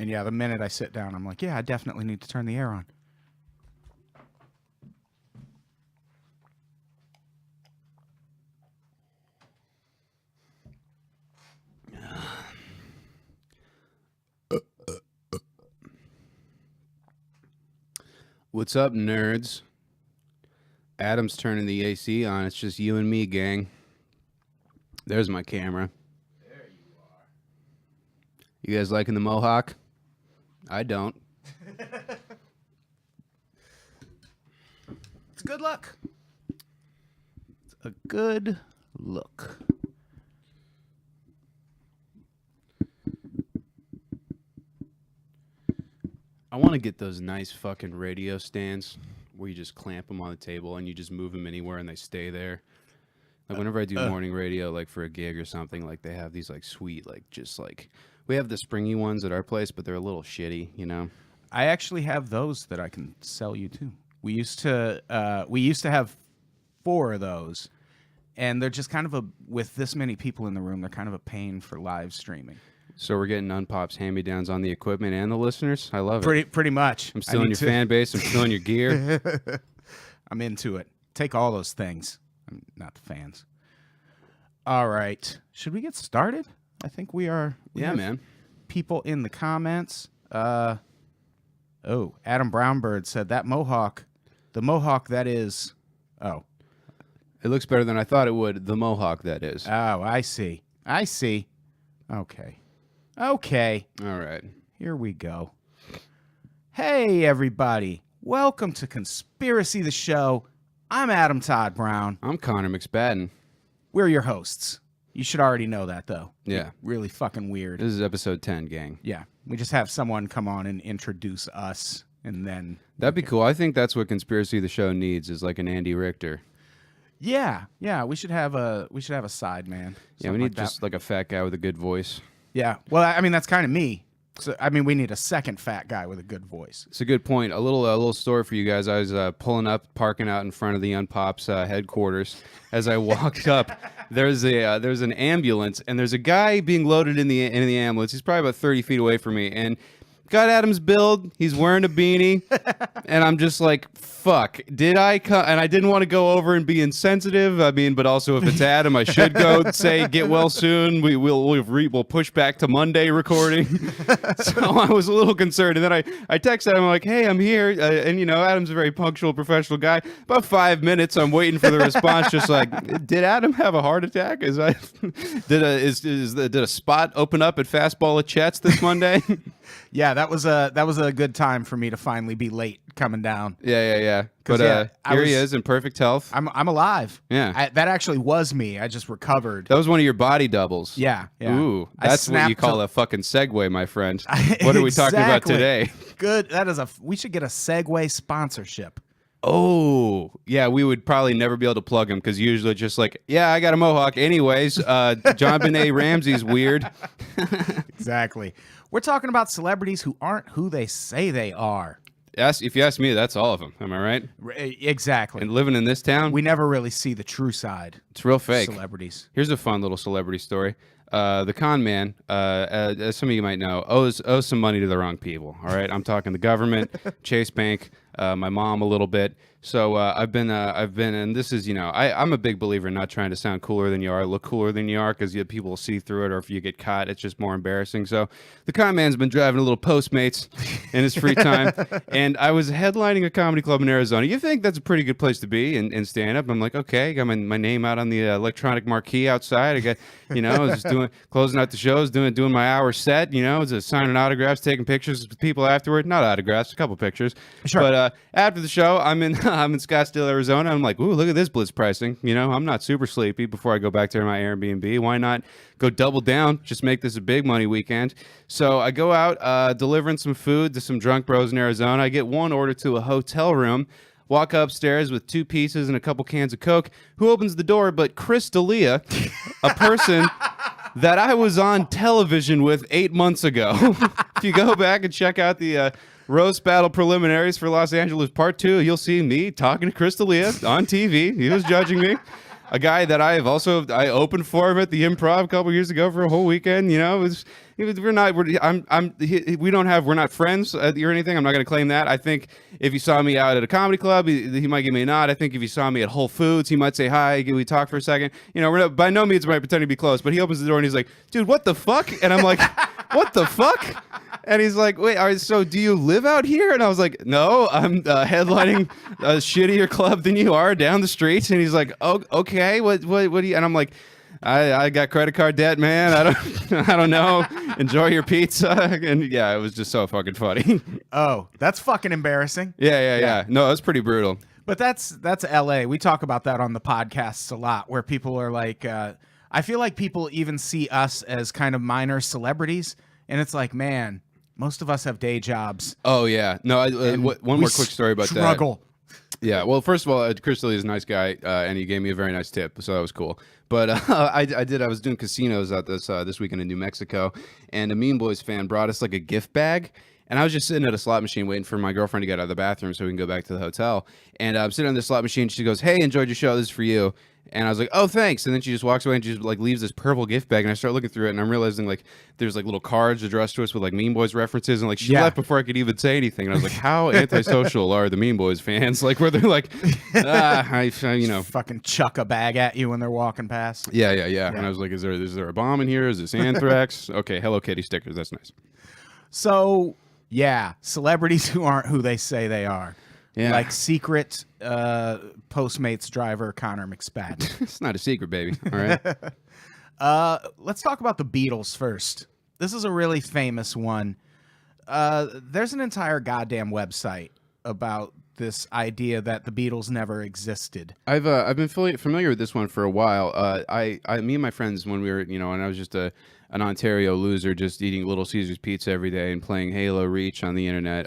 And yeah, the minute I sit down, I'm like, yeah, I definitely need to turn the air on. What's up, nerds? Adam's turning the AC on. It's just you and me, gang. There's my camera. There you are. You guys liking the mohawk? I don't. It's a good look. It's a good look. I want to get those nice fucking radio stands where you just clamp them on the table and you just move them anywhere and they stay there. Like whenever I do morning radio, like for a gig or something, like they have these like sweet, like just like we have the springy ones at our place, but they're a little shitty, you know. I actually have those that I can sell you too. We used to have 4 of those, and they're just kind of with this many people in the room, they're kind of a pain for live streaming. So we're getting Unpops hand-me-downs on the equipment and the listeners. I love it. Pretty much. I'm stealing your fan base. I'm stealing your gear. I'm into it. Take all those things. I'm not the fans. All right. Should we get started? I think we are. Yeah, man. People in the comments. Adam Brownbird said the mohawk that is. Oh. It looks better than I thought it would. The mohawk, that is. Oh, I see. Okay. All right. Here we go. Hey, everybody. Welcome to Conspiracy the Show. I'm Adam Todd Brown. I'm Connor McSpadden. We're your hosts. You should already know that, though. Yeah. Really fucking weird. This is episode 10, gang. Yeah. We just have someone come on and introduce us, and then... That'd be cool. I think that's what Conspiracy the Show needs, is like an Andy Richter. Yeah. We should have a side man. Yeah, we need just like a fat guy with a good voice. Yeah. Well, I mean, that's kind of me. So, I mean, we need a second fat guy with a good voice. It's a good point. A little story for you guys. I was pulling up, parking out in front of the Unpops headquarters. As I walked up, there's an ambulance, and there's a guy being loaded in the ambulance. He's probably about 30 feet away from me, and got Adam's build. He's wearing a beanie, and I'm just like, fuck. Did I come? And I didn't want to go over and be insensitive. I mean, but also if it's Adam, I should go say get well soon. We'll push back to Monday recording. So I was a little concerned, and then I texted him like, hey, I'm here, and you know, Adam's a very punctual, professional guy. About 5 minutes, I'm waiting for the response, just like, did Adam have a heart attack? Did a spot open up at Fastball at Chet's this Monday? Yeah, that was a good time for me to finally be late coming down. Yeah. But here he is in perfect health. I'm alive. Yeah. That actually was me. I just recovered. That was one of your body doubles. Yeah. Ooh, that's what you call a fucking segue, my friend. What are we talking about today? Good. We should get a Segway sponsorship. Oh, yeah, we would probably never be able to plug him because usually just like, yeah, I got a mohawk. Anyways, John Benet Ramsey's weird. Exactly. We're talking about celebrities who aren't who they say they are. Yes, if you ask me, that's all of them. Am I right? Exactly. And living in this town, we never really see the true side. It's real fake. Celebrities. Here's a fun little celebrity story. The con man, as some of you might know, owes some money to the wrong people. All right, I'm talking the government, Chase Bank, my mom a little bit. So I've been, and this is, you know, I'm a big believer in not trying to sound cooler than you are, look cooler than you are, because people will see through it, or if you get caught, it's just more embarrassing. So the con man's been driving a little Postmates in his free time, and I was headlining a comedy club in Arizona. You think that's a pretty good place to be in stand-up? I'm like, okay, got my name out on the electronic marquee outside. I got, you know, I was just closing out the shows, doing my hour set, you know, just signing autographs, taking pictures with people afterward. Not autographs, a couple pictures. Sure. But after the show, I'm in Scottsdale, Arizona. I'm like, ooh, look at this blitz pricing. You know, I'm not super sleepy before I go back to my Airbnb. Why not go double down? Just make this a big money weekend. So I go out delivering some food to some drunk bros in Arizona. I get one order to a hotel room. Walk upstairs with 2 pizzas and a couple cans of Coke. Who opens the door but Chris D'Elia, a person that I was on television with 8 months ago. If you go back and check out the Roast Battle preliminaries for Los Angeles Part 2, you'll see me talking to Chris D'Elia on TV. He was judging me. a guy that I opened for him at the Improv a couple years ago for a whole weekend. You know, we're not friends or anything. I'm not going to claim that. I think if he saw me out at a comedy club, he might give me a nod. I think if he saw me at Whole Foods, he might say hi. Can we talk for a second? You know, by no means am I pretending to be close, but he opens the door and he's like, dude, what the fuck? And I'm like, what the fuck? And he's like, wait, all right, so do you live out here? And I was like, no, I'm headlining a shittier club than you are down the street. And he's like, oh, okay, what do you? And I'm like, I got credit card debt, man. I don't know. Enjoy your pizza. And yeah, it was just so fucking funny. Oh, that's fucking embarrassing. Yeah. No, that's pretty brutal. But that's LA. We talk about that on the podcasts a lot, where people are like, I feel like people even see us as kind of minor celebrities, and it's like, man, most of us have day jobs. Oh yeah. No, one more quick story about struggle. that. Yeah. Well, first of all, Chris Lee is a nice guy, and he gave me a very nice tip, so that was cool. But I was doing casinos at this weekend in New Mexico, and a Mean Boys fan brought us like a gift bag. And I was just sitting at a slot machine waiting for my girlfriend to get out of the bathroom so we can go back to the hotel. And I'm sitting on the slot machine. She goes, "Hey, enjoyed your show. This is for you." And I was like, "Oh, thanks." And then she just walks away and she just like leaves this purple gift bag. And I start looking through it and I'm realizing like there's like little cards addressed to us with like Mean Boys references. And like she left before I could even say anything. And I was like, how antisocial are the Mean Boys fans? Like where they're like, you know, fucking chuck a bag at you when they're walking past. Yeah. And I was like, is there a bomb in here? Is this anthrax? Okay, Hello Kitty stickers. That's nice. So yeah, celebrities who aren't who they say they are. Yeah. Like secret Postmates driver Connor McSpadden. It's not a secret, baby. All right. Let's talk about the Beatles first. This is a really famous one. There's an entire goddamn website about this idea that the Beatles never existed. I've been familiar with this one for a while. Me and my friends, when we were, you know, and I was just an Ontario loser, just eating Little Caesars pizza every day and playing Halo Reach on the internet.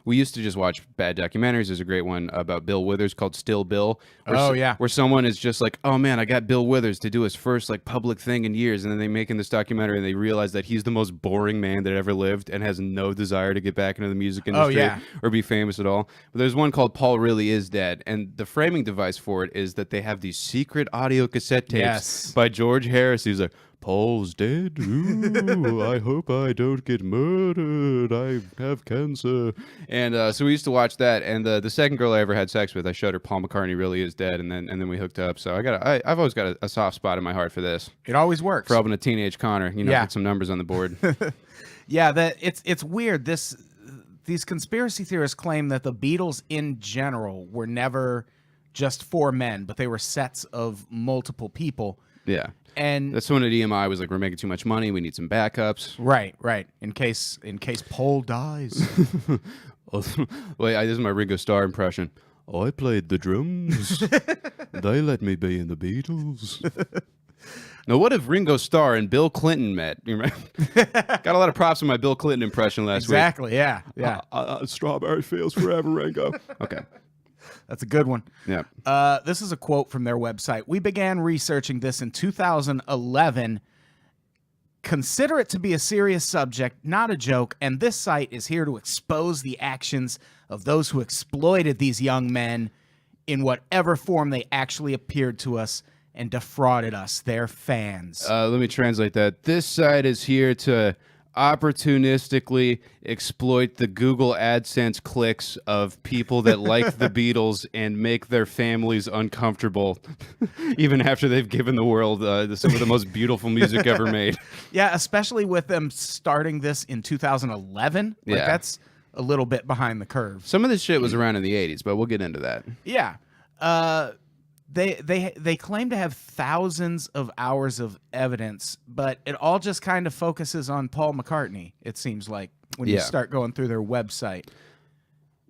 We used to just watch bad documentaries. There's a great one about Bill Withers called Still Bill. Where someone is just like, oh man, I got Bill Withers to do his first like public thing in years, and then they make in this documentary and they realize that he's the most boring man that ever lived and has no desire to get back into the music industry or be famous at all. But there's one called Paul Really Is Dead, and the framing device for it is that they have these secret audio cassette tapes by George Harris. He's like, Paul's dead. Ooh, I hope I don't get murdered. I have cancer. And so we used to watch that. And the second girl I ever had sex with, I showed her Paul McCartney Really Is Dead, and then we hooked up. So I've always got a soft spot in my heart for this. It always works for helping a teenage Connor, get some numbers on the board. Yeah, it's weird. These conspiracy theorists claim that the Beatles in general were never just four men, but they were sets of multiple people. Yeah. And that's when at EMI was like, we're making too much money. We need some backups. Right. In case Paul dies. Wait, this is my Ringo Starr impression. I played the drums. They let me be in the Beatles. Now, what if Ringo Starr and Bill Clinton met? Got a lot of props in my Bill Clinton impression last week. Exactly, yeah. Strawberry fields forever, Ringo. Okay. That's a good one. Yeah. This is a quote from their website. We began researching this in 2011. Consider it to be a serious subject, not a joke, and this site is here to expose the actions of those who exploited these young men in whatever form they actually appeared to us and defrauded us, their fans. Let me translate that. This site is here to opportunistically exploit the Google AdSense clicks of people that like the Beatles and make their families uncomfortable, even after they've given the world some of the most beautiful music ever made. Yeah, especially with them starting this in 2011. That's a little bit behind the curve. Some of this shit was around in the 80s, but we'll get into that. Yeah. They claim to have thousands of hours of evidence, but it all just kind of focuses on Paul McCartney, it seems like, when you start going through their website.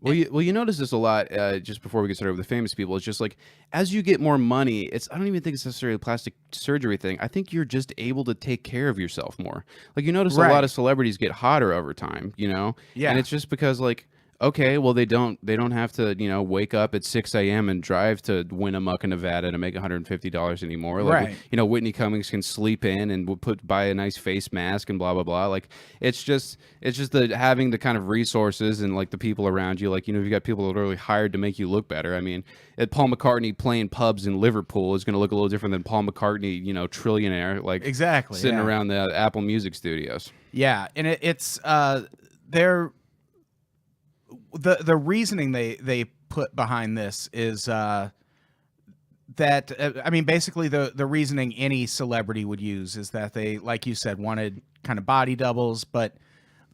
Well, you notice this a lot just before we get started with the famous people. It's just like, as you get more money, I don't even think it's necessarily a plastic surgery thing. I think you're just able to take care of yourself more. Like, you notice a lot of celebrities get hotter over time, you know? Yeah. And it's just because, like, okay, well they don't have to, wake up at 6 a.m. and drive to Winnemucca, Nevada to make $150 anymore. Like, Right. Whitney Cummings can sleep in and buy a nice face mask and blah blah blah. Like, it's just the having the kind of resources and like the people around you. Like, you've got people that are really hired to make you look better. I mean, Paul McCartney playing pubs in Liverpool is going to look a little different than Paul McCartney, trillionaire, like Exactly. sitting Yeah. around the Apple Music studios. Yeah, and it's they're the reasoning they put behind this is that I mean, basically the reasoning any celebrity would use is that they, like you said, wanted kind of body doubles, but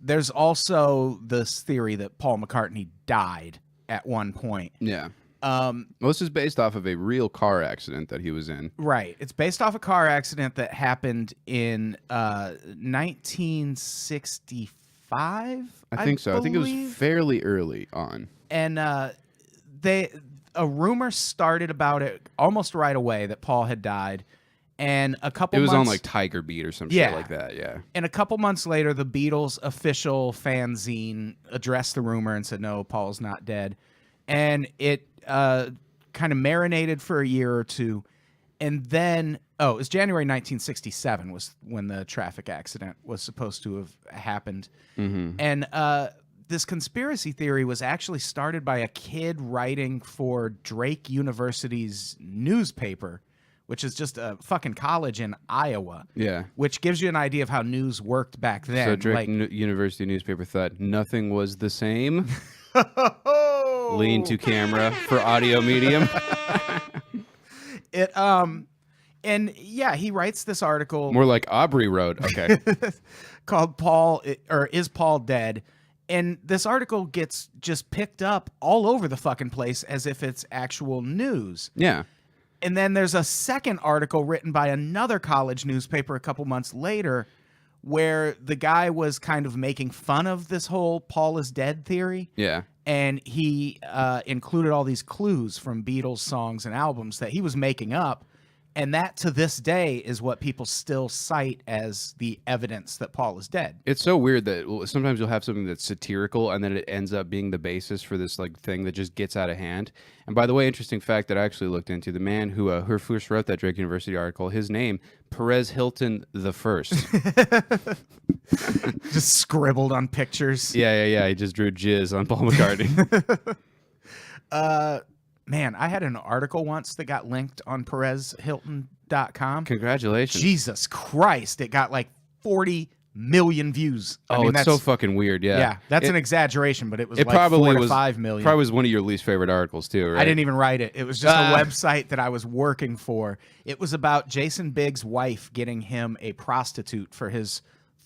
there's also this theory that Paul McCartney died at one point. Yeah. Well, this is based off of a real car accident that he was in. Right. It's based off a car accident that happened in 1965. I think so. I think it was believe. fairly early on. And a rumor started about it almost right away that Paul had died. And a couple It was months, on like Tiger Beat or some Yeah. shit like that. Yeah. and a couple months later, the Beatles official fanzine addressed the rumor and said, no, Paul's not dead. And it kind of marinated for a year or two. And then, it was January 1967 was when the traffic accident was supposed to have happened. Mm-hmm. And this conspiracy theory was actually started by a kid writing for Drake University's newspaper, which is just a fucking college in Iowa. Yeah. Which gives you an idea of how news worked back then. So Drake University newspaper thought nothing was the same. Lean to camera for audio medium. And yeah, he writes this article More like Aubrey wrote. Okay. called Is Paul Dead? And this article gets just picked up all over the fucking place as if it's actual news. Yeah. And then there's a second article written by another college newspaper a couple months later where the guy was kind of making fun of this whole Paul is dead theory. Yeah. And he included all these clues from Beatles songs and albums that he was making up. And that, to this day, is what people still cite as the evidence that Paul is dead. It's so weird that sometimes you'll have something that's satirical and then it ends up being the basis for this like thing that just gets out of hand. And by the way, interesting fact that I actually looked into, the man who first wrote that Drake University article, his name, Perez Hilton the First. Just scribbled on pictures. Yeah. He just drew jizz on Paul McCartney. Man, I had an article once that got linked on PerezHilton.com. Congratulations. Jesus Christ. It got like 40 million views. It's so fucking weird. Yeah. Yeah, that's an exaggeration, but it was It like probably 4 to was 5 million. Probably was one of your least favorite articles too, right? I didn't even write it. It was just a website that I was working for. It was about Jason Biggs' wife getting him a prostitute for his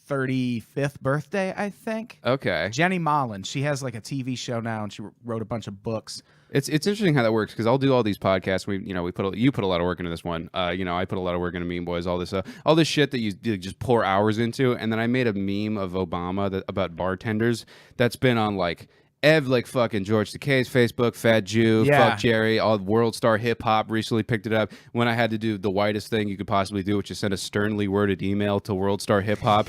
35th birthday, I think. Okay. Jenny Mollen. She has like a TV show now, and she wrote a bunch of books. It's interesting how that works because I'll do all these podcasts. You put a lot of work into this one. I put a lot of work into Meme Boys. All this shit that you just pour hours into, and then I made a meme of Obama about bartenders that's been on like fucking George Takei's Facebook, Fat Jew, Yeah. Fuck Jerry, all World Star Hip Hop recently picked it up. When I had to do the whitest thing you could possibly do, which is send a sternly worded email to World Star Hip Hop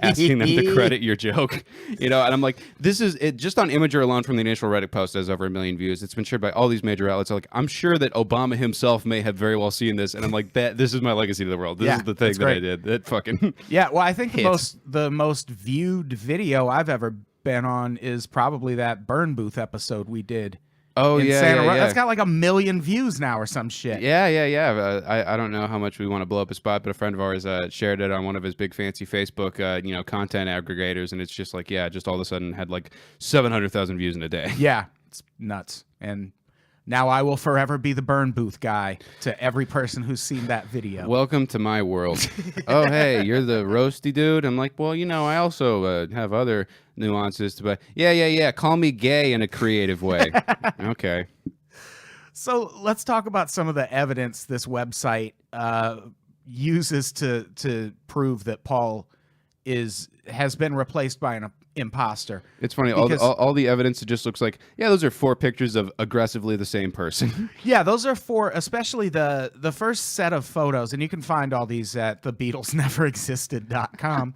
asking them to credit your joke, and I'm like, this is it. Just on Imager alone from the initial Reddit post has over 1 million views. It's been shared by all these major outlets. I'm sure that Obama himself may have very well seen this, and I'm like, this is my legacy to the world. This is the thing that I did. That fucking Yeah, well, I think the most viewed video I've ever been on is probably that Burn Booth episode we did. Oh, in yeah, Santa yeah, Ro- yeah. That's got like 1 million views now or some shit. Yeah. I don't know how much we want to blow up a spot, but a friend of ours shared it on one of his big fancy Facebook, content aggregators, and it's just like, just all of a sudden had like 700,000 views in a day. Yeah, it's nuts. And now I will forever be the Burn Booth guy to every person who's seen that video. Welcome to my world. Oh, hey, you're the roasty dude? I'm like, well, I also have other nuances to, but yeah. Call me gay in a creative way. Okay. So let's talk about some of the evidence this website uses to prove that Paul has been replaced by an imposter. It's funny. All the evidence, it just looks like, those are 4 pictures of aggressively the same person. Yeah, those are 4, especially the first set of photos, and you can find all these at thebeatlesneverexisted.com.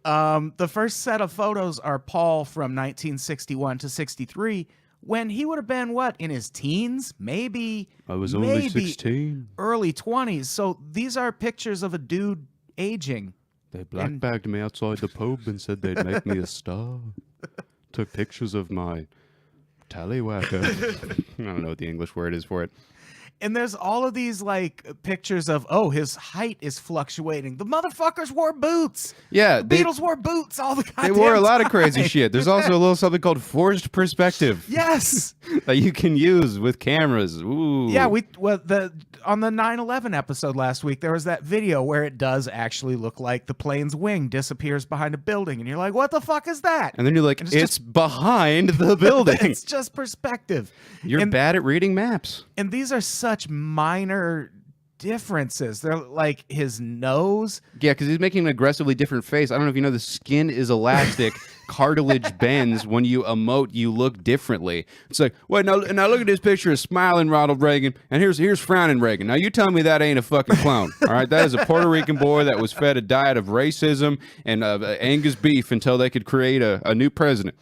The first set of photos are Paul from 1961 to 63, when he would have been, what, in his teens? Maybe. I was only 16. Early 20s. So these are pictures of a dude aging. They black-bagged me outside the pub and said they'd make me a star. Took pictures of my tallywhacker. I don't know what the English word is for it. And there's all of these like pictures of, oh, his height is fluctuating. The motherfuckers wore boots. Yeah, the Beatles wore boots all the goddamn They wore a lot time. of crazy shit. There's also a little something called forced perspective. Yes. That you can use with cameras. Ooh. Yeah, on the 9/11 episode last week, there was that video where it does actually look like the plane's wing disappears behind a building, and you're like, what the fuck is that? And then you're like, it's behind the building. It's just perspective. You're bad at reading maps. And these are such minor differences. They're like his nose. Yeah, because he's making an aggressively different face. I don't know if you know, the skin is elastic. Cartilage bends. When you emote, you look differently. It's like, wait, now look at this picture of smiling Ronald Reagan, and here's frowning Reagan. Now you tell me that ain't a fucking clone. All right, that is a Puerto Rican boy that was fed a diet of racism and Angus beef until they could create a new president.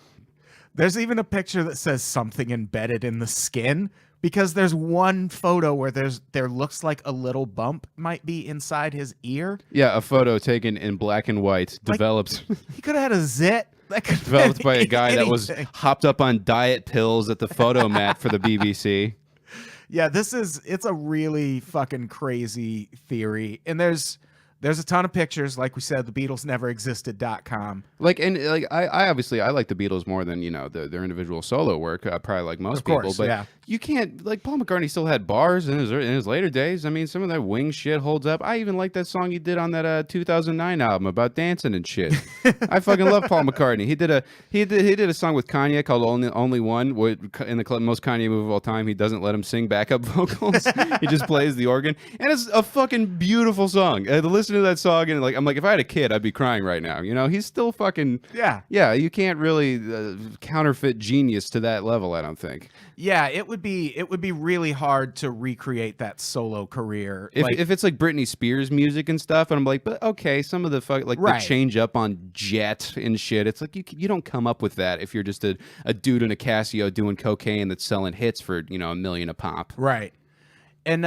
There's even a picture that says something embedded in the skin, because there's one photo where there looks like a little bump might be inside his ear. Yeah, a photo taken in black and white, developed. He could have had a zit. That could Developed by a guy anything. that was hopped up on diet pills at the photo mat for the BBC. Yeah, it's a really fucking crazy theory. And there's a ton of pictures. Like we said, the Beatles never existed.com. I obviously I like the Beatles more than, their individual solo work, probably like most people, but yeah. You can't, like, Paul McCartney still had bars in his later days. I mean, some of that Wing shit holds up. I even like that song he did on that 2009 album about dancing and shit. I fucking love Paul McCartney. He did a song with Kanye called Only One, in the most Kanye move of all time. He doesn't let him sing backup vocals. He just plays the organ, and it's a fucking beautiful song. To listen to that song, and I'm like, if I had a kid, I'd be crying right now. He's still fucking yeah. You can't really counterfeit genius to that level, I don't think. Yeah, it would be really hard to recreate that solo career. If it's like Britney Spears music and stuff, and I'm like, but okay, some of the the change up on Jet and shit. It's like you don't come up with that if you're just a dude in a Casio doing cocaine that's selling hits for $1 million a pop. Right. And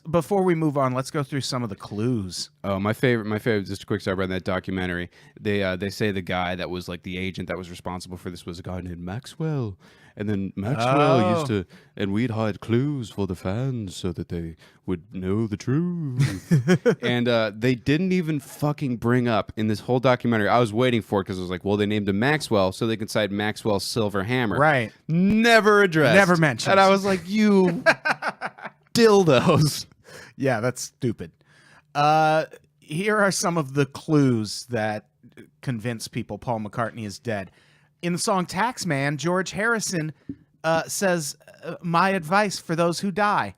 before we move on, let's go through some of the clues. Oh, my favorite. Just a quick sidebar on that documentary. They say the guy that was like the agent that was responsible for this was a guy named Maxwell, and then Maxwell used to, and we'd hide clues for the fans so that they would know the truth. And they didn't even fucking bring up in this whole documentary. I was waiting for it because I was like, well, they named him Maxwell, so they could cite Maxwell's silver hammer. Right. Never addressed. Never mentioned. And I was like, you. Dildos. Yeah, that's stupid. Here are some of the clues that convince people Paul McCartney is dead. In the song Taxman, George Harrison says, my advice for those who die.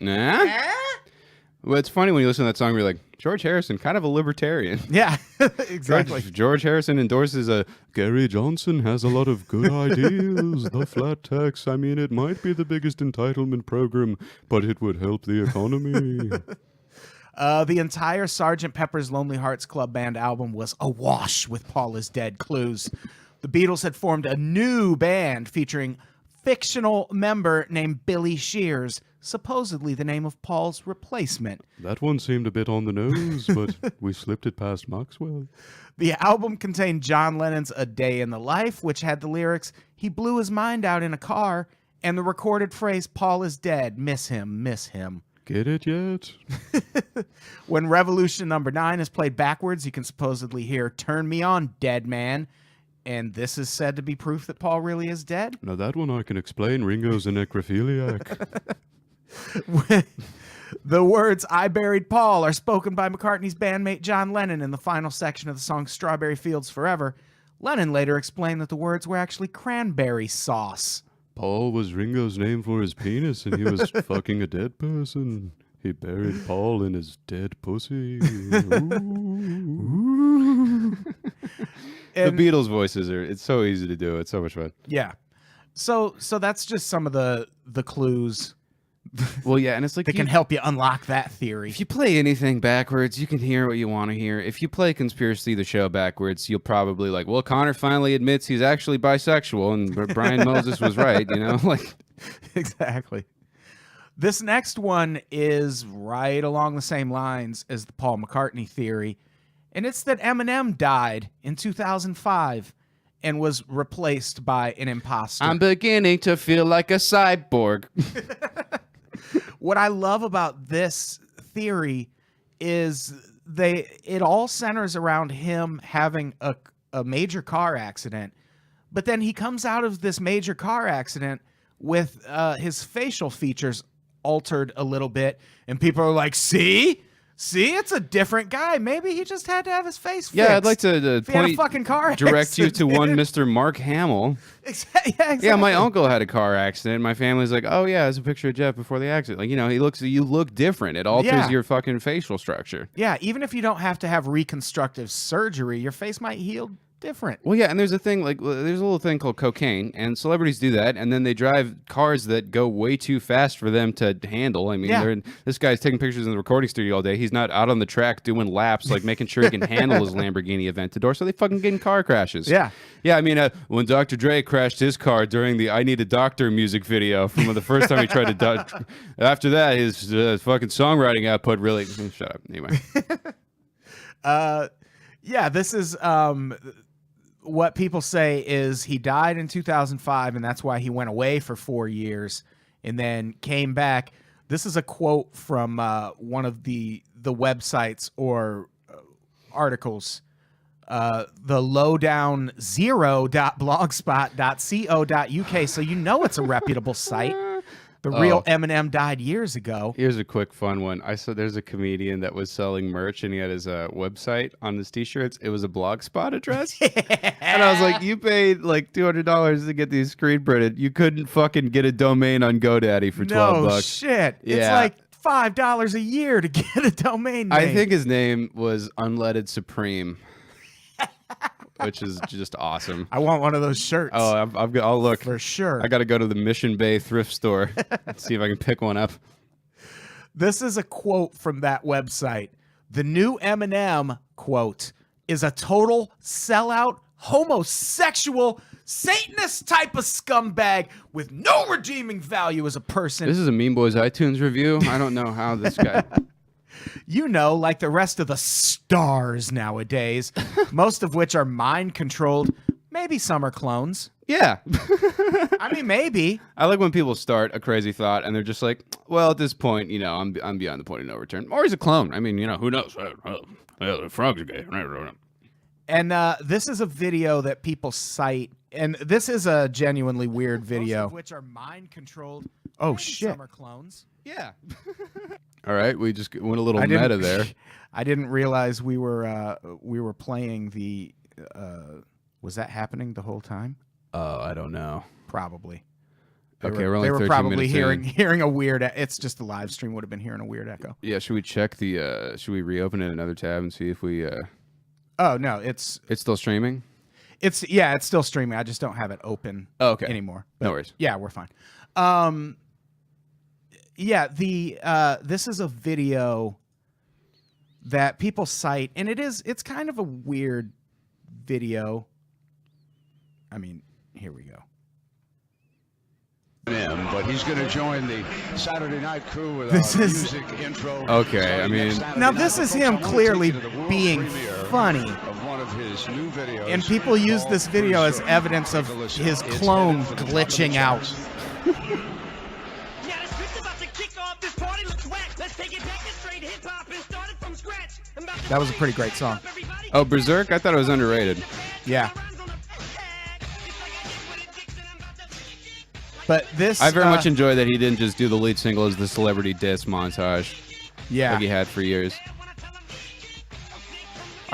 Nah? Well, it's funny when you listen to that song, you're like, George Harrison, kind of a libertarian. Yeah, exactly. George Harrison endorses Gary Johnson has a lot of good ideas. The flat tax, I mean, it might be the biggest entitlement program, but it would help the economy. The entire Sgt. Pepper's Lonely Hearts Club Band album was awash with Paul is Dead clues. The Beatles had formed a new band featuring fictional member named Billy Shears, supposedly the name of Paul's replacement. That one seemed a bit on the nose, but we slipped it past Maxwell. The album contained John Lennon's A Day in the Life, which had the lyrics, he blew his mind out in a car, and the recorded phrase, Paul is dead, miss him, miss him. Get it yet? When Revolution number 9 is played backwards, you can supposedly hear, turn me on, dead man. And this is said to be proof that Paul really is dead. Now that one I can explain. Ringo's a necrophiliac. The words I Buried Paul are spoken by McCartney's bandmate John Lennon in the final section of the song Strawberry Fields Forever. Lennon later explained that the words were actually cranberry sauce. Paul was Ringo's name for his penis, and he was fucking a dead person. He buried Paul in his dead pussy. Ooh. The Beatles voices it's so easy to do. It's so much fun. Yeah. So that's just some of the clues Well, yeah, and it's like that can help you unlock that theory. if you play anything backwards, you can hear what you want to hear. If you play Conspiracy the Show backwards, you'll probably like, well, Connor finally admits he's actually bisexual, and Brian Moses was right, you know? Like, Exactly. This next one is right along the same lines as the Paul McCartney theory, and it's that Eminem died in 2005 and was replaced by an imposter. I'm beginning to feel like a cyborg. What I love about this theory is it all centers around him having a major car accident, but then he comes out of this major car accident with his facial features altered a little bit, and people are like, see, it's a different guy. Maybe he just had to have his face fixed. Yeah, I'd like to If he had a fucking car direct you accident. to one Mr. Mark Hamill. Yeah, exactly. Yeah, my uncle had a car accident. My family's like, oh yeah, there's a picture of Jeff before the accident. Like, you know, you look different. It alters Yeah. your fucking facial structure. Yeah, even if you don't have to have reconstructive surgery, your face might heal different. Well, yeah, and there's a thing like there's a little thing called cocaine, and celebrities do that, and then they drive cars that go way too fast for them to handle. I mean, Yeah. this guy's taking pictures in the recording studio all day. He's not out on the track doing laps, like making sure he can handle his Lamborghini Aventador. So they fucking get in car crashes. Yeah. Yeah, I mean, when Dr. Dre crashed his car during the "I Need a Doctor" music video from the first time he tried to. After that, his fucking songwriting output really. Shut up. Anyway. Yeah, this is what people say is he died in 2005, and that's why he went away for 4 years and then came back. This is a quote from one of the websites or articles, the lowdown0.blogspot.co.uk, so you know it's a reputable site. The real Eminem died years ago. Here's a quick fun one. I saw there's a comedian that was selling merch, and he had his website on his t-shirts. It was a Blogspot address. And I was like, you paid like $200 to get these screen printed. You couldn't fucking get a domain on GoDaddy for $12. No shit. It's Yeah. like $5 a year to get a domain name. I think his name was Unleaded Supreme, which is just awesome. I want one of those shirts. Oh, I'll look. for sure. I got to go to the Mission Bay thrift store and see if I can pick one up. This is a quote from that website. The new Eminem, quote, is a total sellout, homosexual, Satanist type of scumbag with no redeeming value as a person. This is a Mean Boys iTunes review. I don't know how this guy... You know, like the rest of the stars nowadays, most of which are mind-controlled. Maybe some are clones. Yeah. I mean, maybe. I like when people start a crazy thought and they're just like, well, at this point, you know, I'm beyond the point of no return. Or he's a clone. I mean, you know, who knows? The frogs are gay. And this is a video that people cite, and this is a genuinely weird video. Most of which are mind-controlled. Oh, maybe shit. Some are clones. Yeah. All right, we just went a little meta there. I didn't realize we were playing the. Was that happening the whole time? I don't know. Probably. We're only they were 13 probably minutes hearing a weird. It's just the live stream would have been hearing a weird echo. Yeah, should we check the? Should we reopen it in another tab and see if we? Oh no, it's still streaming. It's still streaming. I just don't have it open anymore. But no worries. Yeah, we're fine. Yeah, this is a video that people cite, and it's kind of a weird video. I mean, here we go. But he's going to join the Saturday Night Crew with This our is- music intro. Okay, I mean- Now, this is him clearly being funny. Of one of his new videos, And people use this video as evidence of his clone glitching out. Yeah, the script's about to kick off. This party looks whack. Let's take it back to straight hip hop and start it from scratch. That was a pretty great song. Oh, Berserk. I thought it was underrated. Yeah. But this, I very much enjoy that he didn't just do the lead single as the celebrity diss montage yeah. like he had for years.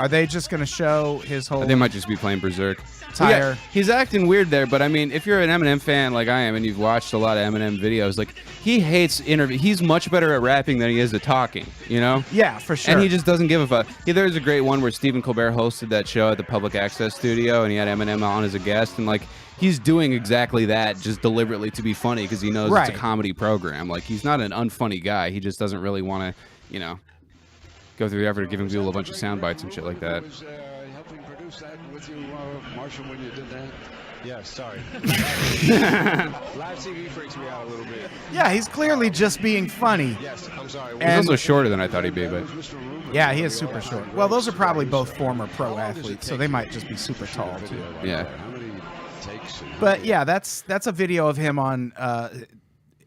Are they just going to show his whole They might just be playing Berserk. entire... He's acting weird there, but I mean, if you're an Eminem fan like I am, and you've watched a lot of Eminem videos, like he hates interview. He's much better at rapping than he is at talking. You know? Yeah, for sure. And he just doesn't give a fuck. Yeah, there's a great one where Stephen Colbert hosted that show at the Public Access Studio, and he had Eminem on as a guest, and like he's doing exactly that, just deliberately to be funny because he knows it's a comedy program. Like he's not an unfunny guy. He just doesn't really want to, you know, go through the effort of giving people a bunch of sound bites and shit like that. Was helping produce that with you, Marshall, when you did that? Yeah, sorry. Live TV freaks me out a little bit. Yeah, he's clearly just being funny. Yes, I'm sorry. He's also shorter than I thought he'd be, but Yeah, he is super short. Well, those are probably both former pro athletes, so they might just be super tall too. yeah. How many takes? And But yeah, that's a video of him on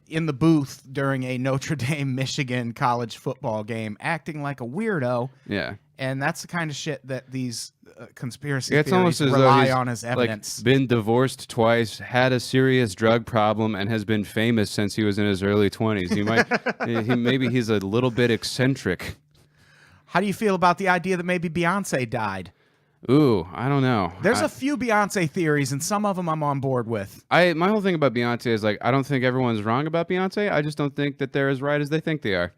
in the booth during a Notre Dame Michigan college football game, acting like a weirdo. Yeah. And that's the kind of shit that these conspiracy It's almost theories as though rely he's on as evidence. like been divorced twice, had a serious drug problem, and has been famous since he was in his early 20s. He might, maybe he's a little bit eccentric. How do you feel about the idea that maybe Beyonce died? Ooh, I don't know. There's a few Beyonce theories, and some of them I'm on board with. My whole thing about Beyonce is like I don't think everyone's wrong about Beyonce. I just don't think that they're as right as they think they are.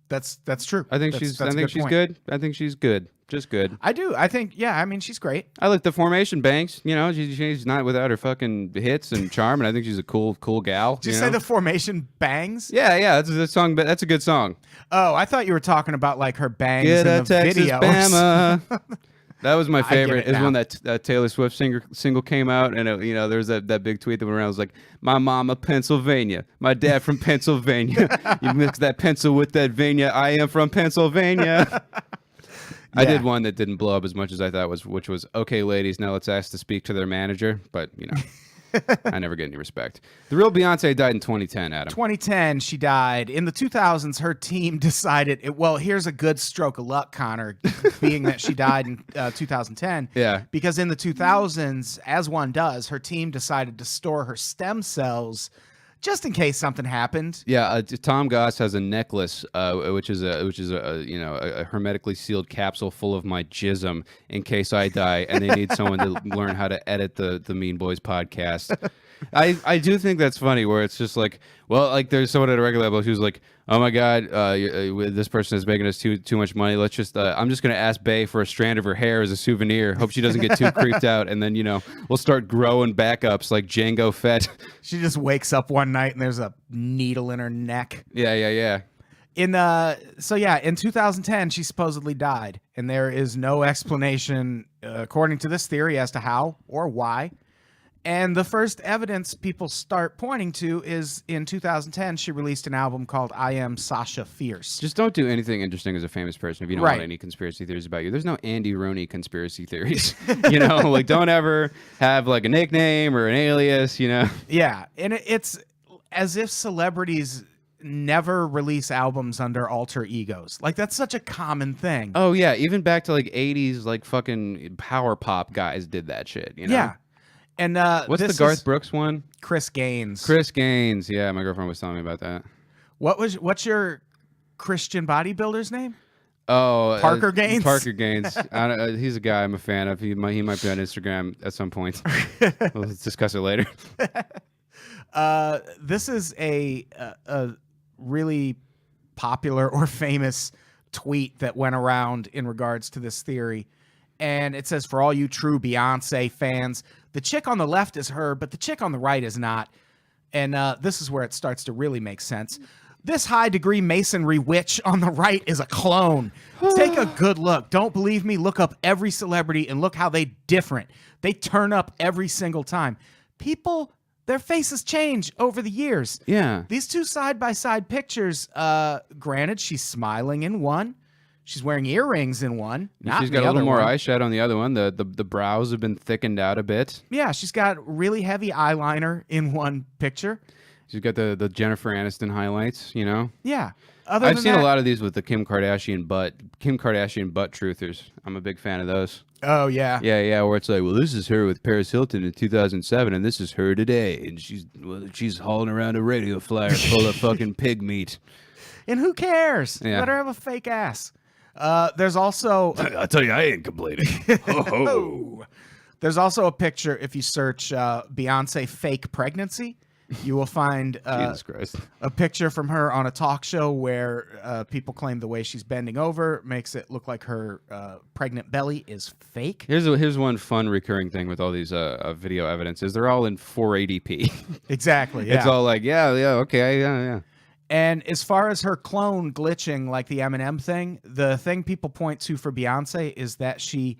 That's true. I think That's she's a point. good. I think she's good. Just good. I do. I think, yeah, I mean, she's great. I like the Formation Banks. You know, she's not without her fucking hits and charm, and I think she's a cool gal. Did you you say know? the Formation Bangs? Yeah, that's a song. That's a good song. Oh, I thought you were talking about like her bangs Get in a the Texas video. Bama. That was my get favorite. it Is now. when that Taylor Swift single came out, and you know, there was that big tweet that went around. It was like, "My mama Pennsylvania, my dad from Pennsylvania. You mix that pencil with that Vania. I am from Pennsylvania." I Yeah. did one that didn't blow up as much as I thought which was okay, ladies. Now let's ask to speak to their manager. But you know, I never get any respect. The real Beyonce died in 2010, Adam. 2010, she died. In the 2000s, her team decided, well, here's a good stroke of luck, Connor, being that she died in 2010. Yeah. Because in the 2000s, as one does, her team decided to store her stem cells just in case something happened. Yeah, Tom Goss has a necklace, which is a you know a hermetically sealed capsule full of my jism in case I die, and they need someone to learn how to edit the Mean Boys podcast. I do think that's funny, where it's just like, well, like there's someone at a regular level who's like, oh my god, this person is making us too much money. Let's just, I'm just gonna ask Bae for a strand of her hair as a souvenir. Hope she doesn't get too creeped out, and then you know we'll start growing backups like Django Fett. She just wakes up one night and there's a needle in her neck. Yeah. In 2010, she supposedly died, and there is no explanation, according to this theory, as to how or why. And the first evidence people start pointing to is in 2010, she released an album called I Am Sasha Fierce. Just don't do anything interesting as a famous person if you don't Right. want any conspiracy theories about you. There's no Andy Rooney conspiracy theories. You know, like don't ever have like a nickname or an alias, you know? Yeah, and it's as if celebrities never release albums under alter egos. Like, that's such a common thing. Oh, yeah. Even back to like 80s, like fucking power pop guys did that shit, you know? Yeah. And What's the this Garth is Brooks one? Chris Gaines. Chris Gaines. Yeah, my girlfriend was telling me about that. What's your Christian bodybuilder's name? Oh, Parker Gaines? Parker Gaines. He's a guy I'm a fan of. He might be on Instagram at some point. Let's discuss it later. This is a really popular or famous tweet that went around in regards to this theory. And it says, for all you true Beyonce fans, the chick on the left is her, but the chick on the right is not. And this is where it starts to really make sense. This high-degree masonry witch on the right is a clone. Take a good look. Don't believe me? Look up every celebrity and look how they different. They turn up every single time. People, their faces change over the years. Yeah. These two side-by-side pictures, granted, she's smiling in one. She's wearing earrings in one. Not She's in got the a little other more one. eyeshadow on the other one. The brows have been thickened out a bit. Yeah, she's got really heavy eyeliner in one picture. She's got the Jennifer Aniston highlights, you know? Yeah. I've seen a lot of these with the Kim Kardashian butt truthers. I'm a big fan of those. Oh, yeah. Yeah, where it's like, well, this is her with Paris Hilton in 2007, and this is her today, and she's hauling around a radio flyer full of fucking pig meat. And who cares? Yeah. Let her have a fake ass. There's also I'll tell you, I ain't complaining. there's also a picture. If you search Beyonce fake pregnancy, you will find Jesus Christ. a picture from her on a talk show where people claim the way she's bending over makes it look like her pregnant belly is fake. Here's one fun recurring thing with all these video evidences. They're all in 480p. Exactly. Yeah. It's all like, okay, yeah. And as far as her clone glitching, like the Eminem thing, the thing people point to for Beyonce is that she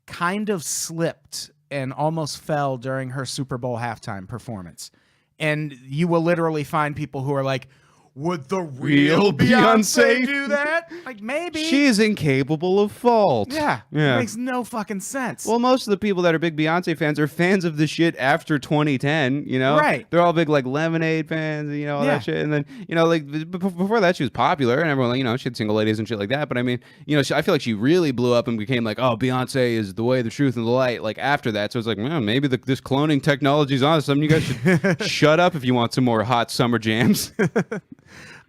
kind of slipped and almost fell during her Super Bowl halftime performance. And you will literally find people who are like, would the real Beyonce do that? Like, maybe. She is incapable of fault. Yeah. Yeah. It makes no fucking sense. Well, most of the people that are big Beyonce fans are fans of the shit after 2010, you know? Right. They're all big, like, Lemonade fans, and, all Yeah. that shit. And then, like, before that, she was popular, and everyone, like, she had single ladies and shit like that. But, I mean, I feel like she really blew up and became like, oh, Beyonce is the way, the truth, and the light, like, after that. So it's like, maybe this cloning technology's on something. You guys should shut up if you want some more hot summer jams.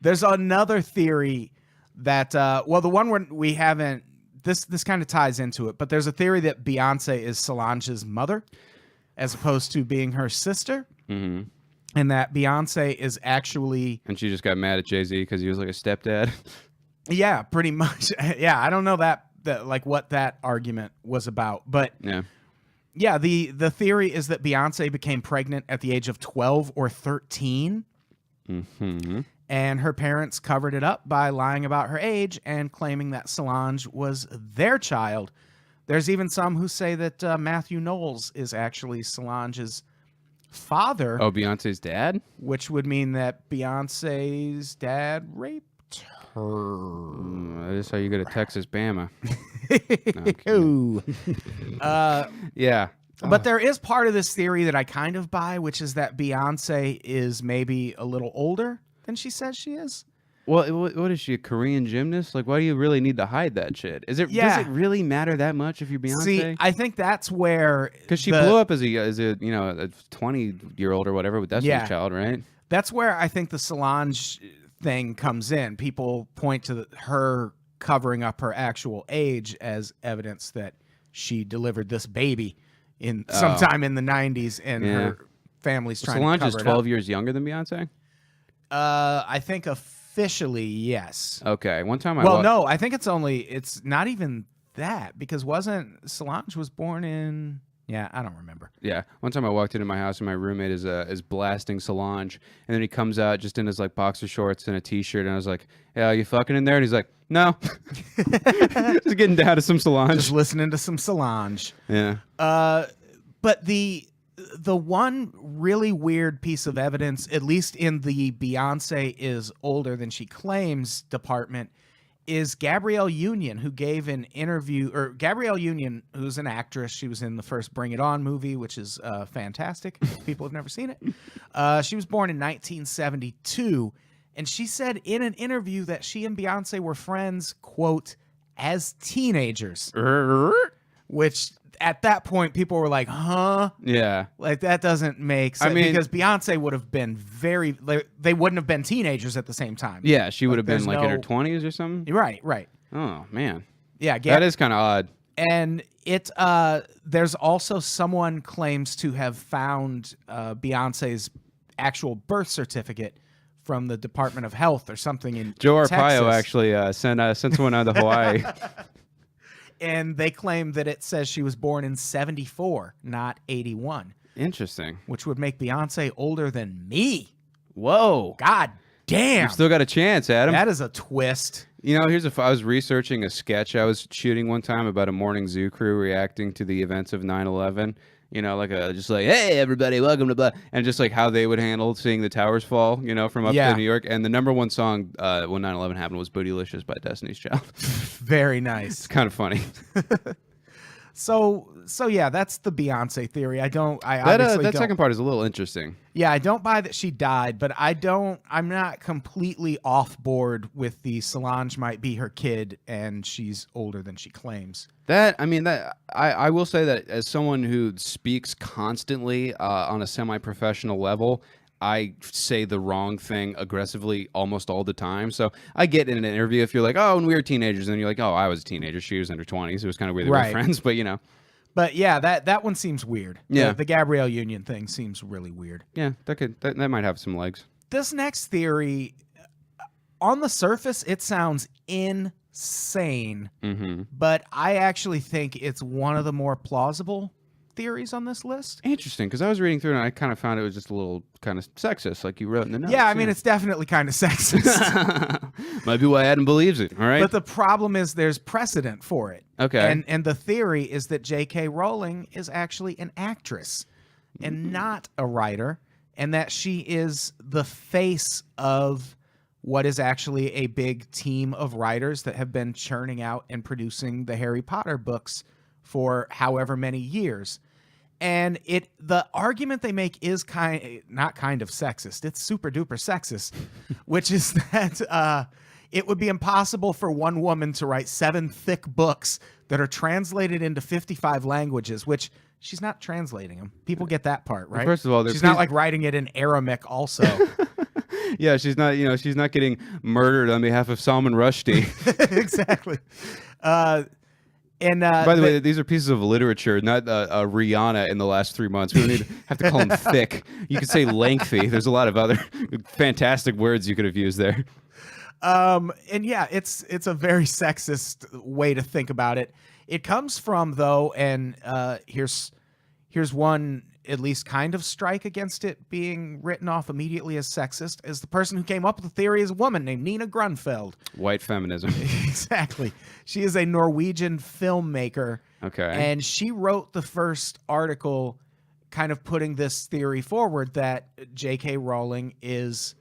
There's another theory that, the one where we haven't, this kind of ties into it, but there's a theory that Beyonce is Solange's mother as opposed to being her sister. Mm-hmm. And that Beyonce is actually... And she just got mad at Jay-Z because he was like a stepdad. Yeah, pretty much. Yeah, I don't know that like what that argument was about, but... Yeah, the theory is that Beyonce became pregnant at the age of 12 or 13. Mm-hmm. And her parents covered it up by lying about her age and claiming that Solange was their child. There's even some who say that Matthew Knowles is actually Solange's father. Oh, Beyonce's dad? Which would mean that Beyonce's dad raped her. That's how you go to Texas, Bama. Yeah. But there is part of this theory that I kind of buy, which is that Beyonce is maybe a little older than she says she is. Well, what is she, a Korean gymnast? Like, why do you really need to hide that shit? Does it really matter that much if you're Beyonce? See, I think that's where... Because she blew up as a 20-year-old or whatever with Destiny's Child, right? That's where I think the Solange thing comes in. People point to her covering up her actual age as evidence that she delivered this baby in sometime in the 90s, and her family's trying Solange to cover is it up. 12 years younger than Beyonce? I think officially, yes. Okay. One time no, I think it's not even that, because Solange was born in... Yeah, I don't remember. Yeah. One time I walked into my house and my roommate is blasting Solange, and then he comes out just in his like boxer shorts and a t-shirt, and I was like, "Yeah, are you fucking in there?" And he's like, "No." Just getting down to some Solange. Just listening to some Solange. Yeah. But the one really weird piece of evidence, at least in the Beyonce is older than she claims department, is Gabrielle Union, who gave an interview, or Gabrielle Union, who's an actress. She was in the first Bring It On movie, which is fantastic. If people have never seen it. She was born in 1972, and she said in an interview that she and Beyonce were friends, quote, as teenagers, which at that point people were like, huh? Yeah. Like, that doesn't make sense. I mean, because Beyonce would have been they wouldn't have been teenagers at the same time. Yeah, she would have been like in her no- 20s or something. Right. Oh, man. Yeah, That is kind of odd. And there's also someone claims to have found Beyonce's actual birth certificate from the Department of Health or something in Joe Texas. Arpaio actually sent someone out to Hawaii. And they claim that it says she was born in 74, not 81. Interesting. Which would make Beyonce older than me. Whoa. God damn. You've still got a chance, Adam. That is a twist. You know, I was researching a sketch I was shooting one time about a morning zoo crew reacting to the events of 9/11. You know, just like, hey, everybody, welcome to blah. And just like how they would handle seeing the towers fall, from upstate New York. And the number one song when 9/11 happened was Bootylicious by Destiny's Child. Very nice. It's kind of funny. So yeah, that's the Beyonce theory. That second part is a little interesting. Yeah, I don't buy that she died, but I'm not completely off board with the Solange might be her kid and she's older than she claims. I will say that as someone who speaks constantly on a semi-professional level, I say the wrong thing aggressively almost all the time. So I get in an interview if you're like, oh, when we were teenagers, and you're like, oh, I was a teenager. She was under 20s. It was kind of weird they were friends, but you know. But yeah, that one seems weird. Yeah. The Gabrielle Union thing seems really weird. Yeah, that might have some legs. This next theory, on the surface, it sounds insane, but I actually think it's one of the more plausible theories on this list. Interesting, because I was reading through it and I kind of found it was just a little kind of sexist, like you wrote in the notes. Yeah, I mean, it's definitely kind of sexist. Might be why Adam believes it, all right? But the problem is there's precedent for it. Okay. And the theory is that J.K. Rowling is actually an actress and not a writer, and that she is the face of what is actually a big team of writers that have been churning out and producing the Harry Potter books for however many years. And the argument they make is not kind of sexist. It's super duper sexist, which is that it would be impossible for one woman to write 7 thick books that are translated into 55 languages, which she's not translating them. People get that part, right? First of all, she's not like writing it in Aramaic also. Yeah, she's not, she's not getting murdered on behalf of Salman Rushdie. Exactly. By the way, these are pieces of literature, not Rihanna in the last 3 months. We don't even have to call them thick. You could say lengthy. There's a lot of other fantastic words you could have used there. And yeah, it's a very sexist way to think about it. It comes from, though, and here's one at least kind of strike against it being written off immediately as sexist, is the person who came up with the theory is a woman named Nina Grunfeld. White feminism. Exactly. She is a Norwegian filmmaker. Okay. And she wrote the first article kind of putting this theory forward that J.K. Rowling is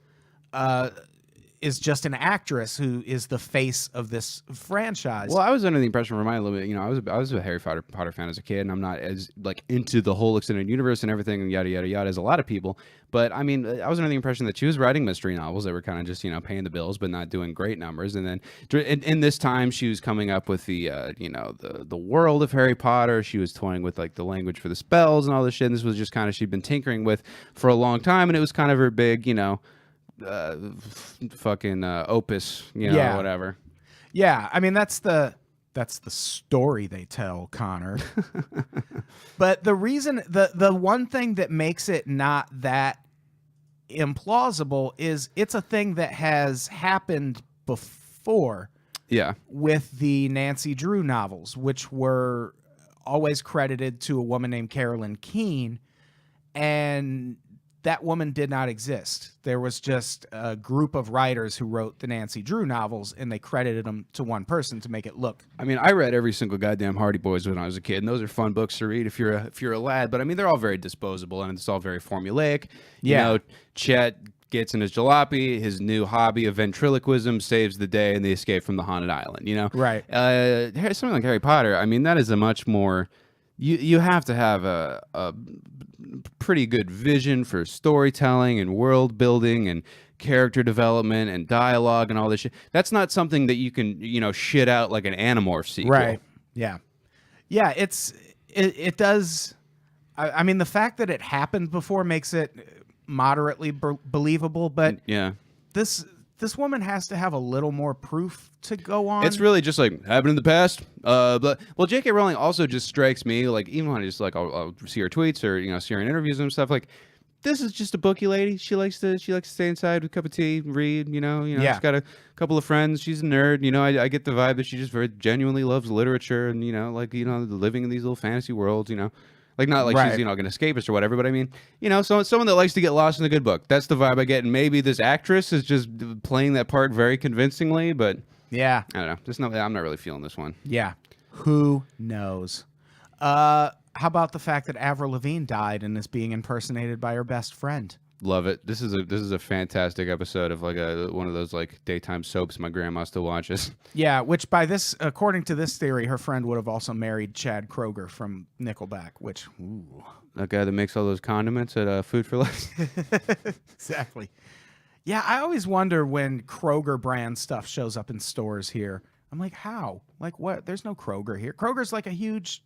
just an actress who is the face of this franchise. Well, I was under the impression, remind a little bit, I was a Harry Potter fan as a kid, and I'm not as like into the whole extended universe and everything, and yada yada yada as a lot of people. But I mean, I was under the impression that she was writing mystery novels that were kind of just paying the bills, but not doing great numbers. And then in this time, she was coming up with the the world of Harry Potter. She was toying with like the language for the spells and all this shit. And this was just kind of she'd been tinkering with for a long time, and it was kind of her big fucking opus, whatever. Yeah, I mean that's the story they tell, Connor. But the reason, the one thing that makes it not that implausible is it's a thing that has happened before. Yeah. With the Nancy Drew novels, which were always credited to a woman named Carolyn Keene, and that woman did not exist. There was just a group of writers who wrote the Nancy Drew novels, and they credited them to one person to make it look. I mean, I read every single goddamn Hardy Boys when I was a kid, and those are fun books to read if you're a lad. But I mean, they're all very disposable, and it's all very formulaic. Chet gets in his jalopy, his new hobby of ventriloquism saves the day, and they escape from the haunted island. Right? Something like Harry Potter. I mean, that is a much more. You have to have a pretty good vision for storytelling and world building and character development and dialogue and all this shit. That's not something that you can, shit out like an Animorph sequel. Right. Yeah. Yeah, it does. I mean, the fact that it happened before makes it moderately believable, but yeah, this woman has to have a little more proof to go on. It's really just like happened in the past. But J.K. Rowling also just strikes me like, even when I just like I'll see her tweets or see her in interviews and stuff, like this is just a bookie lady. She likes to stay inside with a cup of tea, read. Yeah. She's got a couple of friends. She's a nerd. I get the vibe that she just very genuinely loves literature and living in these little fantasy worlds. Like, not like she's, going to escape us or whatever, but I mean, someone that likes to get lost in a good book. That's the vibe I get. And maybe this actress is just playing that part very convincingly, but yeah, I don't know. I'm not really feeling this one. Yeah. Who knows? How about the fact that Avril Lavigne died and is being impersonated by her best friend? Love it. This is a fantastic episode of like one of those like daytime soaps my grandma still watches. Yeah, which according to this theory, her friend would have also married Chad Kroeger from Nickelback, which, ooh. That guy that makes all those condiments at Food for Less. Exactly. Yeah, I always wonder when Kroger brand stuff shows up in stores here. I'm like, how? Like what? There's no Kroger here. Kroger's like a huge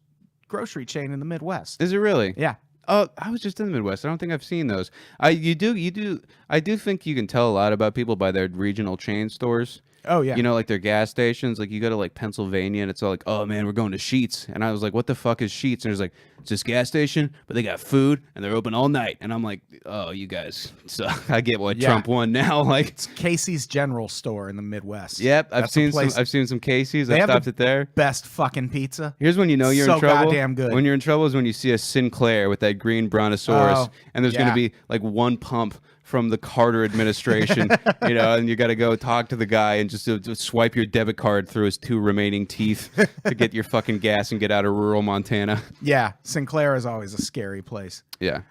grocery chain in the Midwest. Is it really? Yeah. Oh, I was just in the Midwest. I don't think I've seen those. You do. I do think you can tell a lot about people by their regional chain stores. Oh, yeah. You know, like their gas stations. Like you go to like Pennsylvania, and it's all like, oh man, we're going to Sheetz, and I was like, what the fuck is Sheetz? And it's like, it's this gas station, but they got food and they're open all night. And I'm like, oh, you guys. So I get what Yeah. Trump won now. Like, Casey's General Store in the Midwest. yep, I've That's the seen some. place- I've seen some Casey's. They I have stopped the it there. Best fucking pizza. Here's when you know you're So in trouble. goddamn good. When you're in trouble is when you see a Sinclair with that green brontosaurus, Oh, and there's going yeah. to be like one pump from the Carter administration, you know, and you got to go talk to the guy and just swipe your debit card through his 2 remaining teeth to get your fucking gas and get out of rural Montana. Yeah, Sinclair is always a scary place. Yeah.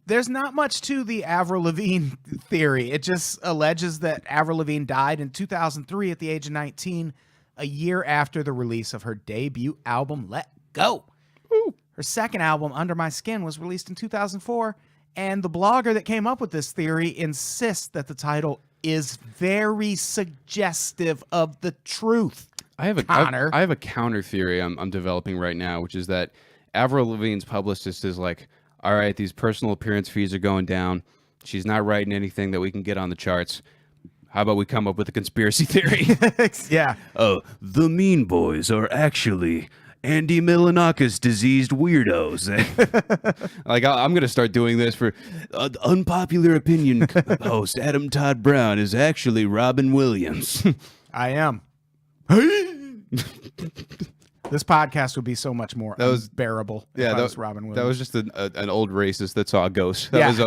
There's not much to the Avril Lavigne theory. It just alleges that Avril Lavigne died in 2003 at the age of 19, a year after the release of her debut album, Let Go. Woo. Her second album, Under My Skin, was released in 2004, and the blogger that came up with this theory insists that the title is very suggestive of the truth. I have a Connor. I have a counter theory I'm developing right now, which is that Avril Lavigne's publicist is like, all right, these personal appearance fees are going down. She's not writing anything that we can get on the charts. How about we come up with a conspiracy theory? Yeah. Oh, the Mean Boys are actually Andy Milanakis diseased weirdos. Like, I'm going to start doing this for unpopular opinion host Adam Todd Brown is actually Robin Williams. I am. This podcast would be so much more unbearable if I was Robin Williams. That was just an old racist that saw a ghost. That Yeah.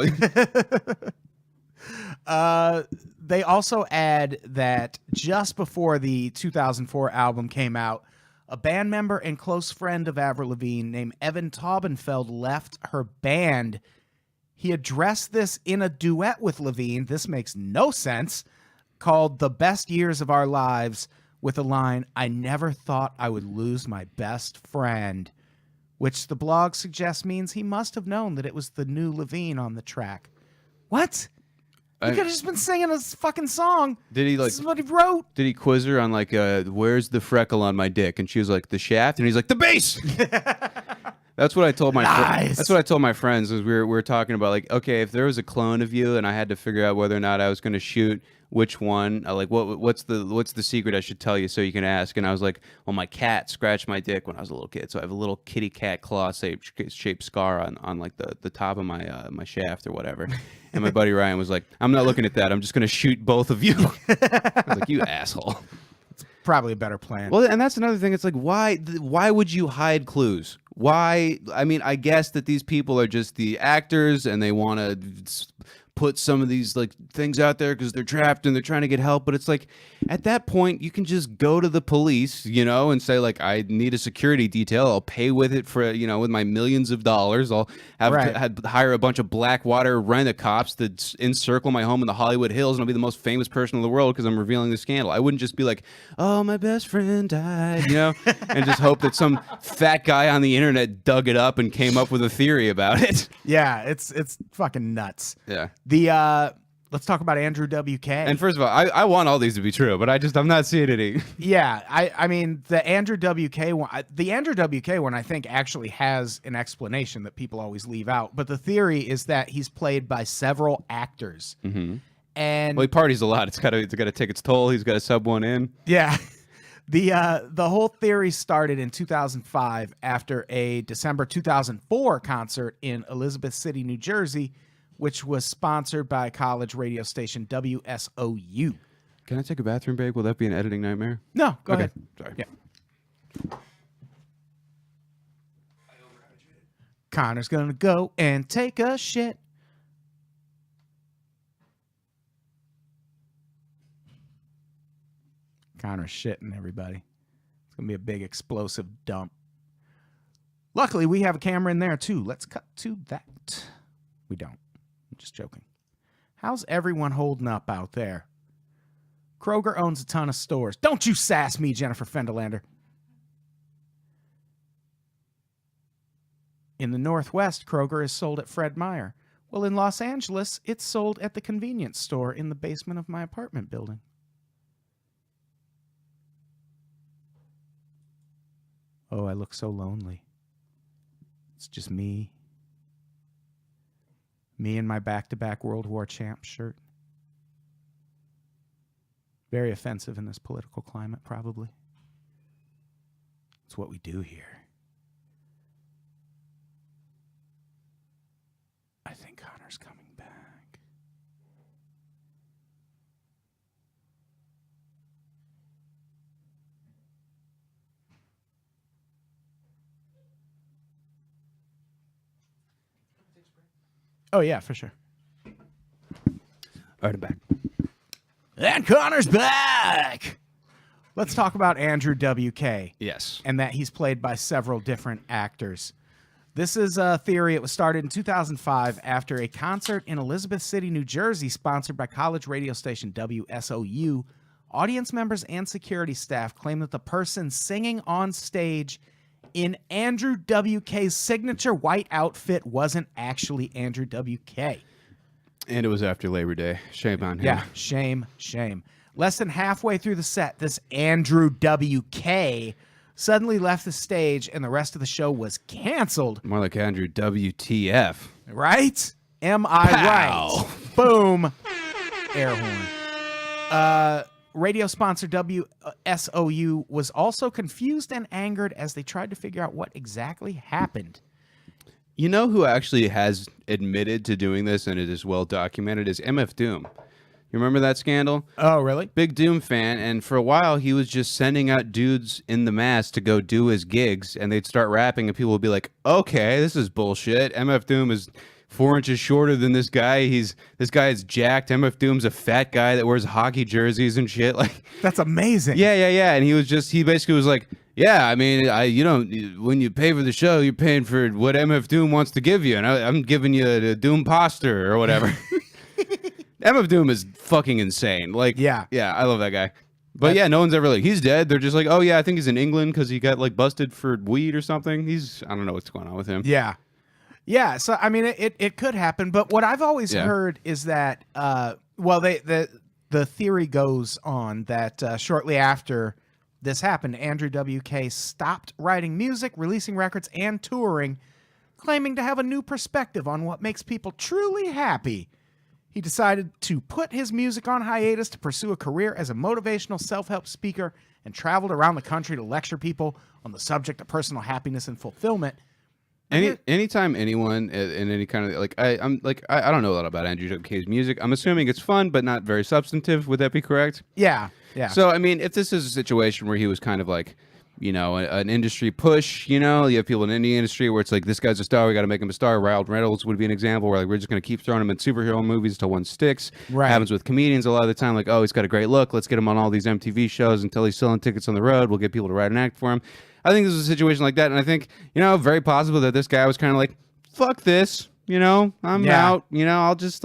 was They also add that just before the 2004 album came out, a band member and close friend of Avril Lavigne named Evan Taubenfeld left her band. He addressed this in a duet with Lavigne. This makes no sense. Called The Best Years of Our Lives, with the line, I never thought I would lose my best friend, which the blog suggests means he must have known that it was the new Lavigne on the track. What? He could have just been singing a fucking song. Did he, like- This is what he wrote. Did he quiz her on like, where's the freckle on my dick? And she was like, the shaft. And he's like, the base. That's what I told my Nice. that's what I told my friends as we were talking about, like, okay, if there was a clone of you and I had to figure out whether or not I was going to shoot which one, like what's the secret I should tell you so you can ask. And I was like, well, my cat scratched my dick when I was a little kid, so I have a little kitty cat claw shaped scar on like the top of my my shaft or whatever. And my buddy Ryan was like, I'm not looking at that, I'm just going to shoot both of you. I was like, you asshole. Probably a better plan. Well, and that's another thing. It's like, why would you hide clues? Why? I mean, I guess that these people are just the actors and they want to put some of these like things out there because they're trapped and they're trying to get help. But it's like, at that point, you can just go to the police, you know, and say like, I need a security detail. I'll pay with it for, you know, with my millions of dollars. I'll have to hire a bunch of Blackwater rent-a-cops to encircle my home in the Hollywood Hills, and I'll be the most famous person in the world because I'm revealing the scandal. I wouldn't just be like, oh, my best friend died, you know, and just hope that some fat guy on the internet dug it up and came up with a theory about it. Yeah, it's fucking nuts. Yeah. Let's talk about Andrew WK. And first of all, I want all these to be true, but I'm not seeing any. Yeah, I mean the Andrew WK one I think actually has an explanation that people always leave out, but the theory is that he's played by several actors. Mm-hmm. And Well, he parties a lot. It's got to take its toll. He's got to sub one in. yeah. The whole theory started in 2005 after a December 2004 concert in Elizabeth City, New Jersey, which was sponsored by college radio station WSOU. Can I take a bathroom break? Will that be an editing nightmare? No, go Okay, ahead. sorry. Yeah. Connor's gonna go and take a shit. Connor's shitting, everybody. It's gonna be a big explosive dump. Luckily, we have a camera in there too. Let's cut to that. We don't. I'm just joking. How's everyone holding up out there? Kroger owns a ton of stores. Don't you sass me, Jennifer Fendelander. In the Northwest, Kroger is sold at Fred Meyer. Well, in Los Angeles, it's sold at the convenience store in the basement of my apartment building. Oh, I look so lonely. It's just me Me in my back-to-back World War champ shirt. Very offensive in this political climate, probably. It's what we do here. I think Connor's coming back. Oh, yeah, for sure. All right, I'm back. And Connor's back! Let's talk about Andrew WK. Yes. And that he's played by several different actors. This is a theory. It was started in 2005 after a concert in Elizabeth City, New Jersey, sponsored by college radio station WSOU. Audience members and security staff claim that the person singing on stage in Andrew WK's signature white outfit wasn't actually Andrew WK. And it was after Labor Day. Shame on him. Yeah, shame, shame. Less than halfway through the set, this Andrew WK suddenly left the stage and the rest of the show was canceled. More like Andrew WTF. Right? Am I Pow. right? Boom. Air horn. Radio sponsor WSOU was also confused and angered as they tried to figure out what exactly happened. You know who actually has admitted to doing this and it is well documented is MF Doom. You remember that scandal? Oh, really? Big Doom fan, and for a while he was just sending out dudes in the mask to go do his gigs, and they'd start rapping, and people would be like, okay, this is bullshit. MF Doom is 4 inches shorter than this guy. This guy is jacked. MF Doom's a fat guy that wears hockey jerseys and shit. Like, That's amazing. yeah. And he basically was like, yeah, I mean, when you pay for the show, you're paying for what MF Doom wants to give you, and I'm giving you the Doom poster or whatever. MF Doom is fucking insane. Like, yeah, I love that guy. But yeah, no one's ever like, he's dead. They're just like, oh yeah, I think he's in England because he got like busted for weed or something. I don't know what's going on with him. Yeah. Yeah. So, I mean, it could happen. But what I've always heard is that, the theory goes on that shortly after this happened, Andrew WK stopped writing music, releasing records, and touring, claiming to have a new perspective on what makes people truly happy. He decided to put his music on hiatus to pursue a career as a motivational self-help speaker and traveled around the country to lecture people on the subject of personal happiness and fulfillment. Anytime anyone in any kind of I don't know a lot about Andrew WK's music. I'm assuming it's fun, but not very substantive. Would that be correct? Yeah. So I mean, if this is a situation where he was kind of like, an industry push, you have people in any industry where it's like, this guy's a star, we got to make him a star. Ryan Reynolds would be an example where like we're just going to keep throwing him in superhero movies until one sticks. Right. Happens with comedians a lot of the time, like, oh, he's got a great look, let's get him on all these MTV shows until he's selling tickets on the road. We'll get people to write an act for him. I think this is a situation like that, and I think, very possible that this guy was kind of like, fuck this, I'm out, I'll just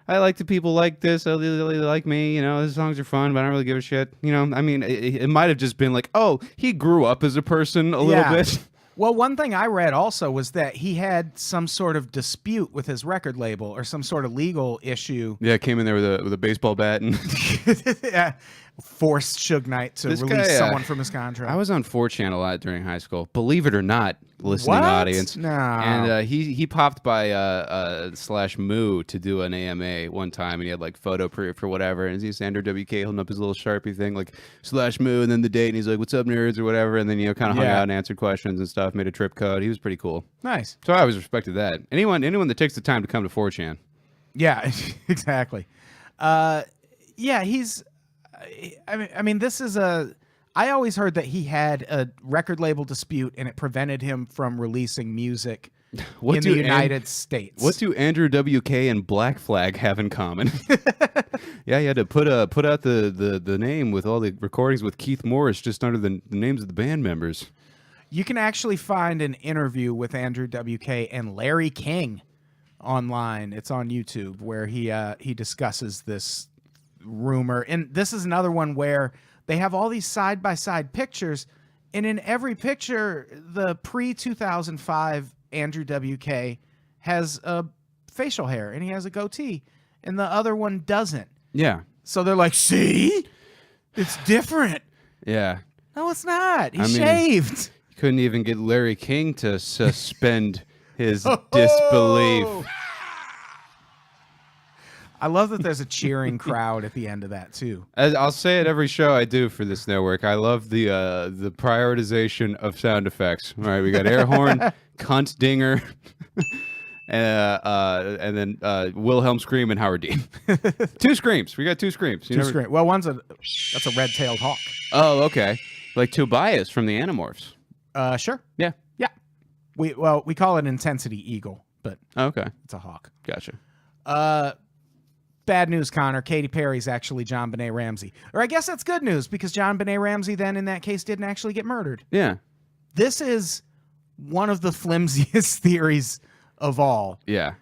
I like the people like this. They really like me. The songs are fun, but I don't really give a shit. I mean, it might have just been like, oh, he grew up as a person a little bit. Well, one thing I read also was that he had some sort of dispute with his record label or some sort of legal issue. Yeah, came in there with a baseball bat and forced Suge Knight to release someone from his contract. I was on 4chan a lot during high school. Believe it or not, listening What? audience. No. And he popped by /Moo to do an AMA one time, and he had like photo proof or whatever. And he's Andrew WK holding up his little Sharpie thing, like /Moo, and then the date, and he's like, "What's up, nerds?" or whatever. And then kind of hung out and answered questions and stuff. Made a trip code. He was pretty cool. Nice. So I always respected that. Anyone that takes the time to come to 4chan. Yeah, exactly. He's. I mean, this is a. I always heard that he had a record label dispute and it prevented him from releasing music in the United States. What do Andrew WK and Black Flag have in common? Yeah, he had to put out the name with all the recordings with Keith Morris just under the names of the band members. You can actually find an interview with Andrew WK and Larry King online. It's on YouTube where he discusses this rumor. And this is another one where they have all these side-by-side pictures, and in every picture, the pre-2005 Andrew WK has a facial hair, and he has a goatee, and the other one doesn't. Yeah. So they're like, see? It's different. Yeah. No, it's not. He shaved. Couldn't even get Larry King to suspend his disbelief. I love that there's a cheering crowd at the end of that too. I'll say it every show I do for this network. I love the prioritization of sound effects. All right, we got air horn, cunt dinger, and then Wilhelm scream and Howard Dean. 2 screams. We got 2 screams. Well, that's a red-tailed hawk. Oh, okay. Like Tobias from the Animorphs. Sure. Yeah. Yeah. We call it intensity eagle, but Okay. it's a hawk. Gotcha. Bad news, Connor. Katy Perry's actually John Benet Ramsey. Or I guess that's good news because John Benet Ramsey then in that case didn't actually get murdered. Yeah. This is one of the flimsiest theories of all. Yeah.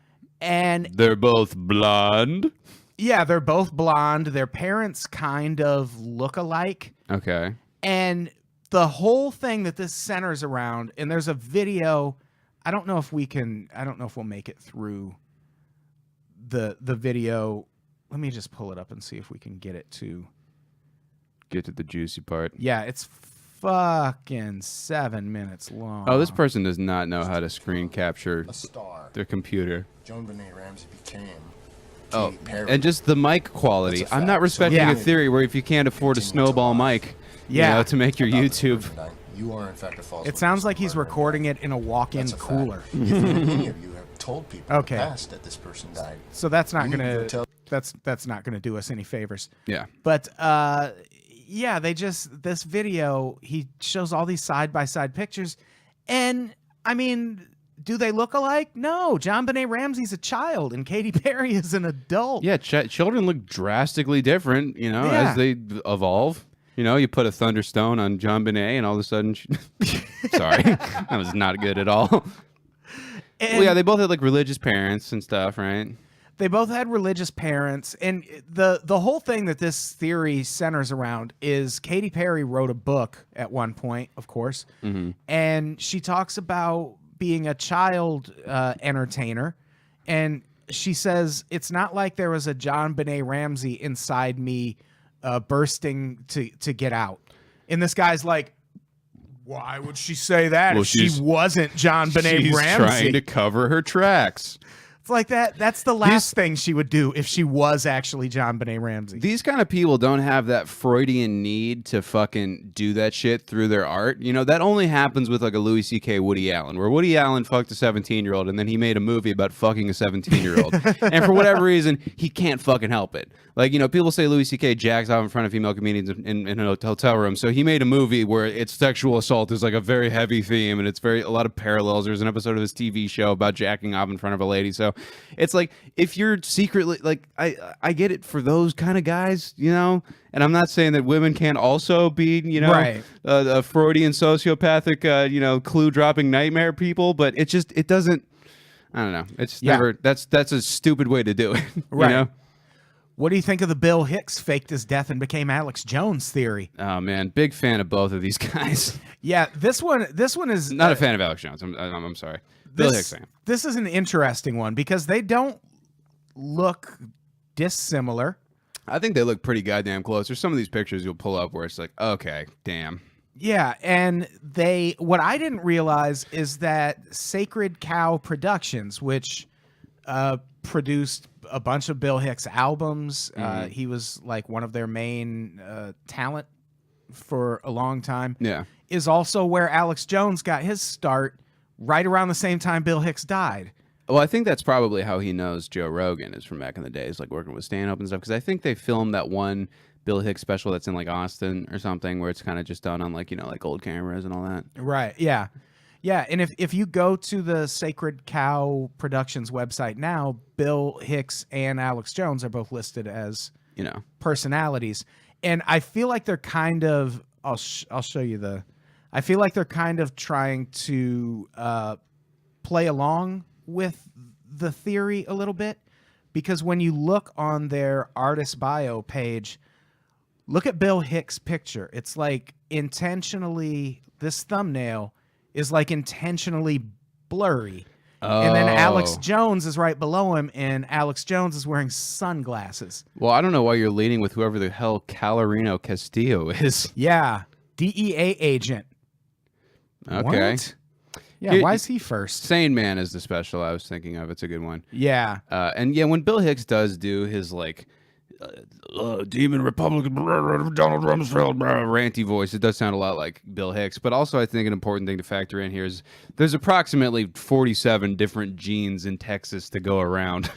And They're both blonde. yeah, they're both blonde. Their parents kind of look alike. Okay. And the whole thing that this centers around, and there's a video, I don't know if we'll make it through the video. Let me just pull it up and see if we can get it to. Get to the juicy part. Yeah, it's fucking 7 minutes long. Oh, this person does not know how to screen capture A star. their computer. Joan Benet Ramsey became Oh, Katy Perry. and just the mic quality. That's a I'm not fact. respecting Yeah. a theory where if you can't afford a Continue to snowball watch. mic, Yeah. you know, to make your About the YouTube. tonight, you are in fact a false It sounds like he's witness. recording it in a walk-in That's a fact. cooler. If any of you have told people Okay. in the past that this person died, So that's not You need to gonna tell- that's not gonna do us any favors. Yeah. But yeah, this video, he shows all these side-by-side pictures, and I mean, do they look alike? No. John Benet Ramsey's a child, and Katy Perry is an adult. Yeah, children look drastically different, you know, Yeah. as they evolve. You know, you put a Thunderstone on John Benet, and all of a sudden, sorry, that was not good at all. And Well, yeah, they both had like religious parents and stuff, right? they both had religious parents, and the whole thing that this theory centers around is Katy Perry wrote a book at one point, of course, and she talks about being a child entertainer, and she says it's not like there was a John Benet Ramsey inside me bursting to get out. And this guy's like, why would she say that Well, if she she's- wasn't John Benet She's Ramsey? trying to cover her tracks. It's like that. That's the last thing she would do if she was actually John Benet Ramsey. These kind of people don't have that Freudian need to fucking do that shit through their art. You know, that only happens with like a Louis C.K. Woody Allen, where Woody Allen fucked a 17-year-old and then he made a movie about fucking a 17-year-old. And for whatever reason, he can't fucking help it. Like, you know, people say Louis C.K. jacks off in front of female comedians in a hotel room. So he made a movie where it's sexual assault is like a very heavy theme and it's a lot of parallels. There's an episode of his TV show about jacking off in front of a lady. So it's like, if you're secretly like, I get it for those kind of guys, you know, and I'm not saying that women can't also be, you know, Right. a Freudian sociopathic, you know, clue dropping nightmare people, but it doesn't, I don't know. It's Yeah. never, that's a stupid way to do it. Right. You know? What do you think of the Bill Hicks faked his death and became Alex Jones theory? Oh man, big fan of both of these guys. Yeah, this one is Not a fan of Alex Jones. I'm sorry. Bill Hicks fan. This is an interesting one because they don't look dissimilar. I think they look pretty goddamn close. There's some of these pictures you'll pull up where it's like, okay, damn. Yeah, and what I didn't realize is that Sacred Cow Productions, which produced a bunch of Bill Hicks albums, he was like one of their main talent for a long time, Yeah. is also where Alex Jones got his start right around the same time Bill Hicks died. Well, I think that's probably how he knows Joe Rogan is from back in the days, like working with stand-up and stuff. Because I think they filmed that one Bill Hicks special that's in like Austin or something, where it's kind of just done on like, you know, like old cameras and all that. Right. Yeah. Yeah. And if you go to the Sacred Cow Productions website now, Bill Hicks and Alex Jones are both listed as, You know. personalities. And I feel like they're kind of, I'll show you I feel like they're kind of trying to play along with the theory a little bit, because when you look on their artist bio page, look at Bill Hicks' picture. It's like intentionally, this thumbnail is like intentionally blurry. And then Alex Oh. Jones is right below him, and Alex Jones is wearing sunglasses. Well, I don't know why you're leading with whoever the hell Calarino Castillo is. Yeah, DEA agent. Okay. What? Yeah, Here- why is he first? Sane Man is the special I was thinking of. It's a good one. Yeah. And yeah, when Bill Hicks does do his like Demon Republican Donald Rumsfeld ranty voice, it does sound a lot like Bill Hicks. But also, I think an important thing to factor in here is there's approximately 47 different genes in Texas to go around.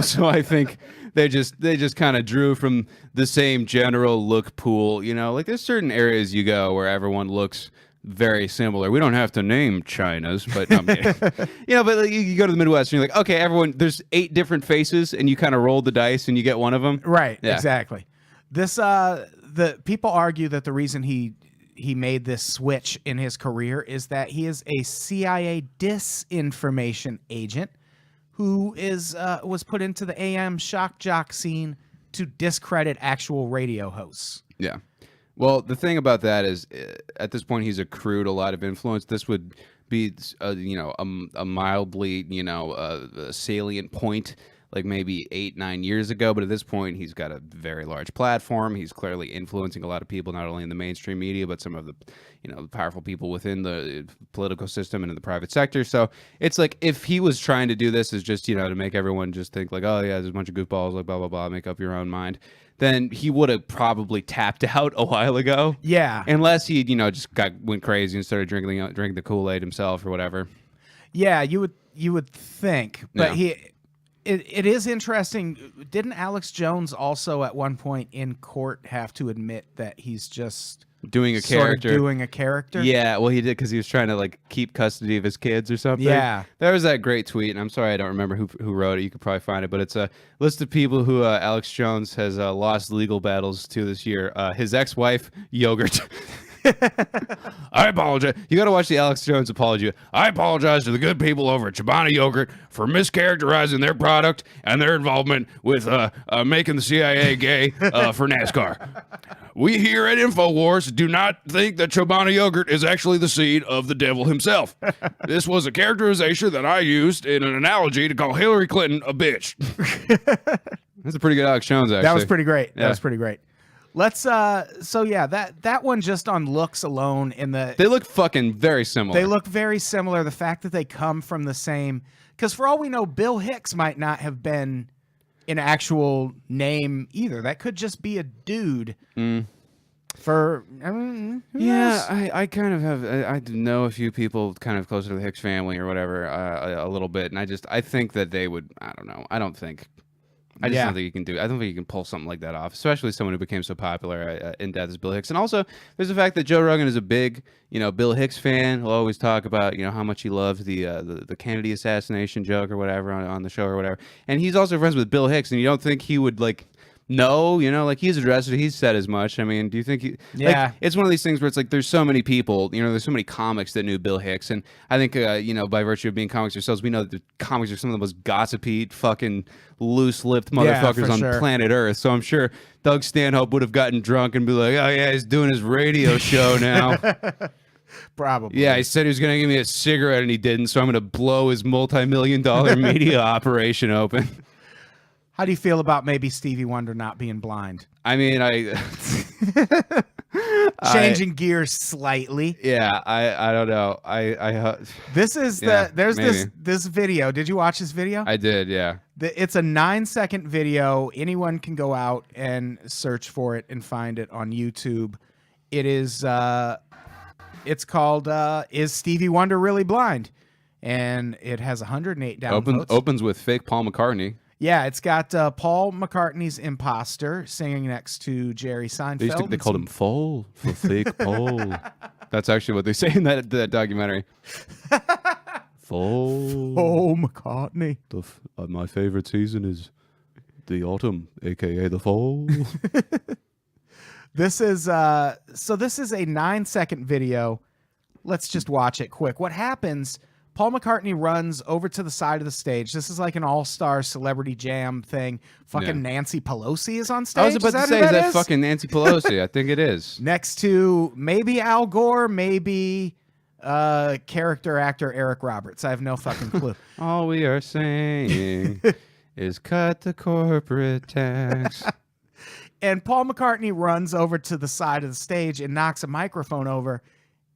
So I think they just kind of drew from the same general look pool. Like there's certain areas you go where everyone looks very similar. We don't have to name China's, but but like, you go to the Midwest and you're like, okay, everyone, there's 8 different faces, and you kind of roll the dice and you get one of them. Right. Yeah. Exactly. This the people argue that the reason he made this switch in his career is that he is a CIA disinformation agent who was put into the AM shock jock scene to discredit actual radio hosts. Yeah. Well, the thing about that is, at this point, he's accrued a lot of influence. This would be, a mildly, salient point, like maybe 8-9 years ago. But at this point, he's got a very large platform. He's clearly influencing a lot of people, not only in the mainstream media, but some of the, powerful people within the political system and in the private sector. So it's like if he was trying to do this as just, to make everyone just think like, oh yeah, there's a bunch of goofballs, like blah blah blah, make up your own mind, then he would have probably tapped out a while ago. Yeah. Unless he, just went crazy and started drinking the Kool-Aid himself or whatever. Yeah, you would think, but Yeah. it is interesting. Didn't Alex Jones also at one point in court have to admit that he's just Doing a sort of character. doing a character? Yeah, well, he did because he was trying to like keep custody of his kids or something. Yeah. There was that great tweet, and I'm sorry I don't remember who wrote it. You could probably find it, but it's a list of people who Alex Jones has lost legal battles to this year. His ex-wife, Yogurt. I apologize. You got to watch the Alex Jones apology. I apologize to the good people over at Chobani Yogurt for mischaracterizing their product and their involvement with making the CIA gay for NASCAR. We here at InfoWars do not think that Chobani Yogurt is actually the seed of the devil himself. This was a characterization that I used in an analogy to call Hillary Clinton a bitch. That's a pretty good Alex Jones, actually. That was pretty great. Yeah. That was pretty great. Let's so yeah, that one just on looks alone They look fucking very similar. they look very similar. The fact that they come from the same, because for all we know, Bill Hicks might not have been an actual name either. That could just be a dude. For who knows? I kind of have. I know a few people kind of closer to the Hicks family or whatever, a little bit, and I think that they would. I don't know. I just don't think you can do. I don't think you can pull something like that off, especially someone who became so popular in death as Bill Hicks. And also, there's the fact that Joe Rogan is a big, Bill Hicks fan. He'll always talk about, how much he loves the Kennedy assassination joke or whatever on the show or whatever. And he's also friends with Bill Hicks, and you don't think he would like. No, like he's addressed it. He's said as much. I mean, do you think he? Yeah. Like, it's one of these things where it's like there's so many people. There's so many comics that knew Bill Hicks, and I think by virtue of being comics ourselves, we know that the comics are some of the most gossipy, fucking loose-lipped motherfuckers for on sure. planet Earth. So I'm sure Doug Stanhope would have gotten drunk and be like, "Oh yeah, he's doing his radio show now." Probably. Yeah, he said he was going to give me a cigarette, and he didn't. So I'm going to blow his multi-million-dollar media operation open. How do you feel about maybe Stevie Wonder not being blind? I mean, Changing gears slightly. Yeah, I don't know. This is Yeah, there's maybe. this video. Did you watch this video? I did, yeah. It's a 9-second video. Anyone can go out and search for it and find it on YouTube. It is it's called Is Stevie Wonder Really Blind? And it has 108 downvotes. Opens with fake Paul McCartney. Yeah, it's got Paul McCartney's Imposter singing next to Jerry Seinfeld. They called him Foal for fake Paul. That's actually what they say in that documentary. Foal. Oh, McCartney. My favorite season is the autumn, aka the fall. This is a 9-second video. Let's just watch it quick. What happens? Paul McCartney runs over to the side of the stage. This is like an all-star celebrity jam thing. Fucking Yeah. Nancy Pelosi is on stage. I was about to who say, is that is? fucking Nancy Pelosi? I think it is. Next to maybe Al Gore, maybe character actor Eric Roberts. I have no fucking clue. All we are saying is cut the corporate tax. And Paul McCartney runs over to the side of the stage and knocks a microphone over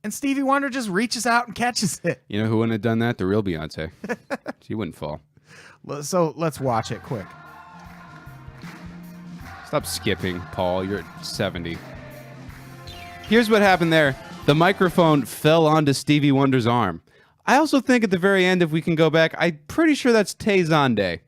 And Stevie Wonder just reaches out and catches it. You know who wouldn't have done that? The real Beyonce. She wouldn't fall. So let's watch it quick. Stop skipping, Paul. You're at 70. Here's what happened there. The microphone fell onto Stevie Wonder's arm. I also think at the very end, if we can go back, I'm pretty sure that's Tay Zonday.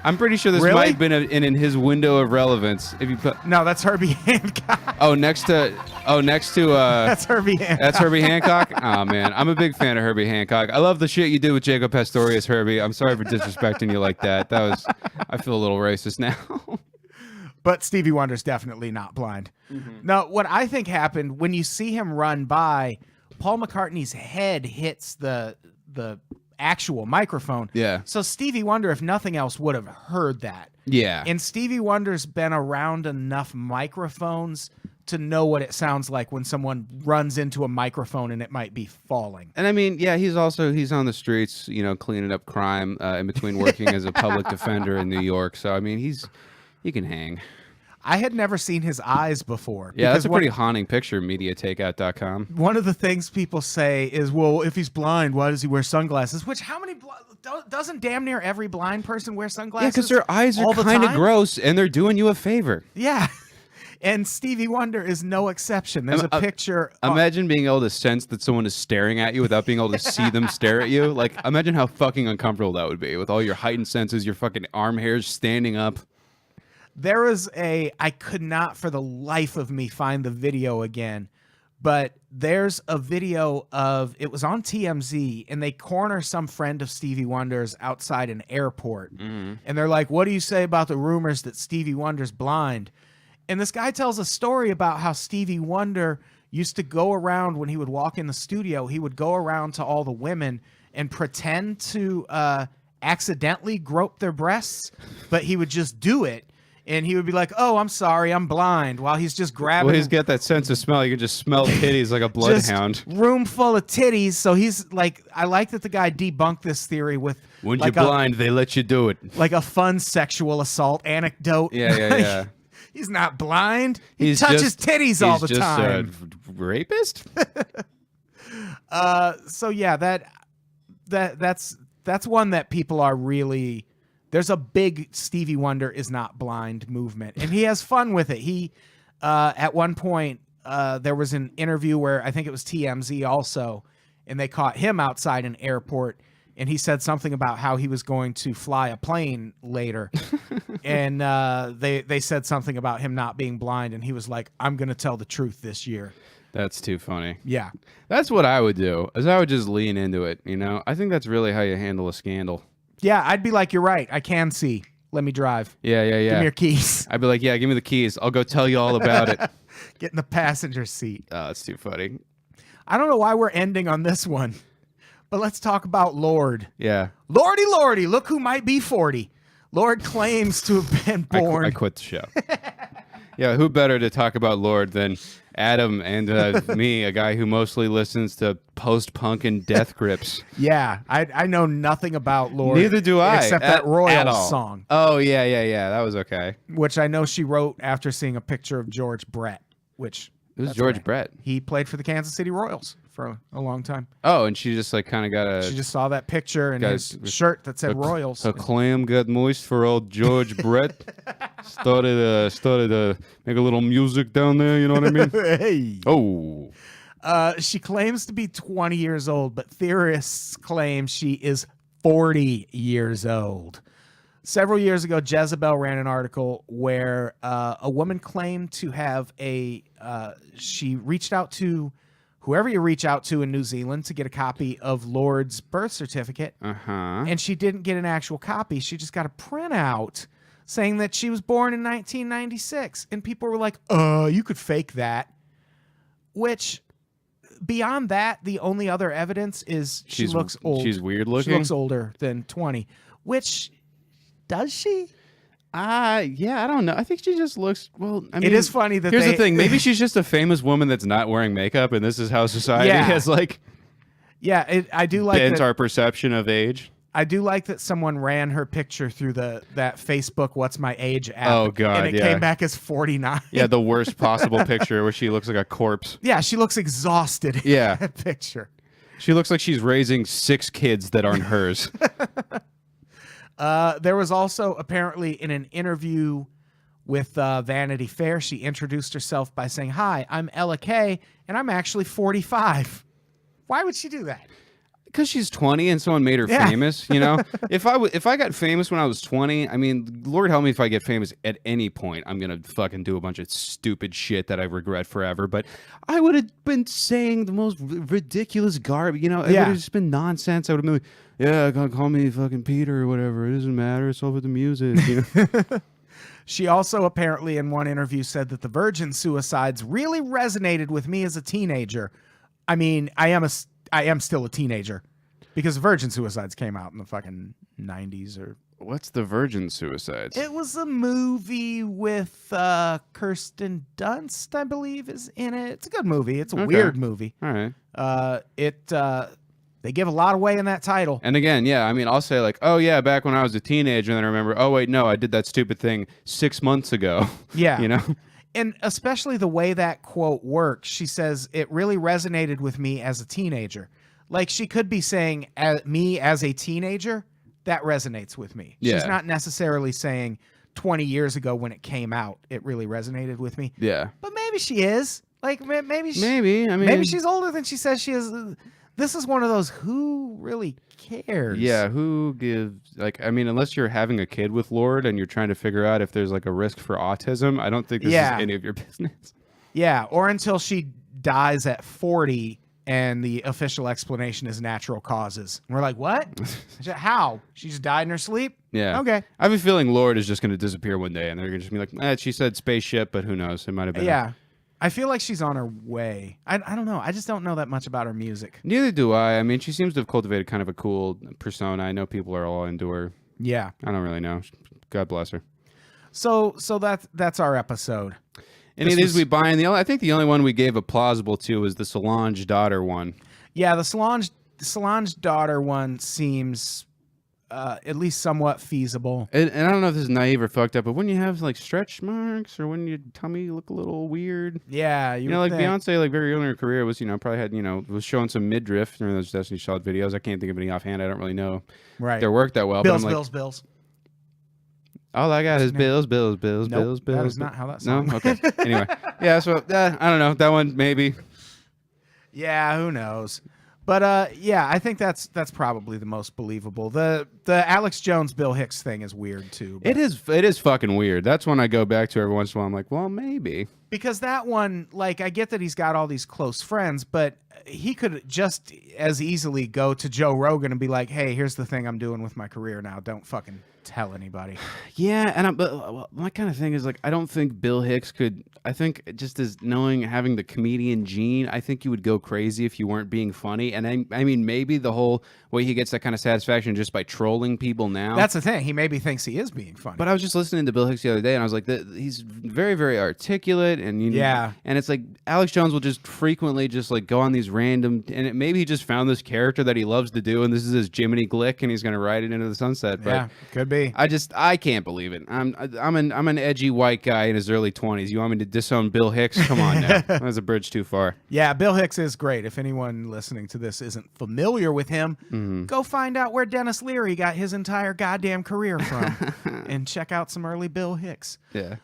I'm pretty sure this Really? might have been in his window of relevance. If you put No, that's Herbie Hancock. next to That's Herbie Hancock. that's Herbie Hancock. Oh man, I'm a big fan of Herbie Hancock. I love the shit you did with Jacob Pastorius, Herbie. I'm sorry for disrespecting you like that. I feel a little racist now. But Stevie Wonder's definitely not blind. Now, what I think happened when you see him run by, Paul McCartney's head hits the actual microphone. Yeah. So Stevie Wonder, if nothing else, would have heard that. Yeah. And Stevie Wonder's been around enough microphones to know what it sounds like when someone runs into a microphone and it might be falling. And I mean, yeah, he's on the streets, cleaning up crime in between working as a public defender in New York. So I mean, he can hang. I had never seen his eyes before. Yeah, that's because a pretty haunting picture, MediaTakeout.com. one of the things people say is, well, if he's blind, why does he wear sunglasses? Which, how many, doesn't damn near every blind person wear sunglasses? Yeah, because their eyes are all the kind of time? gross, and they're doing you a favor. Yeah. And Stevie Wonder is no exception. There's a picture. Imagine being able to sense that someone is staring at you without being able to see them stare at you. Like, imagine how fucking uncomfortable that would be with all your heightened senses, your fucking arm hairs standing up. There was I could not for the life of me find the video again, but there's a video of, it was on TMZ, and they corner some friend of Stevie Wonder's outside an airport. And they're like, what do you say about the rumors that Stevie Wonder's blind? And this guy tells a story about how Stevie Wonder used to go around when he would walk in the studio, he would go around to all the women and pretend to accidentally grope their breasts, but he would just do it. And he would be like, oh, I'm sorry, I'm blind, while he's just grabbing. Well, he's got that sense of smell. You can just smell titties like a bloodhound. Room full of titties. So he's like, I like that the guy debunked this theory with When like you're blind, they let you do it. like a fun sexual assault anecdote. Yeah. He's not blind. He He's touches just- titties all the He's just time. a rapist? So yeah, that's one that people are really. There's a big Stevie Wonder is not blind movement, and he has fun with it. He, at one point, there was an interview where I think it was TMZ also, and they caught him outside an airport, and he said something about how he was going to fly a plane later, and they said something about him not being blind, and he was like, "I'm going to tell the truth this year." That's too funny. Yeah, That's what I would do, is I would just lean into it, I think that's really how you handle a scandal. yeah, I'd be like, "You're right. I can see. Let me drive. Yeah. Give me your keys. I'd be like, yeah, give me the keys. I'll go tell you all about it. Get in the passenger seat." Oh, that's too funny. I don't know why we're ending on this one, but let's talk about Lord. Yeah. Lordy, Lordy, look who might be 40. Lord claims to have been born. I quit the show. Yeah, who better to talk about Lord than Adam and me, a guy who mostly listens to post-punk and death grips. Yeah, I know nothing about Lord. Neither do I. Except that at Royals all. song, Oh, yeah. That was okay. which I know she wrote after seeing a picture of George Brett, which It was that's George right. Brett. He played for the Kansas City Royals for a long time. Oh, and she just like kind of got a... She just saw that picture and Guys, his shirt that said Royals. Her clam got moist for old George Brett. Started make a little music down there, you know what I mean? Hey. Oh. She claims to be 20 years old, but theorists claim she is 40 years old. Several years ago, Jezebel ran an article where a woman claimed to have she reached out to whoever you reach out to in New Zealand to get a copy of Lord's birth certificate. Uh-huh. And she didn't get an actual copy. She just got a printout saying that she was born in 1996. And people were like, you could fake that. Which, beyond that, the only other evidence is she looks old. She's weird looking. She looks older than 20. Which, does she? Yeah, I don't know. I think she just looks, well, I mean. It is funny that here's the thing. Maybe she's just a famous woman that's not wearing makeup, and this is how society Yeah. has, like, Yeah, I do like bent that. our perception of age. I do like that someone ran her picture through that Facebook "What's My Age" app. Oh, God, and it yeah. came back as 49. Yeah, the worst possible picture where she looks like a corpse. Yeah, she looks exhausted. In Yeah. that picture. She looks like she's raising 6 kids that aren't hers. There was also apparently in an interview with Vanity Fair, she introduced herself by saying, "Hi, I'm Ella Kay, and I'm actually 45." Why would she do that? Because she's 20 and someone made her Yeah. famous, you know? If I got famous when I was 20, I mean, Lord help me if I get famous at any point, I'm going to fucking do a bunch of stupid shit that I regret forever. But I would have been saying the most ridiculous garbage, you know? It Yeah. would have just been nonsense. I would have been like, yeah, call me fucking Peter or whatever. It doesn't matter. It's all with the music, you know? She also apparently in one interview said that the virgin suicides really resonated with me as a teenager. I mean, I am still a teenager because Virgin Suicides came out in the fucking 90s or What's the virgin suicides? it was a movie with Kirsten Dunst, I believe, is in it. It's a good movie. It's a Okay. weird movie. All right. They give a lot away in that title. And again, yeah, I mean, I'll say like, oh yeah, back when I was a teenager, and then I remember, oh wait, no, I did that stupid thing 6 months ago. Yeah. You know? And especially the way that quote works, she says, it really resonated with me as a teenager. Like she could be saying, me as a teenager, that resonates with me. Yeah. She's not necessarily saying 20 years ago when it came out, it really resonated with me. Yeah. But maybe she is. Like maybe Maybe. I mean, maybe she's older than she says she is. This is one of those who really cares. Yeah, who gives, like, I mean, unless you're having a kid with Lord and you're trying to figure out if there's like a risk for autism, I don't think this Yeah. is any of your business. Yeah, or until she dies at 40 and the official explanation is natural causes. And we're like, what? How? She just died in her sleep? Yeah. Okay. I have a feeling Lord is just going to disappear one day and they're going to just be like, she said spaceship, but who knows? It might have been. Yeah. I feel like she's on her way. I don't know. I just don't know that much about her music. Neither do I. I mean, she seems to have cultivated kind of a cool persona. I know people are all into her. Yeah. I don't really know. God bless her. So that's our episode. Any of This these was- we buy, and I think the only one we gave a plausible to was the Solange daughter one. Yeah, the Solange daughter one seems at least somewhat feasible. And I don't know if this is naive or fucked up, but when you have like stretch marks or when your tummy look a little weird, Yeah, you know, like would think. Beyonce, like very early in her career was, probably had, was showing some midriff during those Destiny Child videos. I can't think of any offhand. I don't really know Right. their work that well. Bills, but I'm like, bills. all I got is bills. Nope, bills. that is not how that No, song okay. Anyway, yeah. So I don't know that one maybe. Yeah, who knows? But yeah, I think that's probably the most believable. The Alex Jones Bill Hicks thing is weird too. It is fucking weird. That's one I go back to every once in a while. I'm like, well, maybe. Because that one, like, I get that he's got all these close friends, but he could just as easily go to Joe Rogan and be like, "Hey, here's the thing I'm doing with my career now. Don't fucking tell anybody." Yeah, and but my kind of thing is like, I don't think Bill Hicks could. I think just as having the comedian gene, I think you would go crazy if you weren't being funny. And I mean, maybe the whole way he gets that kind of satisfaction just by trolling people now. That's the thing. He maybe thinks he is being funny. But I was just listening to Bill Hicks the other day, and I was like, he's very, very articulate, and Yeah. and it's like Alex Jones will just frequently just like go on these random, and maybe he just found this character that he loves to do, and this is his Jiminy Glick, and he's gonna ride it into the sunset. But yeah, could be. I can't believe it. I'm an edgy white guy in his early 20s. You want me to disown Bill Hicks? Come on now, that's a bridge too far. Yeah, Bill Hicks is great. If anyone listening to this isn't familiar with him, go find out where Dennis Leary got his entire goddamn career from and check out some early Bill Hicks. Yeah.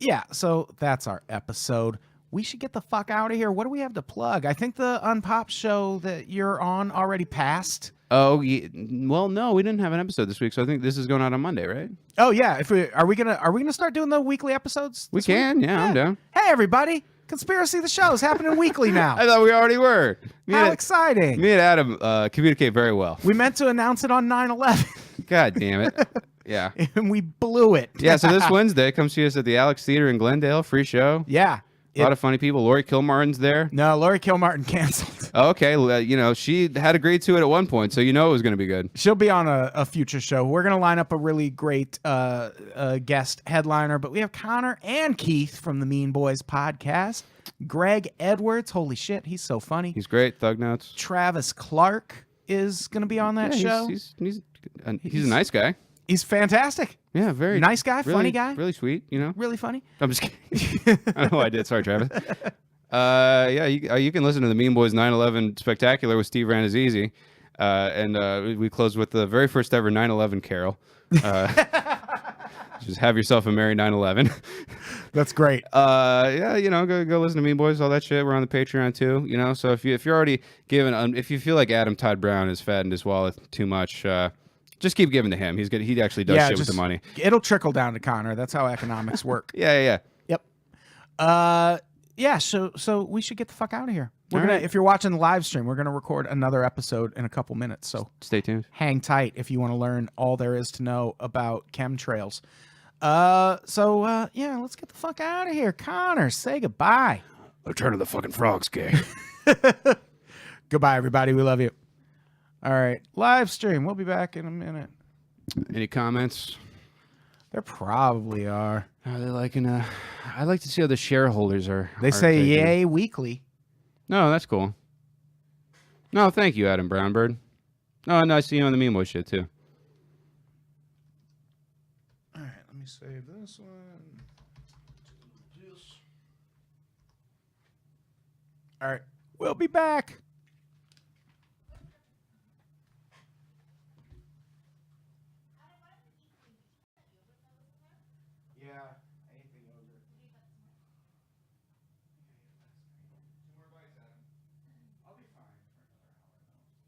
Yeah, so that's our episode. We should get the fuck out of here. What do we have to plug? I think the Unpop show that you're on already passed. Oh, yeah. Well, no, we didn't have an episode this week, so I think this is going out on Monday, right? Oh yeah, if we are we gonna start doing the weekly episodes? We this week? can, yeah, I'm down. Hey everybody, Conspiracy the Show is happening weekly now. I thought we already were. How exciting! Me and Adam communicate very well. We meant to announce it on 9/11, God damn it. Yeah. and we blew it. Yeah, so this Wednesday, come see us at the Alex Theater in Glendale. Free show. Yeah. A lot of funny people. Lori Kilmartin's there. No, Lori Kilmartin canceled. Okay, she had agreed to it at one point, so it was going to be good. She'll be on a future show. We're going to line up a really great guest headliner, but we have Connor and Keith from the Mean Boys podcast. Greg Edwards, holy shit, he's so funny. He's great. Thug Notes. Travis Clark is going to be on that Yeah, show. He's a nice guy. He's fantastic. Yeah, very Nice guy, really, funny guy. really sweet. You know. Really funny. I'm just kidding. I know I did. Sorry, Travis. Yeah, you can listen to the Mean Boys 9/11 Spectacular with Steve Ranazizi, and we closed with the very first ever 9/11 carol. Just have yourself a merry 9/11. That's great. Yeah, go listen to Mean Boys, all that shit. We're on the Patreon too, So if you're already giving, if you feel like Adam Todd Brown has fattened his wallet too much, just keep giving to him. He's good. He actually does shit with the money. It'll trickle down to Connor. That's how economics work. Yeah. Yep. Yeah. So we should get the fuck out of here. We're All gonna. right. If you're watching the live stream, we're gonna record another episode in a couple minutes. So Stay tuned. hang tight if you want to learn all there is to know about chemtrails. Yeah, let's get the fuck out of here. Connor, say goodbye. Return of the fucking frogs, gay. Goodbye, everybody. We love you. All right, live stream. We'll be back in a minute. Any comments? There probably are. Are they liking? I'd like to see how the shareholders are. They are say taking. yay weekly. No, that's cool. No, thank you, Adam Brownbird. Oh, no, I see you on the Meme Boy shit too. All right, let me save this one. All right, we'll be back. Yeah, I ate the yogurt. I'll be fine for another hour.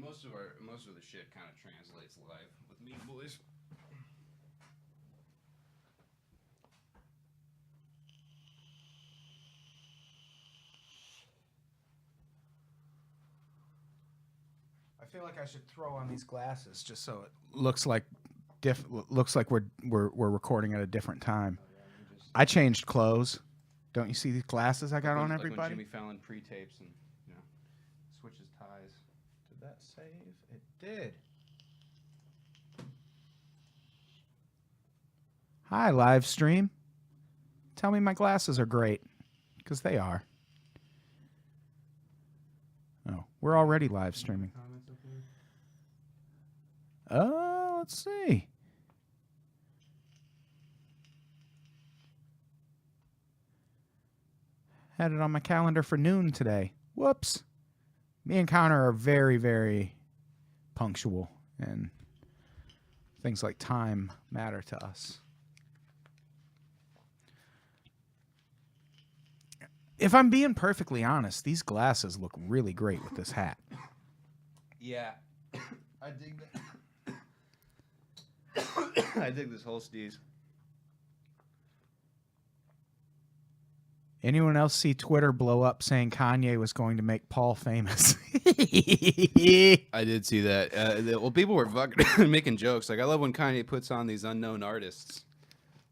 most of the shit kind of translates live with me boys. I feel like I should throw on these glasses just so it looks like we're recording at a different time. I changed clothes. Don't you see these glasses I got on everybody? Like when Jimmy Fallon pre-tapes and switches ties. Did that save? It did. Hi, live stream. Tell me my glasses are great, because they are. Oh, we're already live streaming. Oh, let's see. Had it on my calendar for noon today. Whoops. Me and Connor are very, very punctual, and things like time matter to us. If I'm being perfectly honest, these glasses look really great with this hat. Yeah. I dig that. I dig this whole steez. Anyone else see Twitter blow up saying Kanye was going to make Paul famous? I did see that. Well, people were fucking making jokes. Like, I love when Kanye puts on these unknown artists.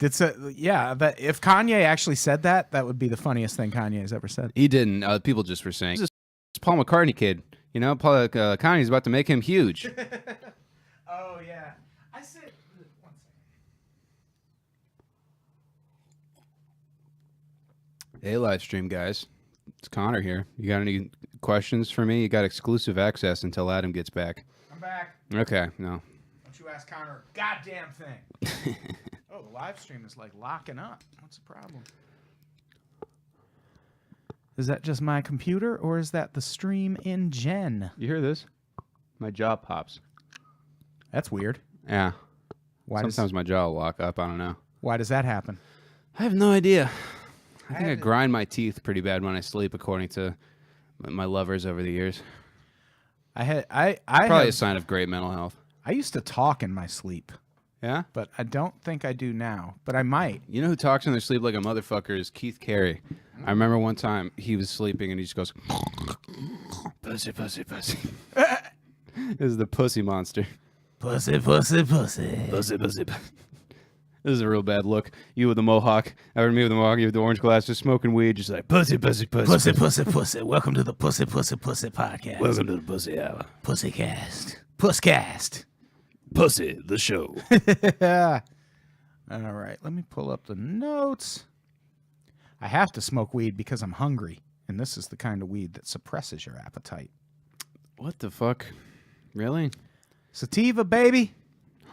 Yeah, but if Kanye actually said that, that would be the funniest thing Kanye has ever said. He didn't. People just were saying, this is Paul McCartney kid. You know, Kanye's about to make him huge. Oh, yeah. I said... One second. Hey, live stream guys. It's Connor here. You got any questions for me? You got exclusive access until Adam gets back. I'm back. Okay, no. Don't you ask Connor a goddamn thing. Oh, the live stream is like locking up. What's the problem? Is that just my computer, or is that the stream in Gen? You hear this? My jaw pops. That's weird. Yeah. Why Sometimes my jaw will lock up. I don't know. Why does that happen? I have no idea. I think I grind my teeth pretty bad when I sleep, according to my lovers over the years. Probably a sign of great mental health. I used to talk in my sleep, Yeah? but I don't think I do now. But I might. You know who talks in their sleep like a motherfucker is Keith Carey. I remember one time he was sleeping and he just goes, pussy, pussy, pussy. This is the pussy monster. Pussy, pussy, pussy. Pussy, pussy, pussy. This is a real bad look. You with the mohawk. Ever me with the mohawk, you with the orange glasses, smoking weed, just like pussy, pussy, pussy. Pussy, pussy, pussy. Welcome to the Pussy, Pussy, Pussy podcast. Welcome to the Pussy Hour. Pussycast. Pusscast. Pussy, the show. All right, let me pull up the notes. I have to smoke weed because I'm hungry, and this is the kind of weed that suppresses your appetite. What the fuck? Really? Sativa, baby.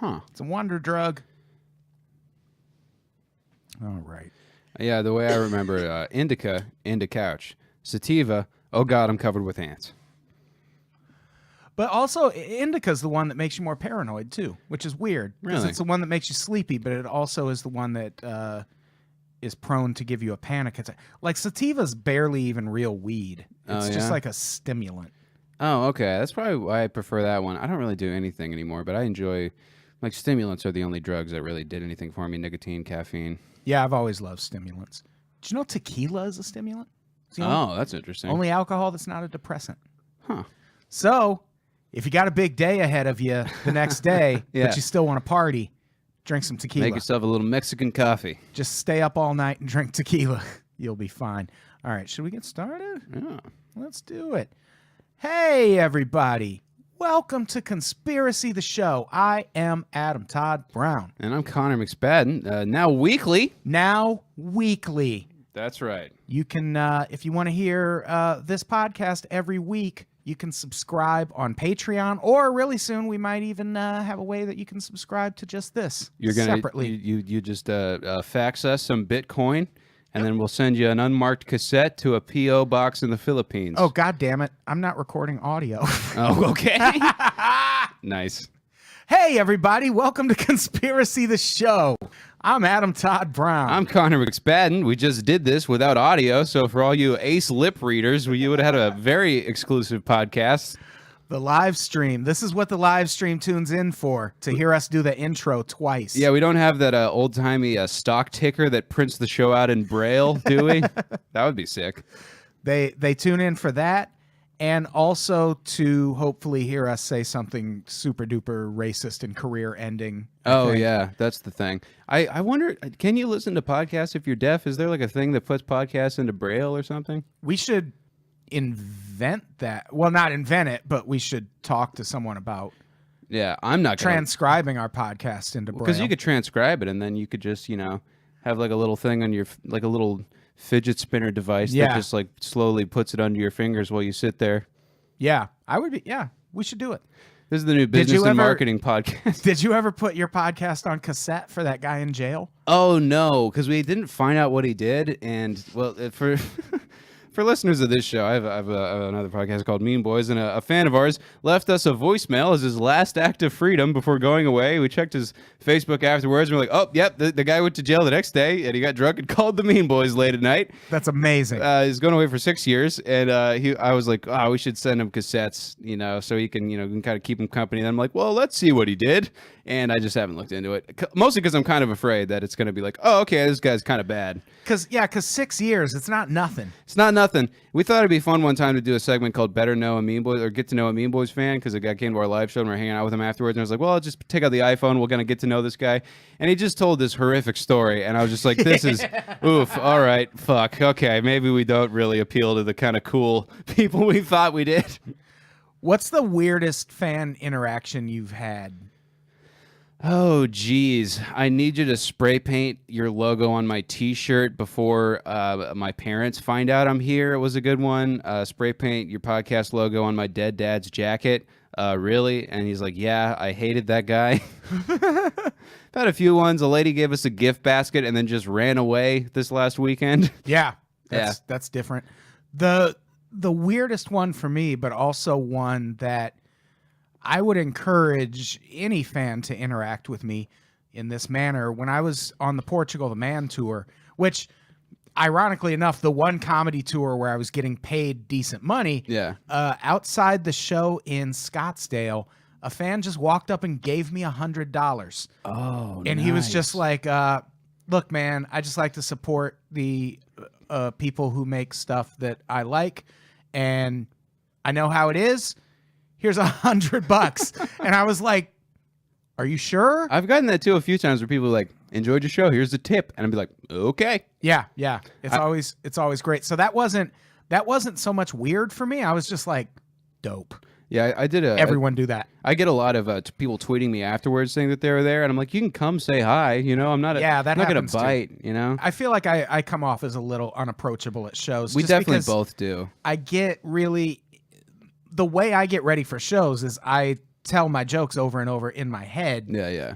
Huh. It's a wonder drug. All right. Yeah, the way I remember indica couch. Sativa, oh God, I'm covered with ants. But also, indica's the one that makes you more paranoid, too, which is weird. Because Really? it's the one that makes you sleepy, but it also is the one that is prone to give you a panic attack. Like, sativa's barely even real weed. It's just like a stimulant. Oh, okay. That's probably why I prefer that one. I don't really do anything anymore, but I enjoy... Like, stimulants are the only drugs that really did anything for me. Nicotine, caffeine. Yeah, I've always loved stimulants. Did you know tequila is a stimulant? It's the only, That's interesting. only alcohol that's not a depressant. Huh. So, if you got a big day ahead of you the next day, Yeah. but you still want to party, drink some tequila. Make yourself a little Mexican coffee. Just stay up all night and drink tequila. You'll be fine. All right, should we get started? Yeah. Let's do it. Hey, everybody. Welcome to Conspiracy the Show. I am Adam Todd Brown. And I'm Connor McSpadden. Now weekly. Now weekly. That's right. You can, if you want to hear this podcast every week, you can subscribe on Patreon, or really soon we might even have a way that you can subscribe to just this separately. You just fax us some Bitcoin, and then we'll send you an unmarked cassette to a P.O. box in the Philippines. Oh, God damn it. I'm not recording audio. Oh, okay. Nice. Hey, everybody. Welcome to Conspiracy the Show. I'm Adam Todd Brown. I'm Connor McSpadden. We just did this without audio, so for all you ace lip readers, you would have had a very exclusive podcast. The live stream. This is what the live stream tunes in for, to hear us do the intro twice. Yeah, we don't have that old-timey stock ticker that prints the show out in Braille, do we? That would be sick. They tune in for that, and also to hopefully hear us say something super duper racist and career ending. Oh yeah, that's the thing. I wonder, can you listen to podcasts if you're deaf? Is there like a thing that puts podcasts into Braille or something? We should invent that. Well, not invent it, but we should talk to someone about Yeah, I'm not gonna, transcribing our podcast into Braille. because you could transcribe it and then you could just have like a little thing on your like a little fidget spinner device that just like slowly puts it under your fingers while you sit there. Yeah, I would be. Yeah, we should do it. This is the new business and marketing podcast. Did you ever put your podcast on cassette for that guy in jail? Oh no, because we didn't find out what he did, and well, for for listeners of this show, I have another podcast called Mean Boys, and a fan of ours left us a voicemail as his last act of freedom before going away. We checked his Facebook afterwards, and we're like, oh, yep, the guy went to jail the next day, and he got drunk and called the Mean Boys late at night. That's amazing. He's going away for 6 years, and I was like, oh, we should send him cassettes, so he can, kind of keep him company. And I'm like, well, let's see what he did. And I just haven't looked into it, mostly because I'm kind of afraid that it's going to be like, oh, okay, this guy's kind of bad. Because 6 years, it's not nothing. It's not nothing. We thought it'd be fun one time to do a segment called Better Know a Mean Boys, or Get to Know a Mean Boys fan, because a guy came to our live show and we were hanging out with him afterwards, and I was like, well, I'll just take out the iPhone, we're going to get to know this guy. And he just told this horrific story, and I was just like, this is, oof, all right, fuck, okay, maybe we don't really appeal to the kind of cool people we thought we did. What's the weirdest fan interaction you've had? Oh, geez. I need you to spray paint your logo on my T-shirt before my parents find out I'm here. It was a good one. Spray paint your podcast logo on my dead dad's jacket. Really? And he's like, yeah, I hated that guy. Had a few ones. A lady gave us a gift basket and then just ran away this last weekend. Yeah, that's different. The weirdest one for me, but also one that I would encourage any fan to interact with me in this manner. When I was on the Portugal the Man tour, which, ironically enough, the one comedy tour where I was getting paid decent money, outside the show in Scottsdale, a fan just walked up and gave me $100. Oh, and he was just like, look, man, I just like to support the people who make stuff that I like, and I know how it is. Here's $100. And I was like, are you sure? I've gotten that too a few times where people are like, enjoyed your show, here's the tip. And I'd be like, okay. Yeah. It's always great. So that wasn't so much weird for me. I was just like, dope. Yeah, I did everyone do that. I get a lot of people tweeting me afterwards saying that they were there, and I'm like, you can come say hi, I'm not I'm not gonna bite, I feel like I come off as a little unapproachable at shows. We definitely both do. I get really, the way I get ready for shows is I tell my jokes over and over in my head. Yeah.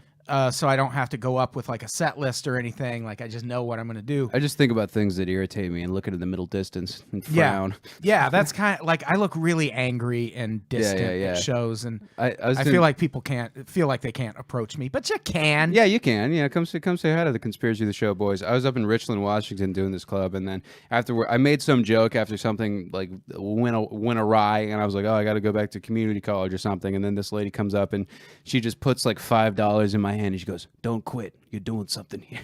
So I don't have to go up with like a set list or anything. Like I just know what I'm going to do. I just think about things that irritate me and look into the middle distance and frown. Yeah, that's kind of like I look really angry and distant at shows, and I feel like people feel like they can't approach me, but you can. Yeah, you can. Yeah, come say hi to the Conspiracy of the Show boys. I was up in Richland, Washington, doing this club, and then afterward, I made some joke after something like went awry, and I was like, oh, I got to go back to community college or something, and then this lady comes up and she just puts like $5 in my hand, and she goes, "Don't quit. You're doing something here."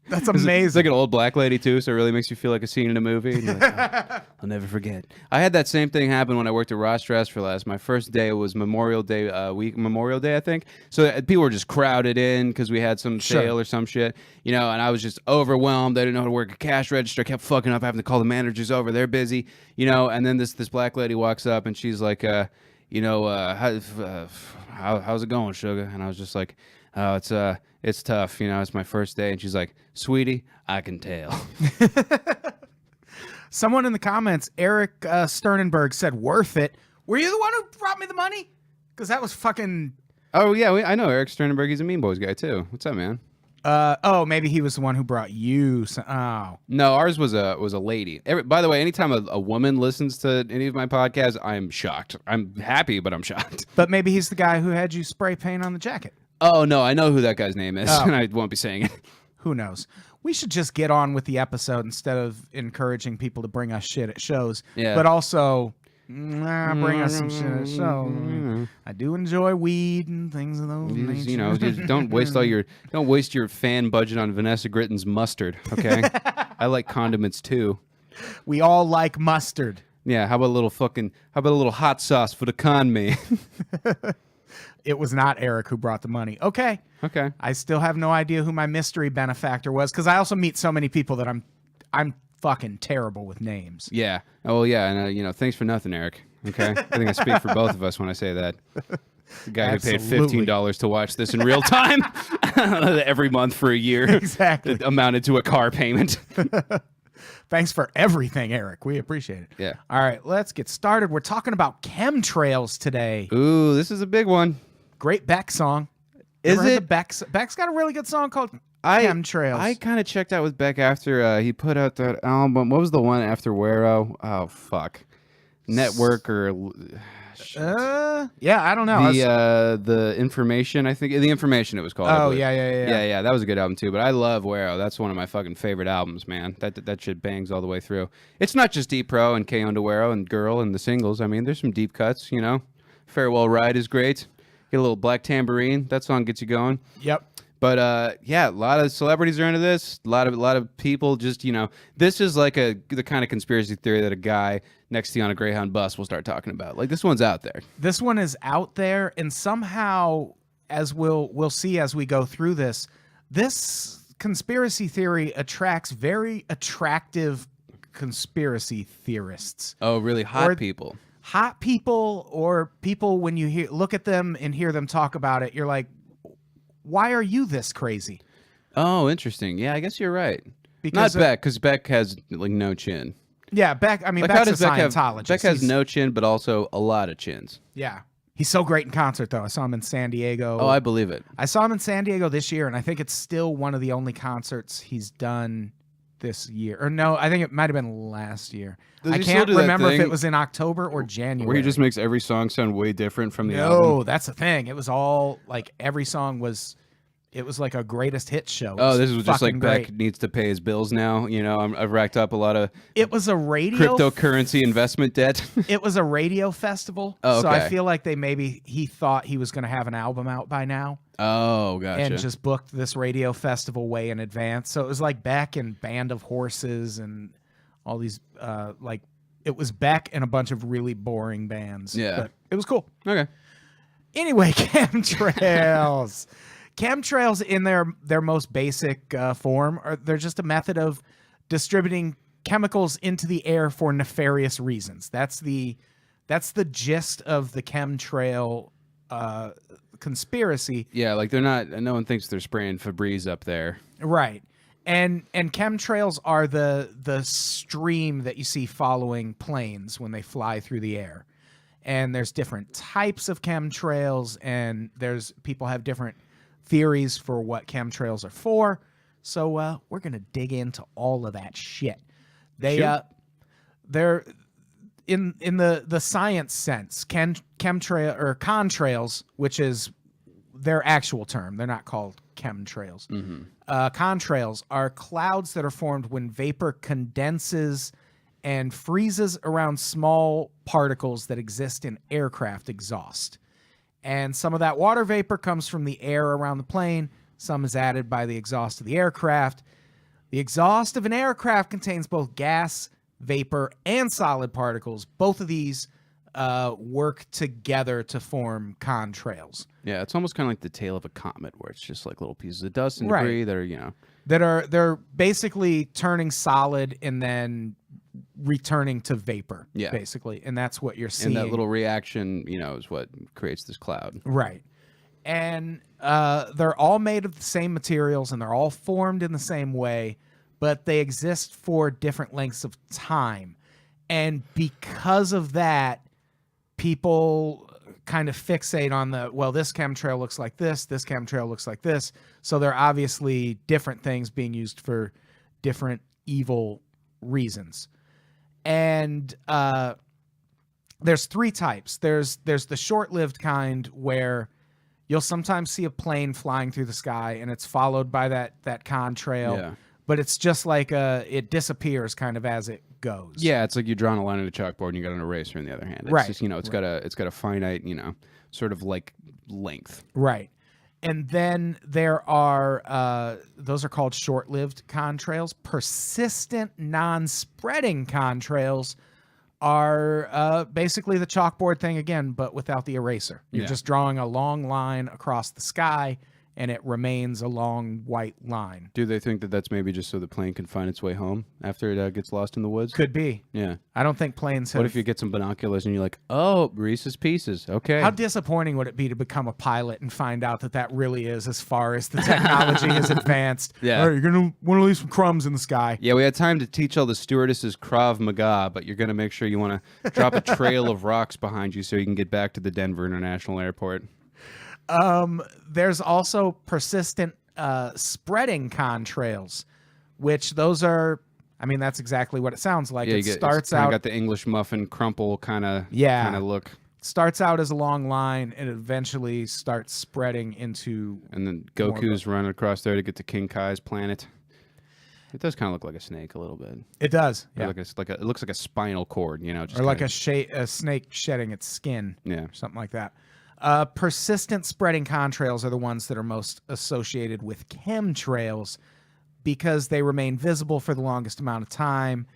That's amazing. It's like an old black lady too, so it really makes you feel like a scene in a movie. And you're like, oh, I'll never forget. I had that same thing happen when I worked at Ross Dress for Less. My first day was Memorial Day Memorial Day, I think. So people were just crowded in because we had some sale or some shit, and I was just overwhelmed. I didn't know how to work a cash register. I kept fucking up, having to call the managers over. They're busy, And then this black lady walks up and she's like, how's it going, sugar? And I was just like, oh, it's tough, it's my first day. And she's like, sweetie, I can tell. Someone in the comments, Eric Sternenberg, said, worth it. Were you the one who brought me the money? Because that was fucking... Oh, yeah, I know Eric Sternenberg. He's a Mean Boys guy, too. What's up, man? Maybe he was the one who brought you. No, ours was a lady. By the way, anytime a woman listens to any of my podcasts, I'm shocked. I'm happy, but I'm shocked. But maybe he's the guy who had you spray paint on the jacket. Oh, no, I know who that guy's name is, and I won't be saying it. Who knows? We should just get on with the episode instead of encouraging people to bring us shit at shows. Yeah. But also, bring us some shit. So I do enjoy weed and things of those nature. Just don't waste your fan budget on Vanessa Gritton's mustard. Okay, I like condiments too. We all like mustard. Yeah, how about a little hot sauce for the con man? It was not Eric who brought the money. Okay. I still have no idea who my mystery benefactor was because I also meet so many people that I'm fucking terrible with names. Yeah. Oh yeah, and thanks for nothing, Eric. Okay, I think I speak for both of us when I say that. The guy who paid $15 to watch this in real time every month for a year. Exactly. It amounted to a car payment. Thanks for everything, Eric. We appreciate it. Yeah. All right, let's get started. We're talking about chemtrails today. Ooh, this is a big one. Great Beck song. Is Ever heard it? the Beck's got a really good song called Chemtrails. I kind of checked out with Beck after he put out that album. What was the one after Wero? Oh, fuck. Network or... yeah, I don't know. The Information, I think. The Information it was called. Oh, yeah. That was a good album too. But I love Wero. That's one of my fucking favorite albums, man. That shit bangs all the way through. It's not just Deep Pro and K Under Wero and Girl and the singles. I mean, there's some deep cuts, Farewell Ride is great. Get a little Black Tambourine. That song gets you going. Yep. But yeah, a lot of celebrities are into this. A lot of people just this is like the kind of conspiracy theory that a guy next to you on a Greyhound bus will start talking about. Like this one's out there. This one is out there, and somehow, as we'll see as we go through this conspiracy theory attracts very attractive conspiracy theorists. Oh, really hot people. Hot people, or people when you look at them and hear them talk about it, you're like, why are you this crazy? Oh, interesting. Yeah, I guess you're right. Because not Beck, because Beck has like no chin. Yeah, Beck. I mean, Like, Beck's a Scientologist. Beck has no chin, but also a lot of chins. Yeah, he's so great in concert though. I saw him in San Diego. Oh, I believe it. I saw him in San Diego this year, and I think it's still one of the only concerts he's done this year. Or no, I think it might have been last year. Does I he still can't do that remember if thing it was in October or January. Where he just makes every song sound way different from the No, album. that's the thing. It was all like every song was. It was like a greatest hits show. Oh, this was just like great. Beck needs to pay his bills now. I've racked up a lot of It was a radio cryptocurrency investment debt. It was a radio festival. Oh, So I okay. feel like he thought he was going to have an album out by now. Oh, gotcha. And just booked this radio festival way in advance. So it was like Beck and Band of Horses and all these it was Beck and a bunch of really boring bands. Yeah. But it was cool. Okay. Anyway, chemtrails. Chemtrails in their most basic form they're just a method of distributing chemicals into the air for nefarious reasons. That's the gist of the chemtrail conspiracy. Yeah, like they're not. No one thinks they're spraying Febreze up there. Right. And chemtrails are the stream that you see following planes when they fly through the air. And there's different types of chemtrails, and people have different theories for what chemtrails are for. So we're gonna dig into all of that shit. They're in the science sense, chemtrail or contrails, which is their actual term. They're not called chemtrails. Contrails are clouds that are formed when vapor condenses and freezes around small particles that exist in aircraft exhaust. And some of that water vapor comes from the air around the plane. Some is added by the exhaust of the aircraft. The exhaust of an aircraft contains both gas, vapor, and solid particles. Both of these work together to form contrails. Yeah, it's almost kind of like the tail of a comet, where it's just like little pieces of dust and debris that are, They're basically turning solid and then returning to vapor, basically. And that's what you're seeing. And that little reaction, is what creates this cloud. Right. And they're all made of the same materials, and they're all formed in the same way, but they exist for different lengths of time. And because of that, people kind of fixate on this chemtrail looks like this chemtrail looks like this. So they're obviously different things being used for different evil reasons. And there's three types. There's the short-lived kind where you'll sometimes see a plane flying through the sky and it's followed by that contrail. Yeah. But it's just like it disappears kind of as it goes. Yeah, it's like you're drawing a line on a chalkboard and you got an eraser in the other hand. It's Right. just, it's got a finite, sort of like length. Right. And then there are, those are called short-lived contrails. Persistent, non-spreading contrails are basically the chalkboard thing again, but without the eraser. You're just drawing a long line across the sky, and it remains a long white line. Do they think that that's maybe just so the plane can find its way home after it gets lost in the woods? Could be. Yeah. I don't think planes have... What if you get some binoculars and you're like, oh, Reese's Pieces. Okay. How disappointing would it be to become a pilot and find out that that really is as far as the technology has advanced? Yeah. All right, you're going to want to leave some crumbs in the sky. Yeah, we had time to teach all the stewardesses Krav Maga, but you're going to make sure you want to drop a trail of rocks behind you so you can get back to the Denver International Airport. There's also persistent spreading contrails, which those are, I mean, that's exactly what it sounds like. Yeah, It starts out, got the English muffin crumple kind of look. starts out as a long line and eventually starts spreading into... And then Goku's running across there to get to King Kai's planet. It does kind of look like a snake a little bit. It does, yeah. It looks like a spinal cord, just Or like kinda- a snake shedding its skin. Yeah. Or something like that. Persistent spreading contrails are the ones that are most associated with chemtrails because they remain visible for the longest amount of time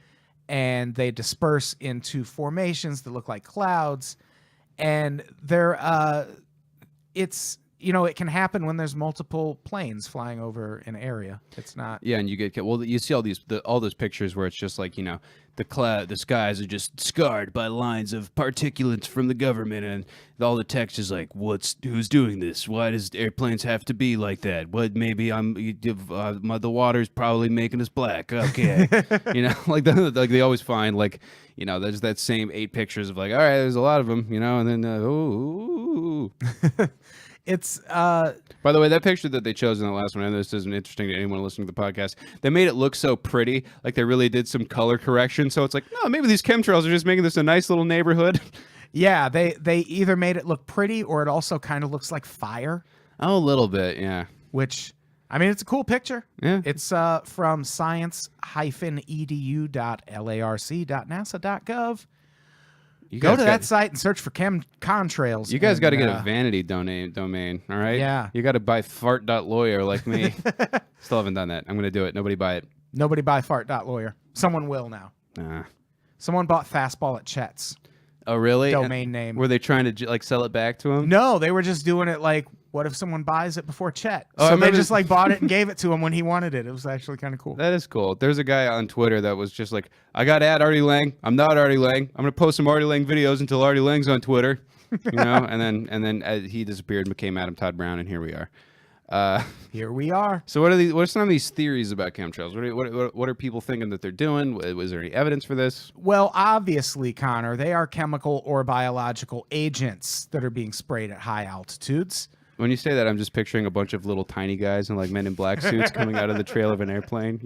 and they disperse into formations that look like clouds. And they're, it's, it can happen when there's multiple planes flying over an area. It's not. Yeah, and you get you see all those pictures where it's just like the skies are just scarred by lines of particulates from the government, and all the text is like, who's doing this? Why does airplanes have to be like that? What maybe the water's probably making us black. Okay, like they always find there's that same 8 pictures of like, all right, there's a lot of them, and then ooh. It's By the way, that picture that they chose in the last one, and this isn't interesting to anyone listening to the podcast, they made it look so pretty, like they really did some color correction. So it's like, no, maybe these chemtrails are just making this a nice little neighborhood. Yeah, they either made it look pretty or it also kind of looks like fire. Oh, a little bit, yeah. Which, I mean, it's a cool picture. Yeah. It's from science-edu.larc.nasa.gov. Go to that site and search for contrails. You guys got to get a vanity domain, all right? Yeah. You got to buy fart.lawyer like me. Still haven't done that. I'm going to do it. Nobody buy it. Nobody buy fart.lawyer. Someone will now. Someone bought fastball at Chet's. Oh, really? Domain name. Were they trying to sell it back to him? No, they were just doing it like, what if someone buys it before Chet? Oh, so they just bought it and gave it to him when he wanted it. It was actually kind of cool. That is cool. There's a guy on Twitter that was just like, I got at Artie Lang. I'm not Artie Lang. I'm going to post some Artie Lang videos until Artie Lang's on Twitter. And then he disappeared and became Adam Todd Brown, and here we are. Here we are. So what are some of these theories about chemtrails? What are people thinking that they're doing? Was there any evidence for this? Well, obviously, Connor, they are chemical or biological agents that are being sprayed at high altitudes. When you say that, I'm just picturing a bunch of little tiny guys in like Men in Black suits coming out of the trail of an airplane,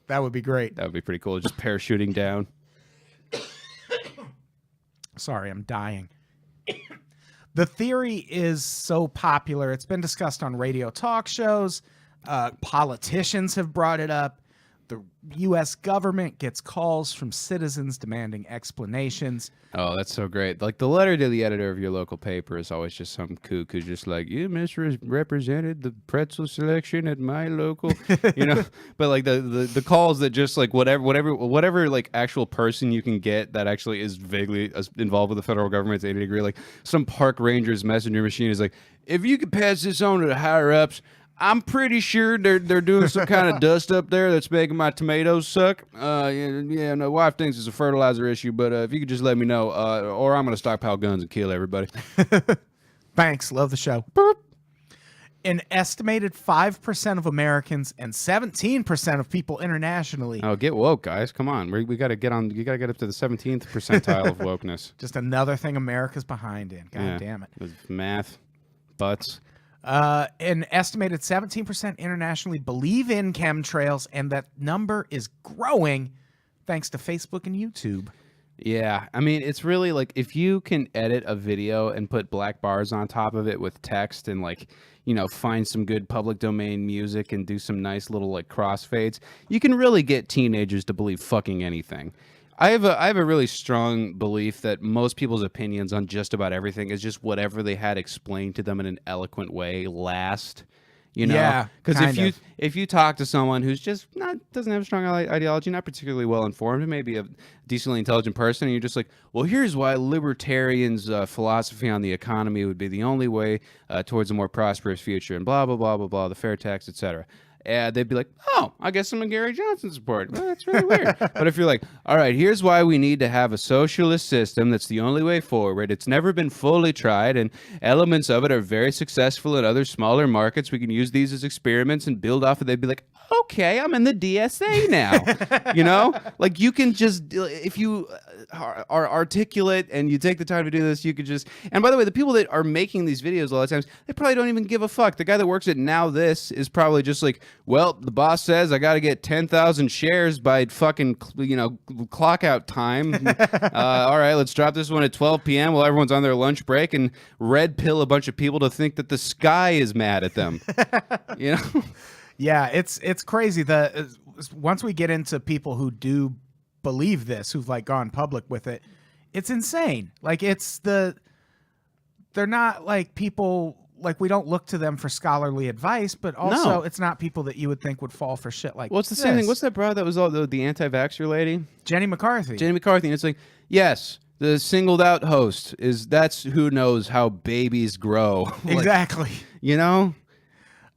That would be great. That would be pretty cool. Just parachuting down. Sorry, I'm dying. The theory is so popular. It's been discussed on radio talk shows. Politicians have brought it up. The U.S. government gets calls from citizens demanding explanations. Oh, that's so great. Like the letter to the editor of your local paper is always just some kook who's just like, you misrepresented the pretzel selection at my local, But like the calls that just like whatever like actual person you can get that actually is vaguely involved with the federal government to any degree. Like some park ranger's messenger machine is like, if you could pass this on to the higher ups, I'm pretty sure they're doing some kind of dust up there that's making my tomatoes suck. My wife thinks it's a fertilizer issue, but if you could just let me know, or I'm going to stockpile guns and kill everybody. Thanks. Love the show. An estimated 5% of Americans and 17% of people internationally. Oh, get woke, guys. Come on. We got to get on. You got to get up to the 17th percentile of wokeness. Just another thing America's behind in. God damn it. With math, butts. An estimated 17% internationally believe in chemtrails, and that number is growing thanks to Facebook and YouTube. Yeah, I mean, it's really like if you can edit a video and put black bars on top of it with text and like, find some good public domain music and do some nice little like crossfades, you can really get teenagers to believe fucking anything. I have a really strong belief that most people's opinions on just about everything is just whatever they had explained to them in an eloquent way last. Yeah, because kind of. if you talk to someone who's just doesn't have a strong ideology, not particularly well informed, maybe a decently intelligent person, and you're just like, well, here's why libertarians' philosophy on the economy would be the only way towards a more prosperous future, and blah blah blah blah blah, the fair tax, etc. And they'd be like, oh, I guess I'm a Gary Johnson supporter. Well, that's really weird. But if you're like, all right, here's why we need to have a socialist system that's the only way forward. It's never been fully tried, and elements of it are very successful in other smaller markets. We can use these as experiments and build off of it. They'd be like, okay, I'm in the DSA now. Like you can just, if you are articulate and you take the time to do this, you could just, and by the way, the people that are making these videos a lot of times, they probably don't even give a fuck. The guy that works at Now This is probably just like, well, the boss says I got to get 10,000 shares by fucking, clock out time. All right, let's drop this one at 12 p.m. while everyone's on their lunch break and red pill a bunch of people to think that the sky is mad at them. Yeah, it's crazy. Once we get into people who do believe this, who've like gone public with it, it's insane. Like they're not like people, like we don't look to them for scholarly advice, but also it's not people that you would think would fall for shit like What's the same thing? What's that broad that was all the anti-vaxxer lady? Jenny McCarthy. And it's like, yes, the singled out host that's who knows how babies grow. Exactly. Like,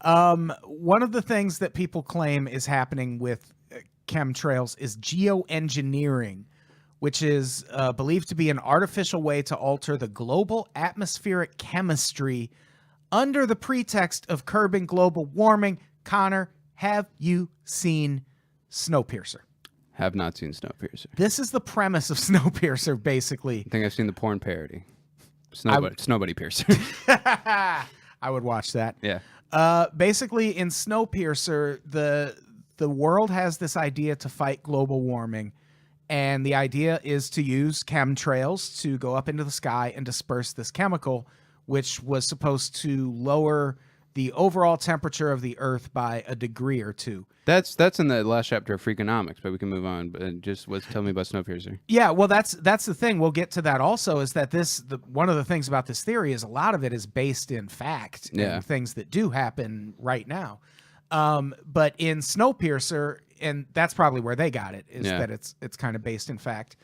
One of the things that people claim is happening with chemtrails is geoengineering, which is believed to be an artificial way to alter the global atmospheric chemistry under the pretext of curbing global warming. Connor, have you seen Snowpiercer? Have not seen Snowpiercer. This is the premise of Snowpiercer, basically. I think I've seen the porn parody. Snowbody Piercer. I would watch that. Yeah. Basically, in Snowpiercer, the world has this idea to fight global warming, and the idea is to use chemtrails to go up into the sky and disperse this chemical, which was supposed to lower the overall temperature of the Earth by a degree or two. That's in the last chapter of Freakonomics, but we can move on. But just tell me about Snowpiercer. Yeah, well, that's the thing. We'll get to that also, is that one of the things about this theory is a lot of it is based in fact and things that do happen right now. But in Snowpiercer, and that's probably where they got it, is that it's kind of based in fact.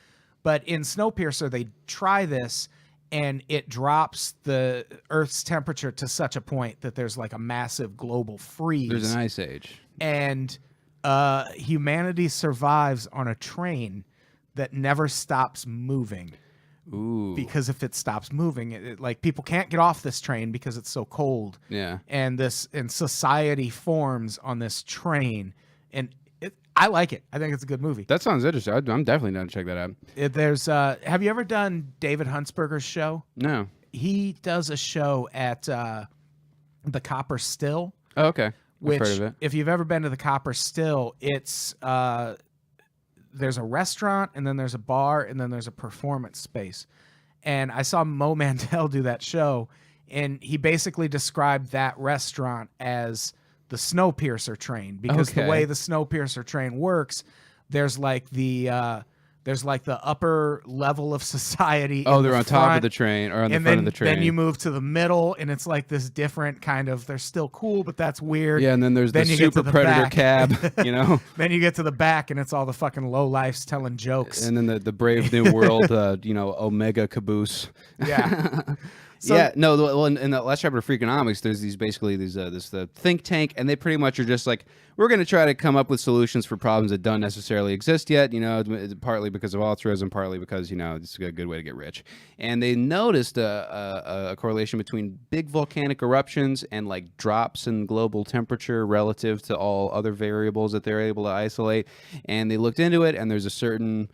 But in Snowpiercer, they try this, and it drops the Earth's temperature to such a point that there's like a massive global freeze. There's an ice age. And humanity survives on a train that never stops moving. Ooh. Because if it stops moving, like people can't get off this train because it's so cold. Yeah. And society forms on this train, and I like it. I think it's a good movie. That sounds interesting. I'm definitely down to check that out. Have you ever done David Huntsberger's show? No. He does a show at the Copper Still. Oh, okay. Which, I've heard of it. if you've ever been to the Copper Still, it's there's a restaurant, and then there's a bar, and then there's a performance space. And I saw Mo Mandel do that show, and he basically described that restaurant as the Snowpiercer train, because the way the Snowpiercer train works, there's like the upper level of society. Oh, they're on top of the train or on the front of the train. Then you move to the middle, and it's like this different kind of. They're still cool, but that's weird. Yeah, and then there's the Super Predator cab. Then you get to the back, and it's all the fucking low lifes telling jokes. And then the Brave New World, Omega caboose. Yeah. Well, in the last chapter of Freakonomics, there's the think tank, and they pretty much are just like, we're going to try to come up with solutions for problems that don't necessarily exist yet, partly because of altruism, partly because, it's a good way to get rich. And they noticed a correlation between big volcanic eruptions and like drops in global temperature relative to all other variables that they're able to isolate. And they looked into it, and there's a certain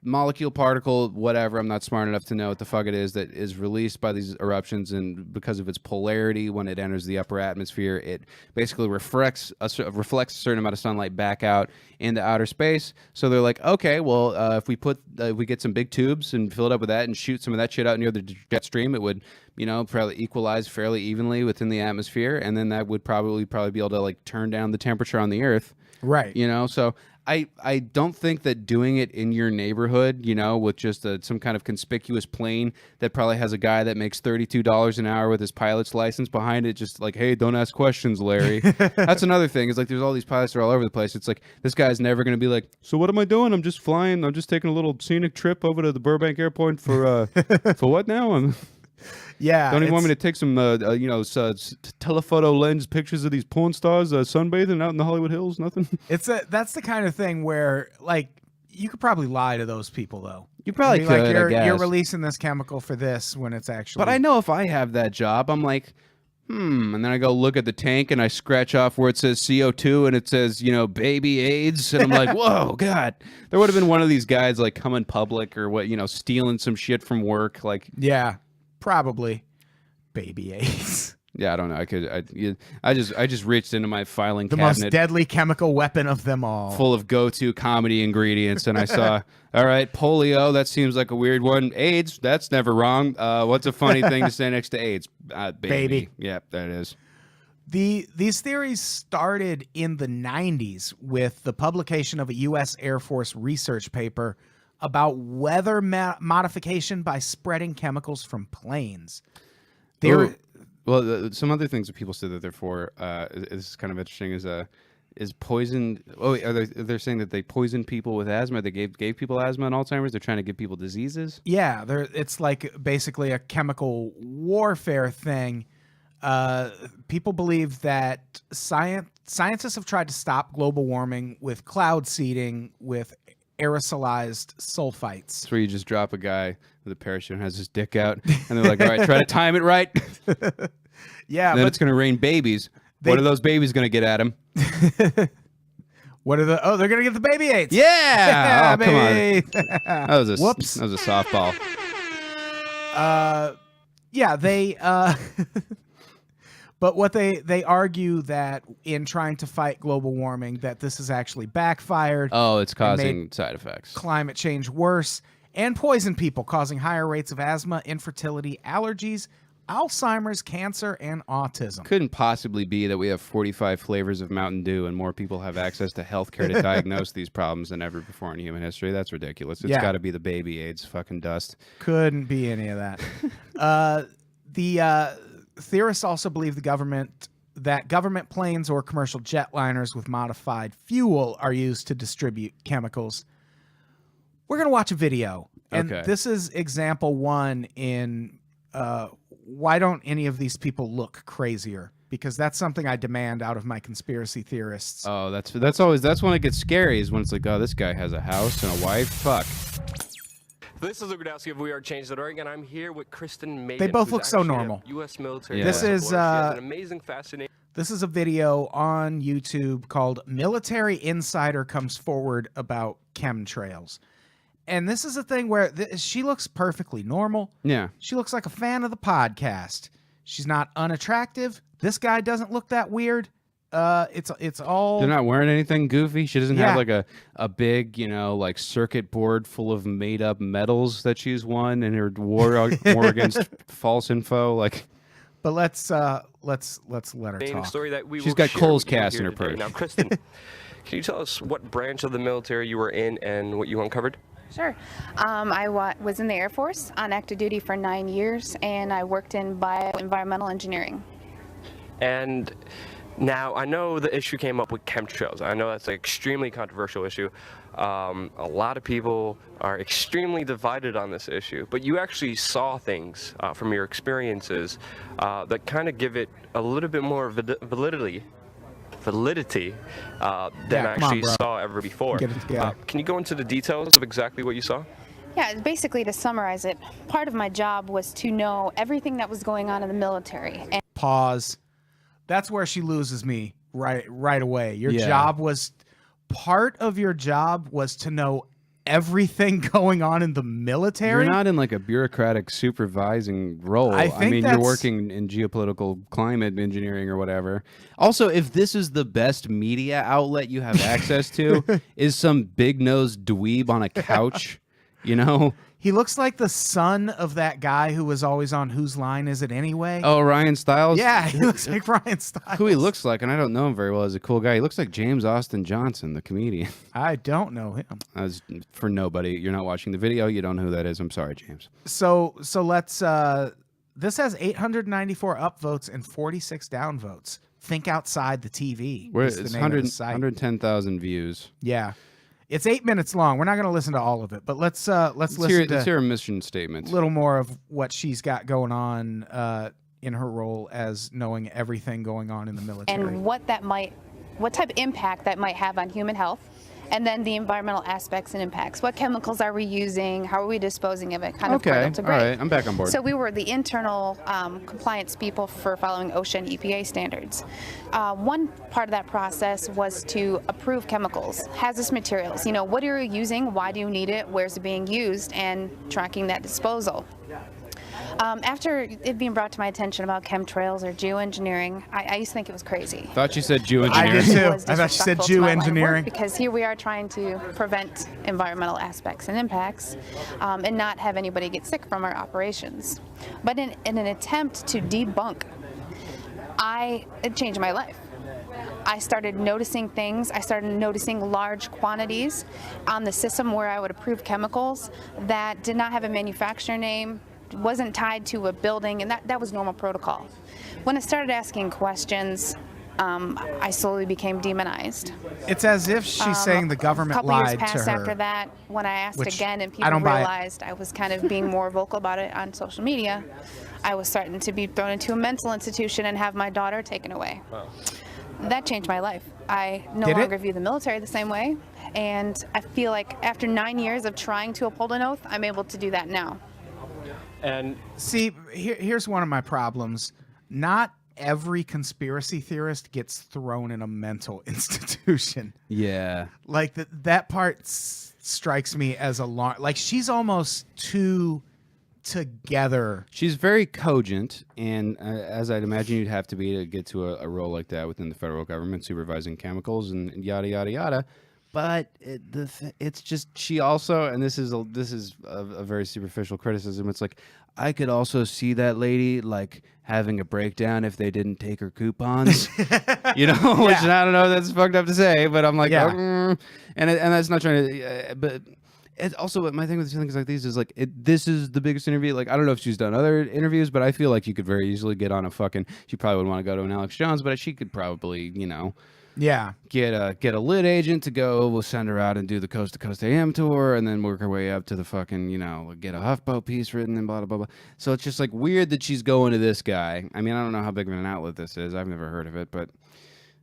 molecule, particle, whatever. I'm not smart enough to know what the fuck it is that is released by these eruptions, and because of its polarity, when it enters the upper atmosphere, it basically reflects a certain amount of sunlight back out into outer space. So they're like, okay, well, if we get some big tubes and fill it up with that and shoot some of that shit out near the jet stream, it would, probably equalize fairly evenly within the atmosphere, and then that would probably be able to like turn down the temperature on the Earth. Right. So I don't think that doing it in your neighborhood, with just some kind of conspicuous plane that probably has a guy that makes $32 an hour with his pilot's license behind it, just like, hey, don't ask questions, Larry. That's another thing. Is like there's all these pilots that are all over the place. It's like this guy's never going to be like, so what am I doing? I'm just flying. I'm just taking a little scenic trip over to the Burbank Airport for for what now? Yeah. Don't even want me to take some, telephoto lens pictures of these porn stars sunbathing out in the Hollywood Hills? Nothing. That's the kind of thing where, like, you could probably lie to those people, though. You probably Be could, like, I guess. you're releasing this chemical for this when it's actually. But I know if I have that job, I'm like, and then I go look at the tank and I scratch off where it says CO2 and it says, baby AIDS. And I'm like, whoa, God. There would have been one of these guys like coming public or what, stealing some shit from work. Like, Yeah, probably. Baby AIDS. yeah, I don't know. I just reached into my filing The cabinet. most deadly chemical weapon of them all. Full of go-to comedy ingredients, and I saw, all right, polio, that seems like a weird one. AIDS, that's never wrong. What's a funny thing to say next to AIDS? Baby. Yep, that is. These theories started in the 90s with the publication of a U.S. Air Force research paper about weather modification by spreading chemicals from planes. Well, some other things that people say that they're for, this is kind of interesting, is poison. Oh, they're saying that they poisoned people with asthma. They gave people asthma and Alzheimer's. They're trying to give people diseases. Yeah, it's like basically a chemical warfare thing. People believe that scientists have tried to stop global warming with cloud seeding with aerosolized sulfites. That's where you just drop a guy with a parachute and has his dick out, and they're like, all right, try to time it right. Yeah, then but it's going to rain babies. What are those babies going to get at him? they're going to get the baby AIDS. Yeah! Oh, come on. baby. That was a softball. Yeah, they but what they argue that in trying to fight global warming, that this has actually backfired. Oh, it's causing side effects. Climate change worse and poison people, causing higher rates of asthma, infertility, allergies, Alzheimer's, cancer, and autism. Couldn't possibly be that we have 45 flavors of Mountain Dew and more people have access to healthcare to diagnose these problems than ever before in human history. That's ridiculous. It's got to be the baby AIDS fucking dust. Couldn't be any of that. The theorists also believe that government planes or commercial jetliners with modified fuel are used to distribute chemicals. We're going to watch a video. And this is example one in why don't any of these people look crazier? Because that's something I demand out of my conspiracy theorists. Oh, that's when it gets scary, is when it's like, oh, this guy has a house and a wife. Fuck. This is Lugudowski of We Are Change.org, and I'm here with Kristen Maiden. They both look so normal. U.S. military. Yeah. This is she has an amazing, fascinating. This is a video on YouTube called Military Insider Comes Forward About Chemtrails. And this is a thing where she looks perfectly normal. Yeah. She looks like a fan of the podcast. She's not unattractive. This guy doesn't look that weird. It's all... They're not wearing anything goofy. She doesn't Yeah. have like a big, like circuit board full of made up medals that she's won in her war against false info. Like, but let's let her talk. Story that we she's will got share Cole's with you cast here in her today. purse. Now, Kristen, can you tell us what branch of the military you were in and what you uncovered? Sure. I was in the Air Force on active duty for 9 years, and I worked in bioenvironmental engineering. And now, I know the issue came up with chemtrails. I know that's an extremely controversial issue. A lot of people are extremely divided on this issue, but you actually saw things from your experiences that kind of give it a little bit more validity than I actually saw ever before. Get it together. Can you go into the details of exactly what you saw? Yeah, basically to summarize it, part of my job was to know everything that was going on in the military. And Pause. That's where she loses me right away. Your Yeah. job was... Part of your job was to know everything going on in the military. You're not in like a bureaucratic supervising role. I think mean, you're that's- working in geopolitical climate engineering or whatever. Also, if this is the best media outlet you have access to, is some big-nosed dweeb on a couch, you know? He looks like the son of that guy who was always on Whose Line Is It Anyway? Oh, Ryan Stiles? Yeah, he looks like Ryan Stiles. Who he looks like, and I don't know him very well as a cool guy. He looks like James Austin Johnson, the comedian. I don't know him. As for nobody, you're not watching the video, you don't know who that is. I'm sorry, James. So let's this has 894 upvotes and 46 downvotes. Think outside the TV. It's is the name of the site. 110,000 views. Yeah. It's 8 minutes long. We're not going to listen to all of it, but let's listen Let's to hear a mission statement. a little more of what she's got going on in her role as knowing everything going on in the military. And what type of impact that might have on human health, and then the environmental aspects and impacts. What chemicals are we using? How are we disposing of it? Kind of Okay, cradle to all grave. right, I'm back on board. So we were the internal compliance people for following OSHA and EPA standards. One part of that process was to approve chemicals, hazardous materials. You know, what are you using? Why do you need it? Where's it being used? And tracking that disposal. After it being brought to my attention about chemtrails or geoengineering, I used to think it was crazy. Thought you said Jew I engineering. did too. Was I thought you said disrespectful to my line of work, geoengineering. because here we are trying to prevent environmental aspects and impacts and not have anybody get sick from our operations. But in an attempt to debunk, it changed my life. I started noticing things. I started noticing large quantities on the system where I would approve chemicals that did not have a manufacturer name, wasn't tied to a building, and that was normal protocol. When I started asking questions, I slowly became demonized. It's as if she's saying the A government couple years lied to passed her. after that, when I asked which again and I people don't buy it. realized I was kind of being more vocal about it on social media, I was starting to be thrown into a mental institution and have my daughter taken away. Wow. That changed my life. I no Did it? longer view the military the same way, and I feel like after 9 years of trying to uphold an oath, I'm able to do that now. And See, here's one of my problems. Not every conspiracy theorist gets thrown in a mental institution. Yeah. Like that part strikes me as alarm. Like she's almost too together. She's very cogent, and as I'd imagine you'd have to be to get to a role like that within the federal government, supervising chemicals and yada yada yada. But it's just she also, and this is a very superficial criticism. It's like I could also see that lady like having a breakdown if they didn't take her coupons, you know. Which I don't know, that's fucked up to say, but I'm like, and that's not trying to, but. It also, my thing with things like these is like, this is the biggest interview. Like, I don't know if she's done other interviews, but I feel like you could very easily get on a fucking. She probably would want to go to an Alex Jones, but she could probably, you know, get a lit agent to go. We'll send her out and do the Coast to Coast AM tour, and then work her way up to the fucking, you know, get a HuffPo piece written and blah blah blah blah. So it's just like weird that she's going to this guy. I mean, I don't know how big of an outlet this is. I've never heard of it, but.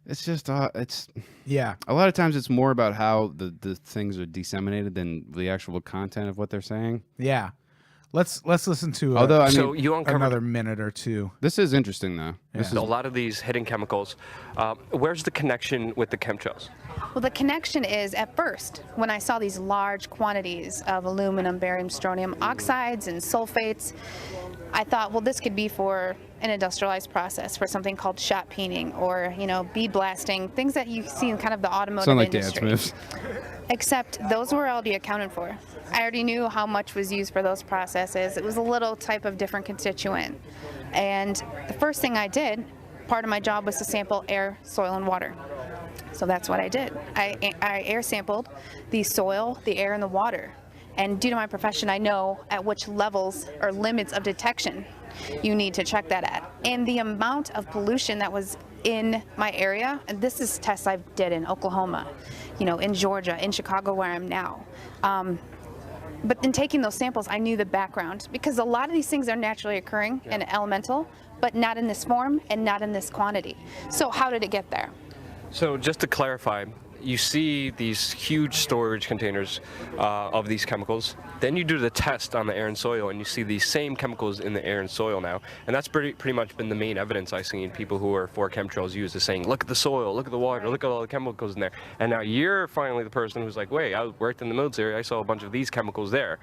It's just, it's a lot of times it's more about how the things are disseminated than the actual content of what they're saying. Yeah. Let's listen to Although, I mean, so you uncovered another minute or two. This is interesting, though. This is a lot of these hidden chemicals. Where's the connection with the chemtrails? Well, the connection is, at first, when I saw these large quantities of aluminum, barium, strontium oxides and sulfates, I thought, well, this could be for an industrialized process for something called shot peening or, you know, bead blasting, things that you see in kind of the automotive sound like industry. dance moves. Except those were already accounted for. I already knew how much was used for those processes. It was a little type of different constituent. And the first thing I did, part of my job was to sample air, soil, and water. So that's what I did. I air sampled the soil, the air, and the water. And due to my profession, I know at which levels or limits of detection you need to check that at. And the amount of pollution that was in my area, and this is tests I did in Oklahoma, you know, in Georgia, in Chicago where I'm now. But in taking those samples, I knew the background, because a lot of these things are naturally occurring and elemental, but not in this form and not in this quantity. So how did it get there? So just to clarify, you see these huge storage containers of these chemicals. Then you do the test on the air and soil, and you see these same chemicals in the air and soil now. And that's pretty much been the main evidence I've seen people who are for chemtrails use, is saying, look at the soil, look at the water, look at all the chemicals in there. And now you're finally the person who's like, wait, I worked in the military, I saw a bunch of these chemicals there.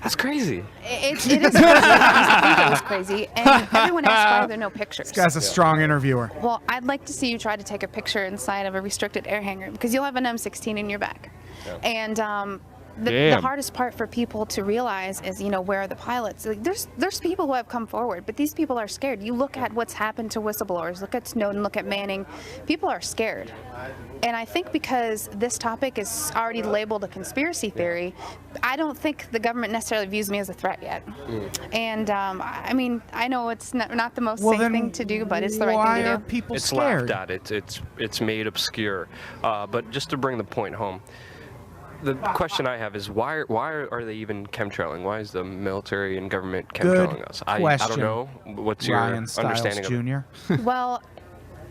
That's crazy. It is crazy. I think it was crazy. And everyone asks why are there no pictures. This guy's a strong interviewer. Well, I'd like to see you try to take a picture inside of a restricted air hangar, because you'll have an M16 in your back. Yeah. And the hardest part for people to realize is, where are the pilots? Like, there's people who have come forward, but these people are scared. You look at what's happened to whistleblowers. Look at Snowden. Look at Manning. People are scared. And I think because this topic is already labeled a conspiracy theory, I don't think the government necessarily views me as a threat yet. And I mean, I know it's not the most safe thing to do, but it's the right thing to do. Why are people it's scared? laughed at. It's made obscure. But just to bring the point home, the question I have is why are they even chemtrailing? Why is the military and government chemtrailing us? I don't know. What's your Ryan Stiles understanding of Jr. Well,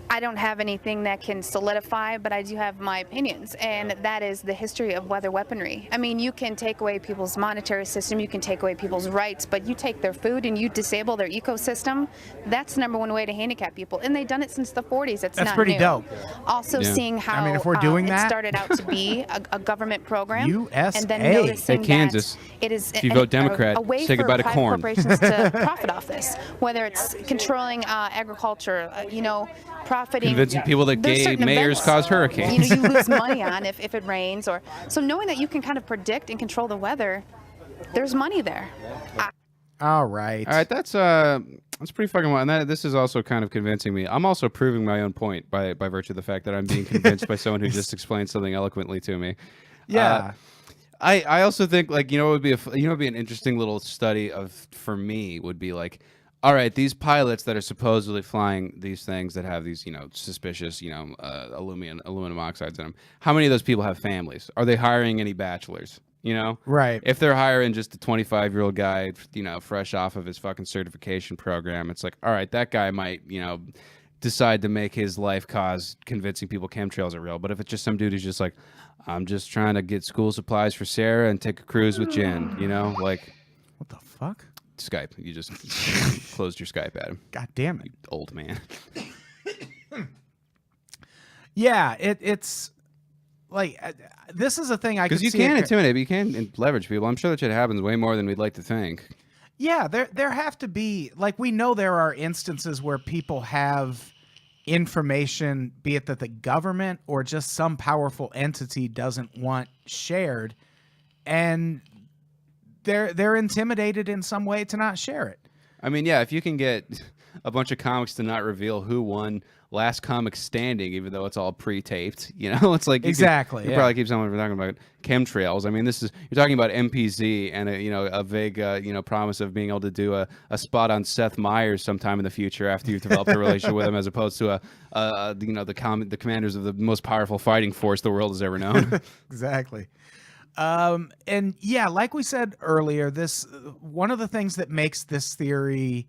I don't have anything that can solidify, but I do have my opinions, and that is the history of weather weaponry. I mean, you can take away people's monetary system, you can take away people's rights, but you take their food and you disable their ecosystem, that's the number one way to handicap people. And they've done it since the 40s. That's not pretty new. dope. Also seeing how if we're doing it that, started out to be a government program, USA. and then noticing Hey, Kansas, that it is if you vote Democrat, a way say for goodbye to private corn. corporations to profit off this, whether it's controlling agriculture, profiting. Convincing people that There's gay certain mayors events, cause hurricanes. you lose money on if it rains, or so knowing that you can kind of predict and control the weather, there's money there. All right. All right, that's pretty fucking wild. And this is also kind of convincing me. I'm also proving my own point by virtue of the fact that I'm being convinced by someone who just explained something eloquently to me. Yeah. I also think, like, it would be it'd be an interesting little study for me would be like, all right, these pilots that are supposedly flying these things that have these, suspicious, aluminum oxides in them. How many of those people have families? Are they hiring any bachelors? Right. If they're hiring just a 25-year-old guy, fresh off of his fucking certification program, it's like, all right, that guy might, decide to make his life cause convincing people chemtrails are real. But if it's just some dude who's just like, I'm just trying to get school supplies for Sarah and take a cruise with Jen, like, What the fuck? Skype. You just closed your Skype at him. God damn it. You old man. Yeah, it's like this is a thing I could see. Because you can intimidate, but you can leverage people. I'm sure that shit happens way more than we'd like to think. Yeah, there have to be, like, we know there are instances where people have information, be it that the government or just some powerful entity doesn't want shared, and they're intimidated in some way to not share it. I mean, yeah, if you can get a bunch of comics to not reveal who won Last Comic Standing, even though it's all pre-taped, it's like exactly. You probably keep someone from talking about chemtrails. I mean, you're talking about MPZ and a vague promise of being able to do a spot on Seth Meyers sometime in the future after you've developed a relationship with him, as opposed to the commanders of the most powerful fighting force the world has ever known. Exactly. And yeah, like we said earlier, one of the things that makes this theory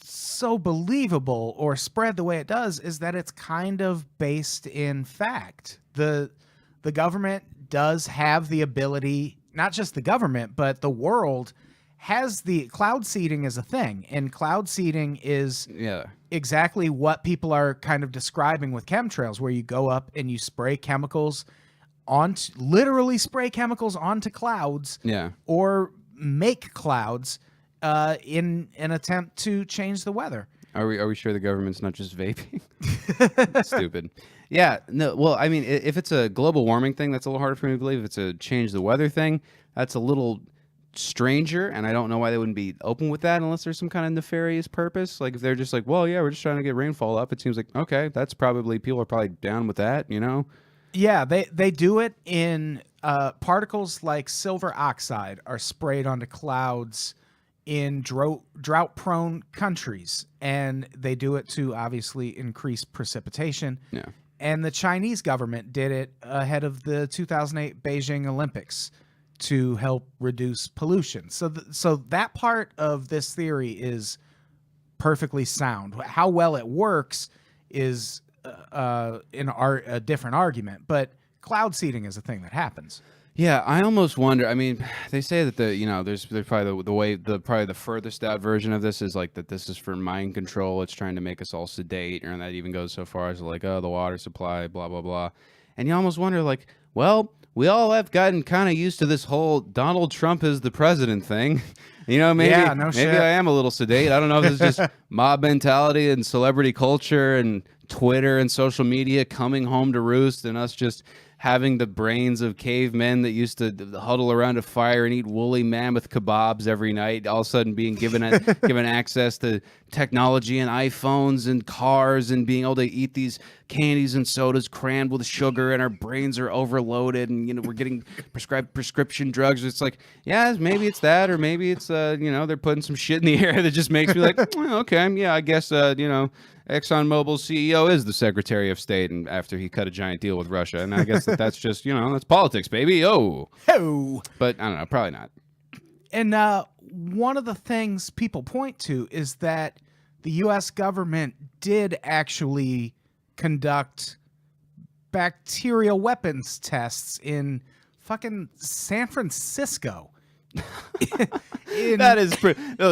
so believable or spread the way it does is that it's kind of based in fact. The government does have the ability, not just the government, but the world has the cloud seeding is a thing, and cloud seeding is exactly what people are kind of describing with chemtrails, where you go up and you spray chemicals literally spray chemicals onto clouds, or make clouds in an attempt to change the weather. Are we sure the government's not just vaping? Stupid. Yeah, no. Well, I mean, if it's a global warming thing, that's a little harder for me to believe. If it's a change the weather thing, that's a little stranger, and I don't know why they wouldn't be open with that unless there's some kind of nefarious purpose. Like if they're just like, well, yeah, we're just trying to get rainfall up. It seems like, okay, that's probably, people are probably down with that, Yeah, they do it in particles like silver oxide are sprayed onto clouds in drought-prone countries, and they do it to obviously increase precipitation. Yeah. And the Chinese government did it ahead of the 2008 Beijing Olympics to help reduce pollution. So that part of this theory is perfectly sound. How well it works is a different argument, but cloud seeding is a thing that happens. Yeah, I almost wonder. I mean, they say that there's probably probably the furthest out version of this is like that this is for mind control. It's trying to make us all sedate, and that even goes so far as like, oh, the water supply, blah blah blah. And you almost wonder, like, well, we all have gotten kind of used to this whole Donald Trump is the president thing. Maybe shit. I am a little sedate. I don't know if it's just mob mentality and celebrity culture and Twitter and social media coming home to roost, and us just having the brains of cavemen that used to huddle around a fire and eat woolly mammoth kebabs every night, all of a sudden being given access to technology and iPhones and cars and being able to eat these candies and sodas crammed with sugar, and our brains are overloaded, and we're getting prescribed prescription drugs. It's like, yeah, maybe it's that, or maybe it's they're putting some shit in the air that just makes me like, okay, yeah, I guess ExxonMobil's CEO is the Secretary of State, and after he cut a giant deal with Russia, and I guess that's just that's politics, baby. Oh, but I don't know, probably not. And one of the things people point to is that the U.S. government did actually conduct bacterial weapons tests in fucking San Francisco. That is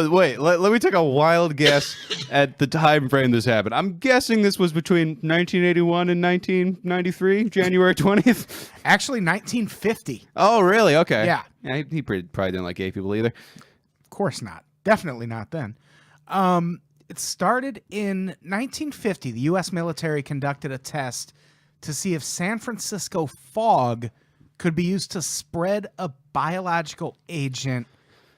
wait, let me take a wild guess at the time frame this happened. I'm guessing this was between 1981 and 1993, January 20th. Actually, 1950. Oh, really? Okay. Yeah. He probably didn't like gay people either. Of course not. Definitely not then. It started in 1950. The U.S. military conducted a test to see if San Francisco fog could be used to spread a biological agent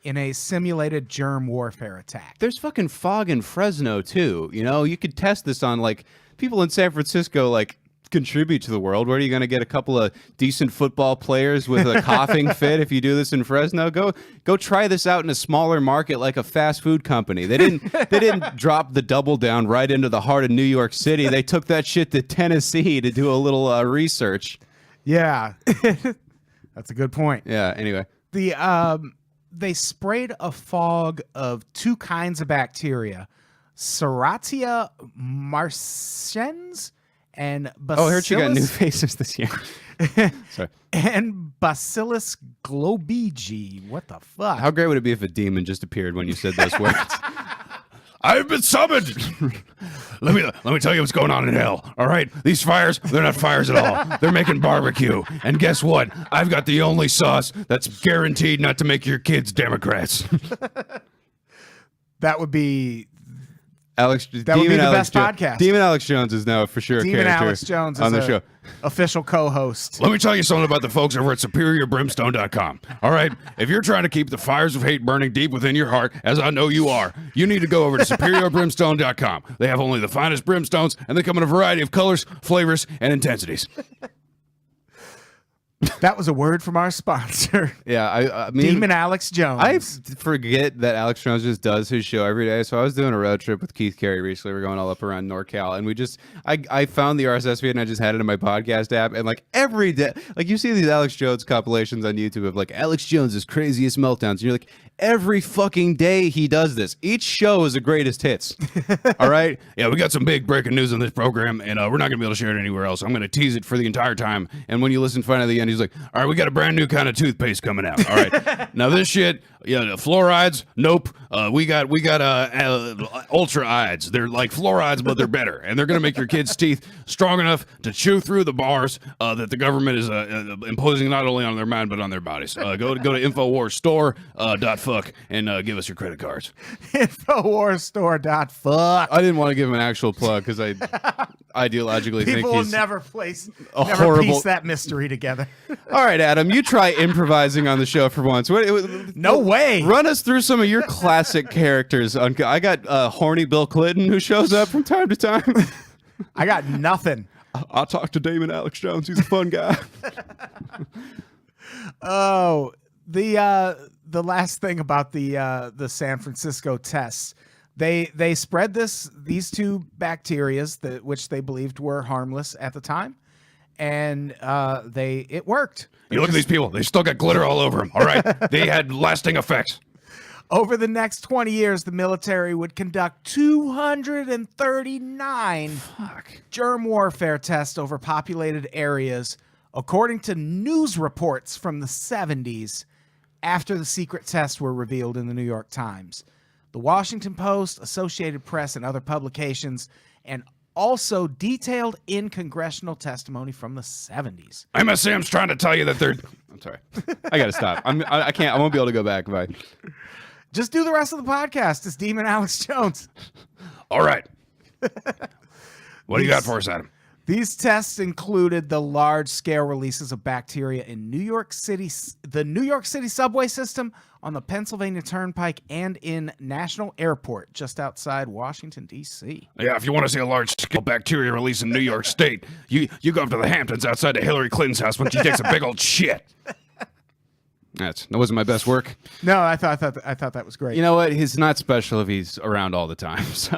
in a simulated germ warfare attack. There's fucking fog in Fresno too. You could test this on like people in San Francisco, like contribute to the world. Where are you going to get a couple of decent football players with a coughing fit if you do this in Fresno? Go try this out in a smaller market like a fast food company. They didn't drop the double down right into the heart of New York City. They took that shit to Tennessee to do a little research. Yeah. That's a good point. Yeah, anyway. They sprayed a fog of two kinds of bacteria, Serratia marcescens and Bacillus. Oh, I heard you got new faces this year. Sorry. And Bacillus globigi. What the fuck? How great would it be if a demon just appeared when you said those words? I've been summoned. Let me tell you what's going on in hell. All right, these fires, they're not fires at all. They're making barbecue. And guess what? I've got the only sauce that's guaranteed not to make your kids Democrats. That would be Alex. That would be the best podcast. Demon Alex Jones is now for sure a Demon character Alex Jones on is the show. Official co-host. Let me tell you something about the folks over at SuperiorBrimstone.com. All right, if you're trying to keep the fires of hate burning deep within your heart, as I know you are, you need to go over to SuperiorBrimstone.com. They have only the finest brimstones, and they come in a variety of colors, flavors, and intensities. That was a word from our sponsor. Yeah, I mean, Demon Alex Jones. I forget that Alex Jones just does his show every day. So I was doing a road trip with Keith Carey recently. We're going all up around NorCal, and I found the RSS feed and I just had it in my podcast app. And like every day, like you see these Alex Jones compilations on YouTube of like Alex Jones's craziest meltdowns. And you're like, every fucking day he does this. Each show is the greatest hits. All right. Yeah, we got some big breaking news on this program, and we're not going to be able to share it anywhere else. I'm going to tease it for the entire time. And when you listen finally to the end, he's like, all right, we got a brand new kind of toothpaste coming out. All right. Now this shit, the fluorides, nope. We got ultra-ides. They're like fluorides, but they're better. And they're going to make your kids' teeth strong enough to chew through the bars that the government is imposing not only on their mind, but on their bodies. Go to InfoWarsStore.fuck and give us your credit cards. InfoWarsStore.fuck. I didn't want to give him an actual plug because I ideologically think people will he's never horrible piece that mystery together. All right, Adam, you try improvising on the show for once. No way. Run us through some of your classic characters. I got horny Bill Clinton who shows up from time to time. I got nothing. I'll talk to Damon Alex Jones. He's a fun guy. Oh, the last thing about the San Francisco tests. They spread these two bacterias which they believed were harmless at the time, and it worked. You look at these people; they still got glitter all over them. All right, they had lasting effects. Over the next 20 years, the military would conduct 239 germ warfare tests over populated areas, according to news reports from the 70s, after the secret tests were revealed in the New York Times, the Washington Post, Associated Press, and other publications, and also detailed in congressional testimony from the 70s. MSM's trying to tell you that they're... I'm sorry. I got to stop. I can't. I won't be able to go back. Bye. Just do the rest of the podcast. It's Demon Alex Jones. All right. What do you got for us, Adam? These tests included the large-scale releases of bacteria in New York City, the New York City subway system, on the Pennsylvania Turnpike, and in National Airport, just outside Washington, D.C. Yeah, if you want to see a large-scale bacteria release in New York State, you go up to the Hamptons outside of Hillary Clinton's house when she takes a big old shit. That wasn't my best work. No, I thought that was great. You know what? He's not special if he's around all the time. So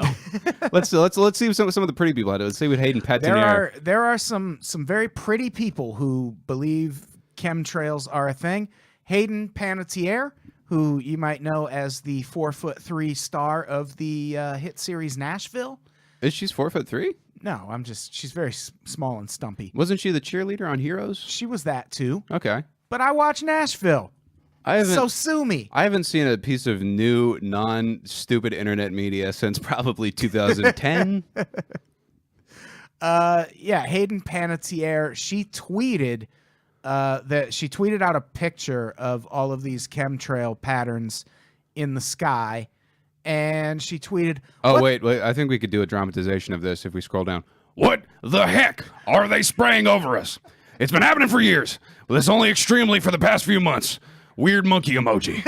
let's see some of the pretty people out. Let's see what Hayden Patinier. There are some very pretty people who believe chemtrails are a thing. Hayden Panettiere, who you might know as the 4'3" star of the hit series Nashville. Is she 4'3"? No, she's very small and stumpy. Wasn't she the cheerleader on Heroes? She was that too. Okay. But I watch Nashville. So sue me. I haven't seen a piece of new, non-stupid internet media since probably 2010. Hayden Panettiere, she tweeted out a picture of all of these chemtrail patterns in the sky, and she tweeted, "Oh, wait, I think we could do a dramatization of this if we scroll down. What the heck are they spraying over us? It's been happening for years, but it's only extremely for the past few months. Weird monkey emoji."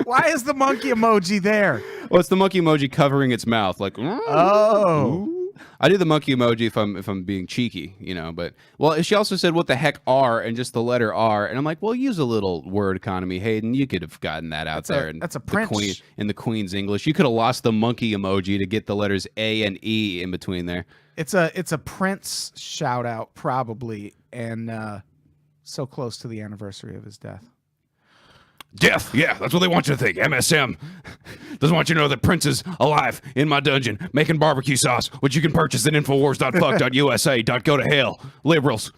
Why is the monkey emoji there? Well, it's the monkey emoji covering its mouth, like. Oh. I do the monkey emoji if I'm being cheeky, But she also said, "What the heck are?" and just the letter R, and I'm like, well, use a little word economy, Hayden. You could have gotten that out there. That's a Prince in the Queen's English. You could have lost the monkey emoji to get the letters A and E in between there. It's a Prince shout out probably, and so close to the anniversary of his death. Death, yeah, that's what they want you to think. MSM doesn't want you to know that Prince is alive in my dungeon making barbecue sauce, which you can purchase at infowars.fuck.usa. Go to hell, liberals.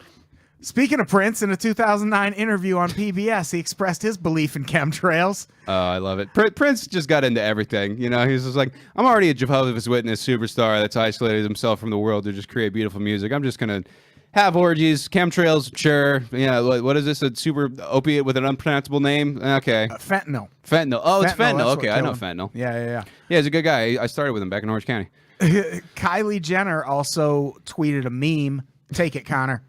Speaking of Prince, in a 2009 interview on PBS, he expressed his belief in chemtrails. Oh, I love it. Prince just got into everything. He's just like, I'm already a Jehovah's Witness superstar that's isolated himself from the world to just create beautiful music. I'm just going to have orgies, chemtrails, sure. Yeah, what is this? A super opiate with an unpronounceable name? Okay. Fentanyl. Fentanyl. Oh, it's fentanyl. Okay, I know him. fentanyl. Yeah. Yeah, he's a good guy. I started with him back in Orange County. Kylie Jenner also tweeted a meme. Take it, Connor.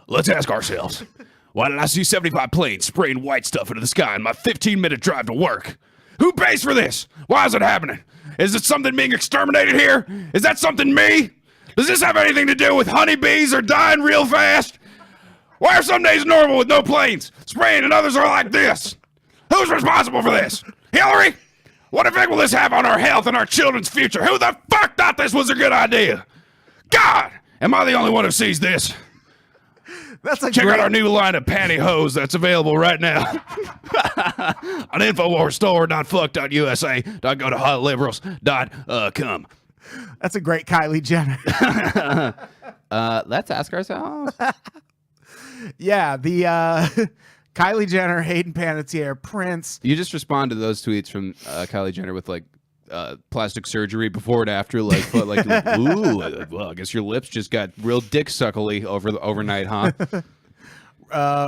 Let's ask ourselves, why did I see 75 planes spraying white stuff into the sky in my 15-minute drive to work? Who pays for this? Why is it happening? Is it something being exterminated here? Is that something me? Does this have anything to do with honeybees are dying real fast? Why are some days normal with no planes spraying and others are like this? Who's responsible for this? Hillary? What effect will this have on our health and our children's future? Who the fuck thought this was a good idea? God, am I the only one who sees this? Check out our new line of pantyhose that's available right now on infowarstore.fuck.usa. Go to hotliberals.com. That's a great Kylie Jenner. Let's ask ourselves. Yeah, the Kylie Jenner, Hayden Panettiere, Prince. You just respond to those tweets from Kylie Jenner with plastic surgery before and after, ooh, well, I guess your lips just got real dick suckly overnight, huh?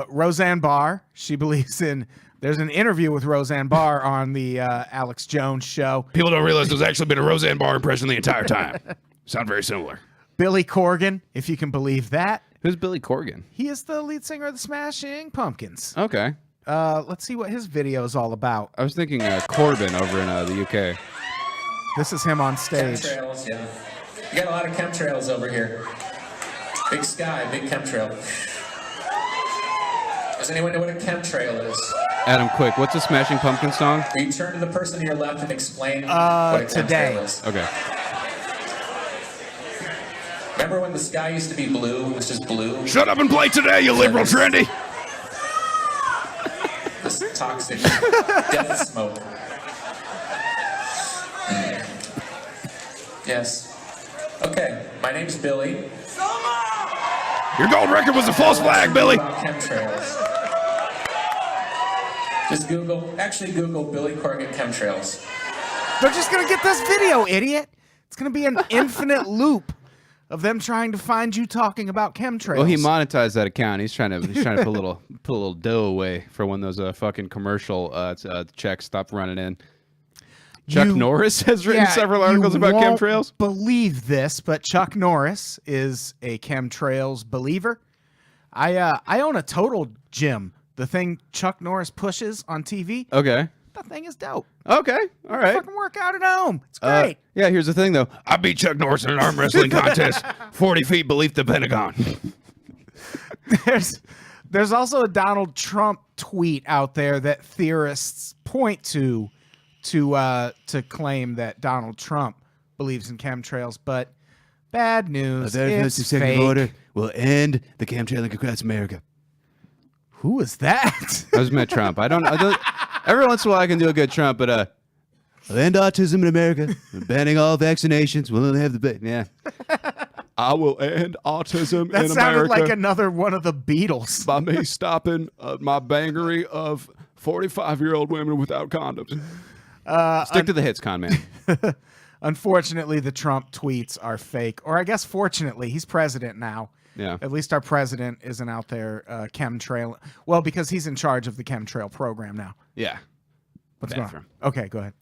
Roseanne Barr, she believes in. There's an interview with Roseanne Barr on the Alex Jones show. People don't realize there's actually been a Roseanne Barr impression the entire time. Sound very similar. Billy Corgan, if you can believe that. Who's Billy Corgan? He is the lead singer of the Smashing Pumpkins. Okay. Let's see what his video is all about. I was thinking Corbin over in the UK. This is him on stage. Chemtrails, yeah. You got a lot of chemtrails over here. Big sky, big chemtrail. Does anyone know what a chemtrail is? Adam, quick, what's a Smashing Pumpkin song? Will you turn to the person to your left and explain what a chemtrail is? Okay. Remember when the sky used to be blue? It was just blue? Shut up and play Today, you liberal trendy. toxic death smoke. Yes. Okay, my name's Billy. Your gold record was a false flag, Billy. Chemtrails. Just Google Billy Corgan chemtrails. They're just going to get this video, idiot. It's going to be an infinite loop of them trying to find you talking about chemtrails. Well, he monetized that account. He's trying to put a little dough away for when those fucking commercial checks stop running in. Chuck Norris has written several articles about chemtrails. Believe this, but Chuck Norris is a chemtrails believer. I own a Total Gym, the thing Chuck Norris pushes on TV. Okay. That thing is dope. Okay. All right. Fucking work out at home. It's great. Yeah, here's the thing, though. I beat Chuck Norris in an arm wrestling contest, 40 feet beneath the Pentagon. There's also a Donald Trump tweet out there that theorists point to claim that Donald Trump believes in chemtrails, but bad news. It's fake. order will end the chemtrailing across America. Who is that? I was met Trump. I don't. Every once in a while, I can do a good Trump, but We'll end autism in America. We're banning all vaccinations. We'll only have yeah. I will end autism That in sounded America like another one of the Beatles. by me stopping my bangery of 45-year-old women without condoms. Stick to the hits, con man. Unfortunately, the Trump tweets are fake. Or I guess fortunately, he's president now. Yeah. At least our president isn't out there chemtrail. Well, because he's in charge of the chemtrail program now. Yeah. What's going on? Okay, go ahead.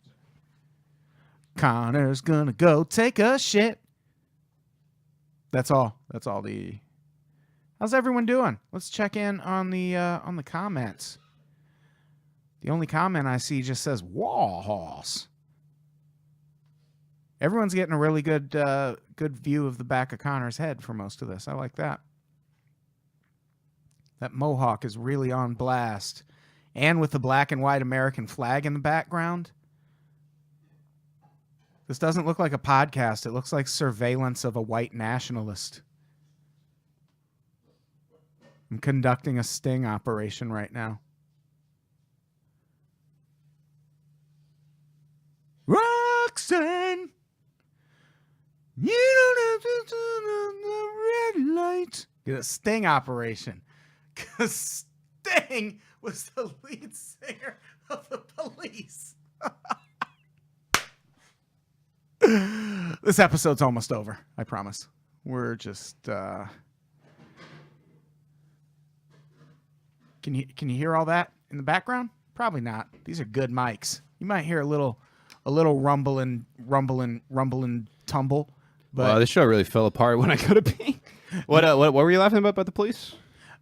Connor's gonna go take a shit. That's all. That's all the... How's everyone doing? Let's check in on the comments. The only comment I see just says "wall horse." Everyone's getting a really good view of the back of Connor's head for most of this. I like that. That mohawk is really on blast. And with the black and white American flag in the background. This doesn't look like a podcast. It looks like surveillance of a white nationalist. I'm conducting a sting operation right now. Roxanne, you don't have to turn on the red light. Get a sting operation. Because Sting was the lead singer of the Police. This episode's almost over, I promise. We're just Can you hear all that in the background? Probably not. These are good mics. You might hear a little rumbling tumble. But Well, this show really fell apart when I go to pee. What were you laughing about the police?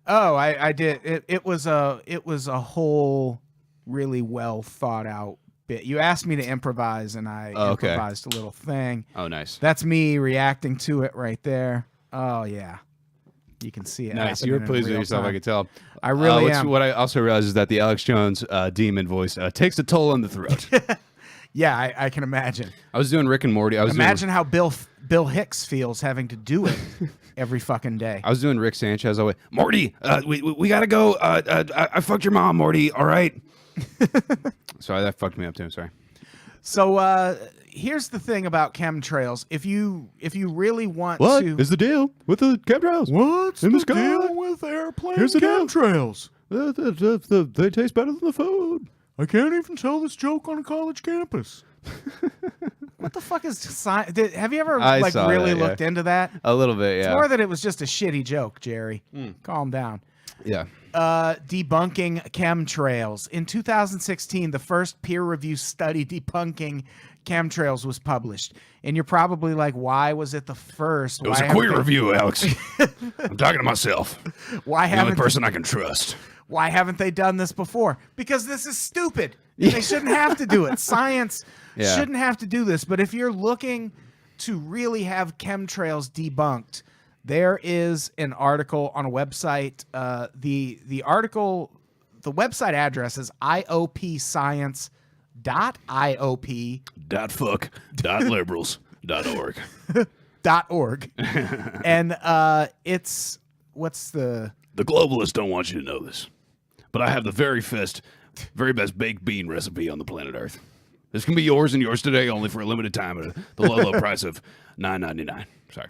Oh, I did. It was a whole really well thought out bit. You asked me to improvise, and I improvised a little thing. Oh, nice. That's me reacting to it right there. Oh yeah, you can see it. Nice. You were pleased with yourself, I could tell. I really am. What I also realized is that the Alex Jones demon voice takes a toll on the throat. Yeah, I can imagine. I was doing Rick and Morty. Imagine how Bill Hicks feels having to do it every fucking day. I was doing Rick Sanchez. Morty, we gotta go. I fucked your mom, Morty. All right. Sorry, that fucked me up too. Sorry. So here's the thing about chemtrails. If you really want What to, is the deal with the chemtrails? what's in the the sky? deal with airplane Here's the deal. chemtrails? They taste better than the food. I can't even tell this joke on a college campus. What the fuck is science? Have you ever I saw really that, yeah. looked into that? A little bit, yeah. It's more that it was just a shitty joke, Jerry. Calm down. Yeah. Debunking chemtrails. In 2016, the first peer-reviewed study debunking chemtrails was published. And you're probably like, why was it the first? It was a queer review, Alex. I'm talking to myself. Why The only haven't person I can trust. Why haven't they done this before? Because this is stupid. They shouldn't have to do it. Science shouldn't have to do this. But if you're looking to really have chemtrails debunked, there is an article on a website. The website address is iopscience.iop.liberals.org. .org. And it's what's the globalists don't want you to know this, but I have the very Very best baked bean recipe on the planet Earth. This can be yours and yours today, only for a limited time at the low price of $9.99. Sorry.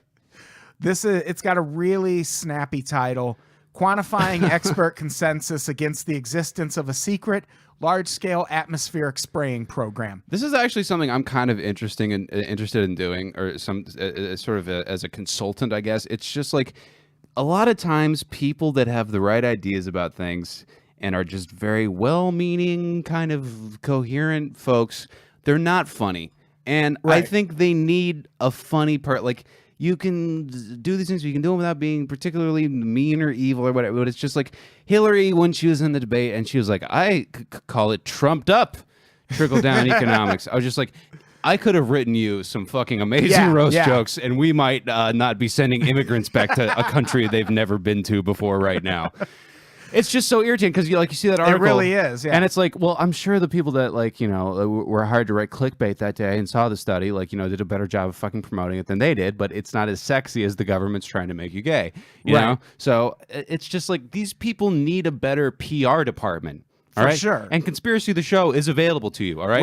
It's got a really snappy title. Quantifying expert consensus against the existence of a secret large-scale atmospheric spraying program. This is actually something I'm kind of interested in doing, or sort of as a consultant, I guess. It's just like a lot of times people that have the right ideas about things and are just very well-meaning, kind of coherent folks, they're not funny. And I think they need a funny part. Like, you can do these things, you can do them without being particularly mean or evil or whatever. But it's just like Hillary, when she was in the debate, and she was like, I call it trumped up trickle-down economics. I was just like, I could have written you some fucking amazing roast jokes, and we might not be sending immigrants back to a country they've never been to before right now. It's just so irritating because you see that article. It really is, yeah. And it's like, well, I'm sure the people that were hired to write clickbait that day and saw the study, did a better job of fucking promoting it than they did. But it's not as sexy as the government's trying to make you gay, you know. So it's just like these people need a better PR department. All right, sure. And Conspiracy the Show is available to you. All right.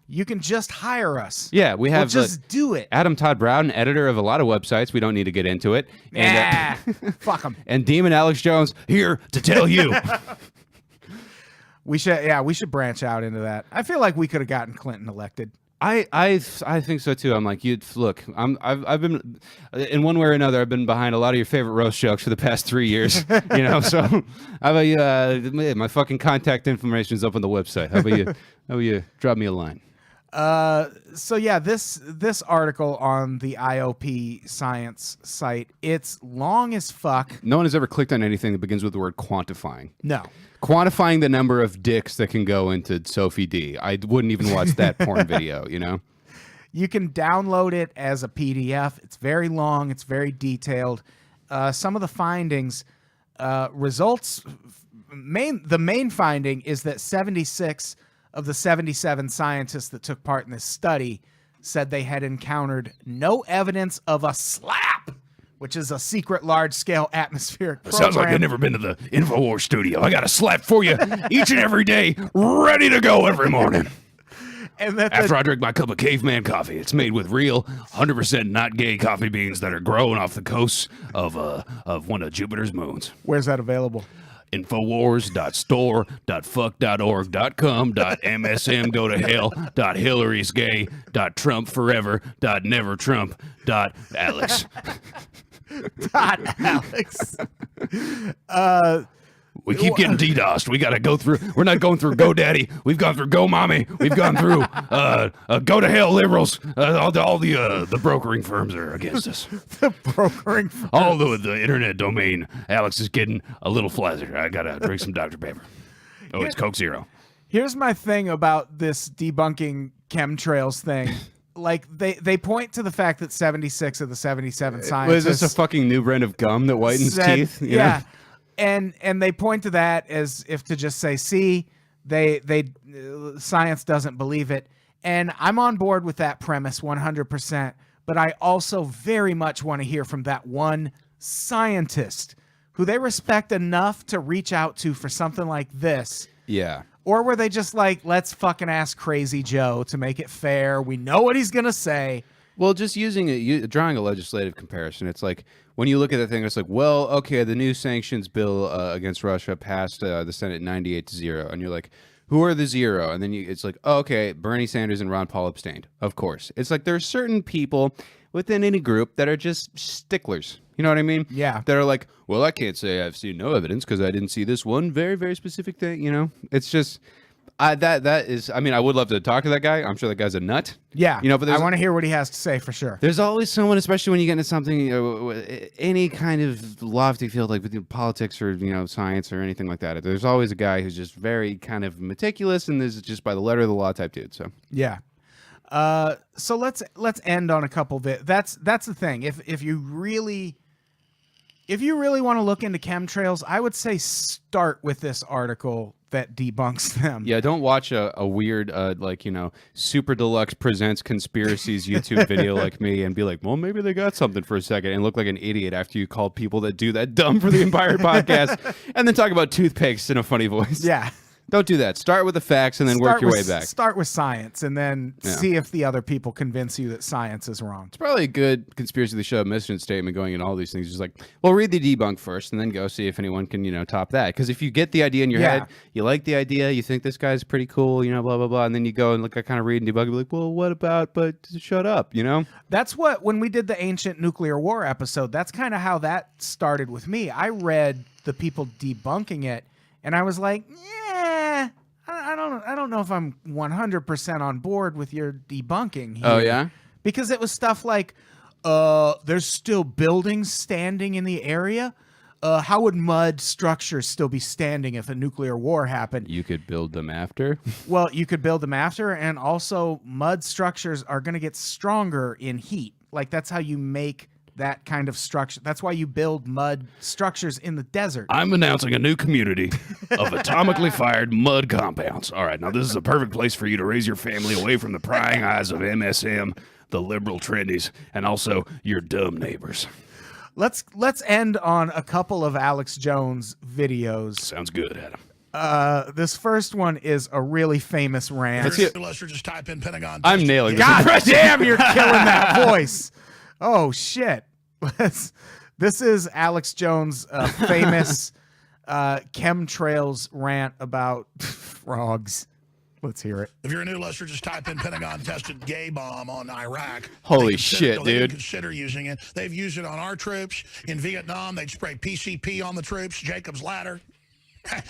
You can just hire us. Yeah, we have just do it. Adam Todd Brown, editor of a lot of websites. We don't need to get into it. And, fuck them. And Demon Alex Jones here to tell you. We should branch out into that. I feel like we could have gotten Clinton elected. I think so too. I'm like, look, I've been in one way or another. I've been behind a lot of your favorite roast jokes for the past 3 years. So how about you? My fucking contact information is up on the website. How about you drop me a line? This article on the IOP science site, it's long as fuck. No one has ever clicked on anything that begins with the word quantifying. No. Quantifying the number of dicks that can go into Sophie D. I wouldn't even watch that porn video, You can download it as a PDF. It's very long. It's very detailed. Some of the findings, the main finding is that 76 of the 77 scientists that took part in this study said they had encountered no evidence of a SLAP, which is a secret large-scale atmospheric program. Sounds like I've never been to the InfoWars studio. I got a slap for you each and every day, ready to go every morning. And After I drink my cup of caveman coffee, it's made with real, 100% not gay coffee beans that are grown off the coast of one of Jupiter's moons. Where's that available? Infowars.store.fuck.org.com.msm go to hell.hillary'sgay.trumpforever.nevertrump.alex. Alex. We keep getting DDoSed. We got to go through. We're not going through GoDaddy. We've gone through GoMommy. We've gone through Go to Hell liberals. All the brokering firms are against us. The brokering firms. All the internet domain. Alex is getting a little flaccid. I got to drink some Dr. Pepper. Oh, it's Coke Zero. Here's my thing about this debunking chemtrails thing. Like, they point to the fact that 76 of the 77 scientists... Was this a fucking new brand of gum that whitens teeth? You know? And they point to that as if to just say, see, science doesn't believe it. And I'm on board with that premise 100%. But I also very much want to hear from that one scientist who they respect enough to reach out to for something like this. Yeah. Or were they just like, let's fucking ask Crazy Joe to make it fair? We know what he's going to say. Well, just drawing a legislative comparison, it's like when you look at the thing, it's like, well, okay, the new sanctions bill against Russia passed the Senate 98-0, and you're like, who are the 0? And then it's like, oh, okay, Bernie Sanders and Ron Paul abstained. Of course, it's like there are certain people within any group that are just sticklers. You know what I mean? Yeah. That are like, well, I can't say I've seen no evidence because I didn't see this one very, very specific thing. You know, it's just. That is, I mean, I would love to talk to that guy. I'm sure that guy's a nut. Yeah, but I want to hear what he has to say for sure. There's always someone, especially when you get into something, any kind of lofty field like with politics or science or anything like that. There's always a guy who's just very kind of meticulous, and this is just by the letter of the law type dude. So yeah. So let's end on a couple bit. That's the thing. If you really want to look into chemtrails, I would say start with this article that debunks them. Yeah, don't watch a weird, Super Deluxe Presents Conspiracies YouTube video like me and be like, well, maybe they got something for a second and look like an idiot after you call people that do that dumb for the Empire podcast and then talk about toothpicks in a funny voice. Yeah. Don't do that. Start with the facts and then work your way back. Start with science and then see if the other people convince you that science is wrong. It's probably a good conspiracy to the show mission statement going into all these things. Just like, well, read the debunk first and then go see if anyone can, top that. Because if you get the idea in your head, you like the idea, you think this guy's pretty cool, blah, blah, blah, and then you go and look, I kind of read and debunk and be like, well, what about, but shut up, That's when we did the ancient nuclear war episode, that's kind of how that started with me. I read the people debunking it and I was like, yeah, I don't know if I'm 100% on board with your debunking here. Oh, yeah? Because it was stuff like, there's still buildings standing in the area. How would mud structures still be standing if a nuclear war happened? You could build them after. Well, you could build them after, and also mud structures are going to get stronger in heat. Like, that's how you make that kind of structure. That's why you build mud structures in the desert. I'm announcing a new community of atomically fired mud compounds. All right, now this is a perfect place for you to raise your family away from the prying eyes of MSM, the liberal trendies, and also your dumb neighbors. Let's end on a couple of Alex Jones videos. Sounds good, Adam. This first one is a really famous rant. Let's see it. Just type in Pentagon. I'm nailing this. God damn, you're killing that voice. Oh, shit. This is Alex Jones' famous chemtrails rant about frogs. Let's hear it. If you're a new listener, just type in Pentagon tested gay bomb on Iraq. Holy shit, they dude. Consider using it. They've used it on our troops. In Vietnam, they'd spray PCP on the troops, Jacob's Ladder.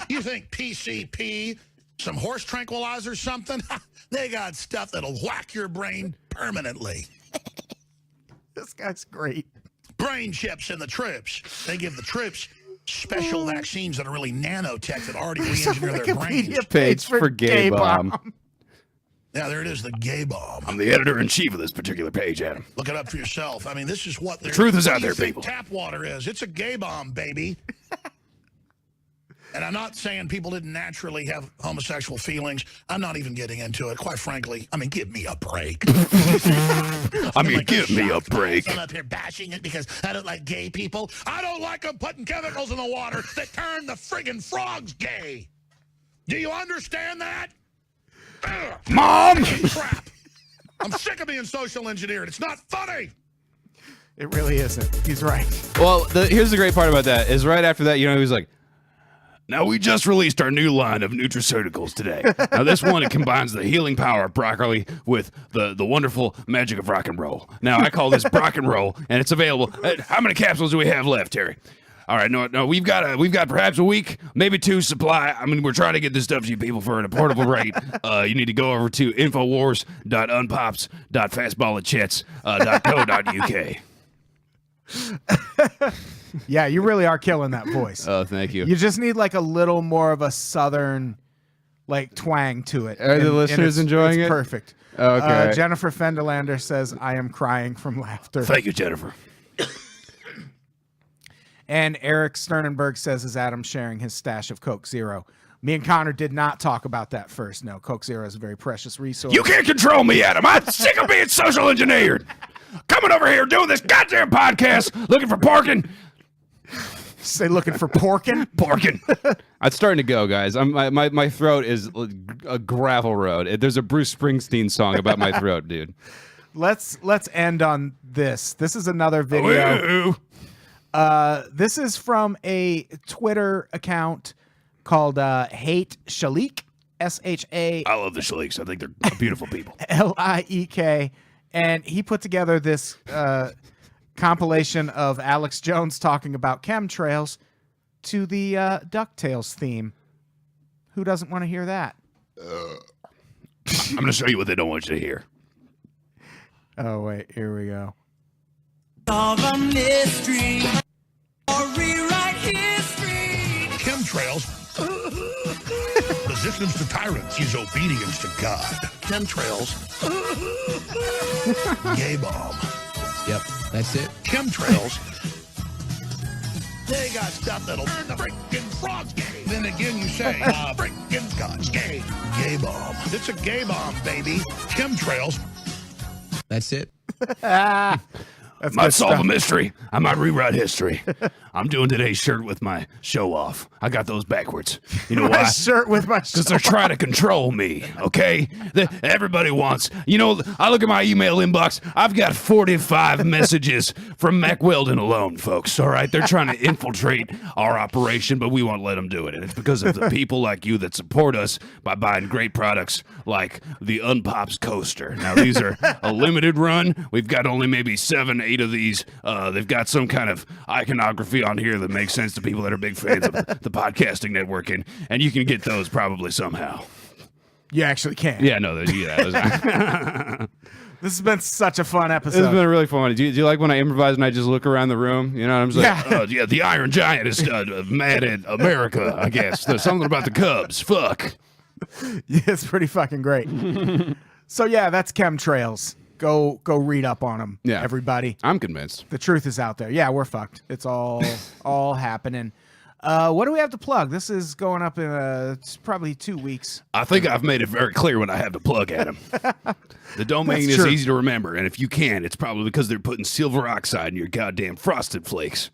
You think PCP, some horse tranquilizer, something? They got stuff that'll whack your brain permanently. This guy's great. Brain chips in the troops. They give the troops special vaccines that are really nanotech that already re-engineer their brains. Page for gay bomb. Yeah, there it is, the gay bomb. I'm the editor-in-chief of this particular page, Adam. Look it up for yourself. I mean, this is what the truth is out there, people. Tap water is. It's a gay bomb, baby. And I'm not saying people didn't naturally have homosexual feelings. I'm not even getting into it. Quite frankly, I mean, give me a break. Give me a break. I'm up here bashing it because I don't like gay people. I don't like them putting chemicals in the water that turn the friggin' frogs gay. Do you understand that? Ugh. Mom! Crap. I'm sick of being social engineered. It's not funny. It really isn't. He's right. Well, here's the great part about that is right after that, he was like, now, we just released our new line of nutraceuticals today. Now, this one, it combines the healing power of broccoli with the wonderful magic of rock and roll. Now, I call this rock and roll, and it's available. How many capsules do we have left, Terry? All right, no, we've got perhaps a week, maybe two supply. I mean, we're trying to get this stuff to you people for an affordable rate. You need to go over to infowars.unpops.fastballadchits.co.uk. Yeah, you really are killing that voice. Oh, thank you. You just need like a little more of a southern twang to it. Are the listeners enjoying it? Perfect. Okay. Jennifer Fendelander says, I am crying from laughter. Thank you, Jennifer. And Eric Sternenberg says, is Adam sharing his stash of Coke Zero? Me and Connor did not talk about that first. No, Coke Zero is a very precious resource. You can't control me, Adam. I'm sick of being social engineered. Coming over here doing this goddamn podcast, looking for parking. Say looking for porkin'? Porkin'. It's starting to go, guys. My throat is a gravel road. There's a Bruce Springsteen song about my throat, dude. Let's end on this. This is another video. This is from a Twitter account called Hate Shalik. S-H-A. I love the Shaliks. I think they're beautiful people. L-I-E-K. And he put together this compilation of Alex Jones talking about chemtrails to the DuckTales theme. Who doesn't want to hear that? I'm going to show you what they don't want you to hear. Oh, wait. Here we go. Solve a mystery or rewrite history. Chemtrails. Resistance to tyrants is obedience to God. Chemtrails. Gay bomb. Yep, that's it. Chemtrails. They got stuff that'll turn the freaking frogs gay. Then again you say, freaking God's gay. Gay bomb. It's a gay bomb, baby. Chemtrails. That's it. That's Might good solve a stuff. mystery. I might rewrite history. I'm doing today's shirt with my show off. I got those backwards. You know My why? shirt with my Because they're trying to control me, okay? Everybody wants. You know, I look at my email inbox. I've got 45 messages from Mac Weldon alone, folks, all right? They're trying to infiltrate our operation, but we won't let them do it. And it's because of the people like you that support us by buying great products like the Unpops Coaster. Now, these are a limited run. We've got only maybe 7, 8 of these. They've got some kind of iconography on here that makes sense to people that are big fans of the podcasting network, and you can get those probably somehow. You actually can. Yeah, no, yeah. This has been such a fun It's episode. been really fun. Do you like when I improvise and I just look around the room? You know, I'm just like, Yeah, the Iron Giant is mad at America, I guess. There's something about the Cubs. Fuck. Yeah, it's pretty fucking great. So yeah, that's Chemtrails. Go read up on them. Yeah. Everybody. I'm convinced. The truth is out there. Yeah, we're fucked. It's all happening. What do we have to plug? This is going up in it's probably 2 weeks. I think I've made it very clear when I have to plug at him. The domain That's is true. easy to remember, and if you can, it's probably because they're putting silver oxide in your goddamn Frosted Flakes.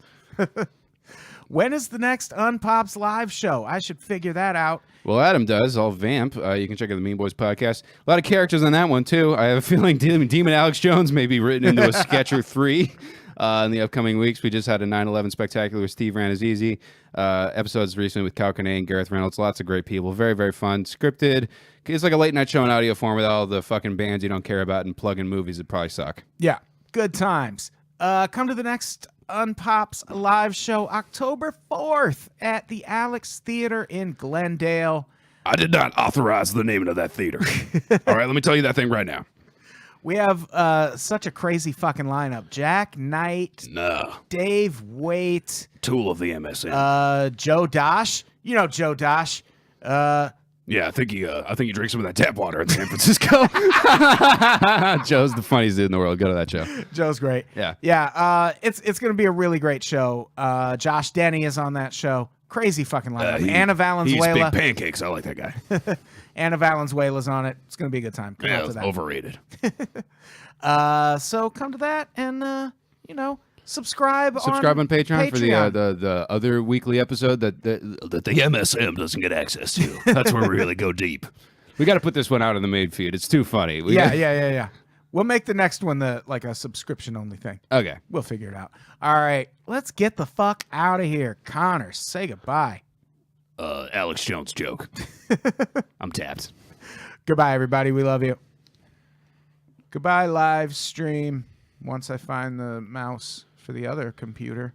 When is the next Unpops live show? I should figure that out. Well, Adam does. I'll vamp. You can check out the Mean Boys podcast. A lot of characters on that one, too. I have a feeling Demon Alex Jones may be written into a sketch or 3 in the upcoming weeks. We just had a 9/11 spectacular with Steve Ranazizi. Episodes recently with Kyle Kinane, Gareth Reynolds. Lots of great people. Very, very fun. Scripted. It's like a late night show in audio form with all the fucking bands you don't care about and plug-in movies that probably suck. Yeah, good times. Come to the next Unpops live show October 4th at the Alex Theater in Glendale. I did not authorize the naming of that theater. All right, let me tell you that thing right now. We have such a crazy fucking lineup. Jack Knight, No. Dave Waite, Tool of the MSN. Joe Dosh. You know Joe Dosh. Yeah, I think you drink some of that tap water in San Francisco. Joe's the funniest dude in the world. Go to that show. Joe's great. Yeah. Yeah. It's going to be a really great show. Josh Denny is on that show. Crazy fucking lineup. Anna He's Valenzuela. big pancakes. I like that guy. Anna Valenzuela's on it. It's going to be a good time. Come out Yeah, to that. overrated. So come to that and subscribe on Patreon for the other weekly episode that That the MSM doesn't get access to. That's where we really go deep. we got to put this one out in the main feed. It's too funny. Yeah. We'll make the next one like a subscription only thing. Okay. We'll figure it out. All right, let's get the fuck out of here. Connor, say goodbye. Alex Jones joke. I'm tapped. Goodbye, everybody. We love you. Goodbye, live stream. Once I find the mouse for the other computer.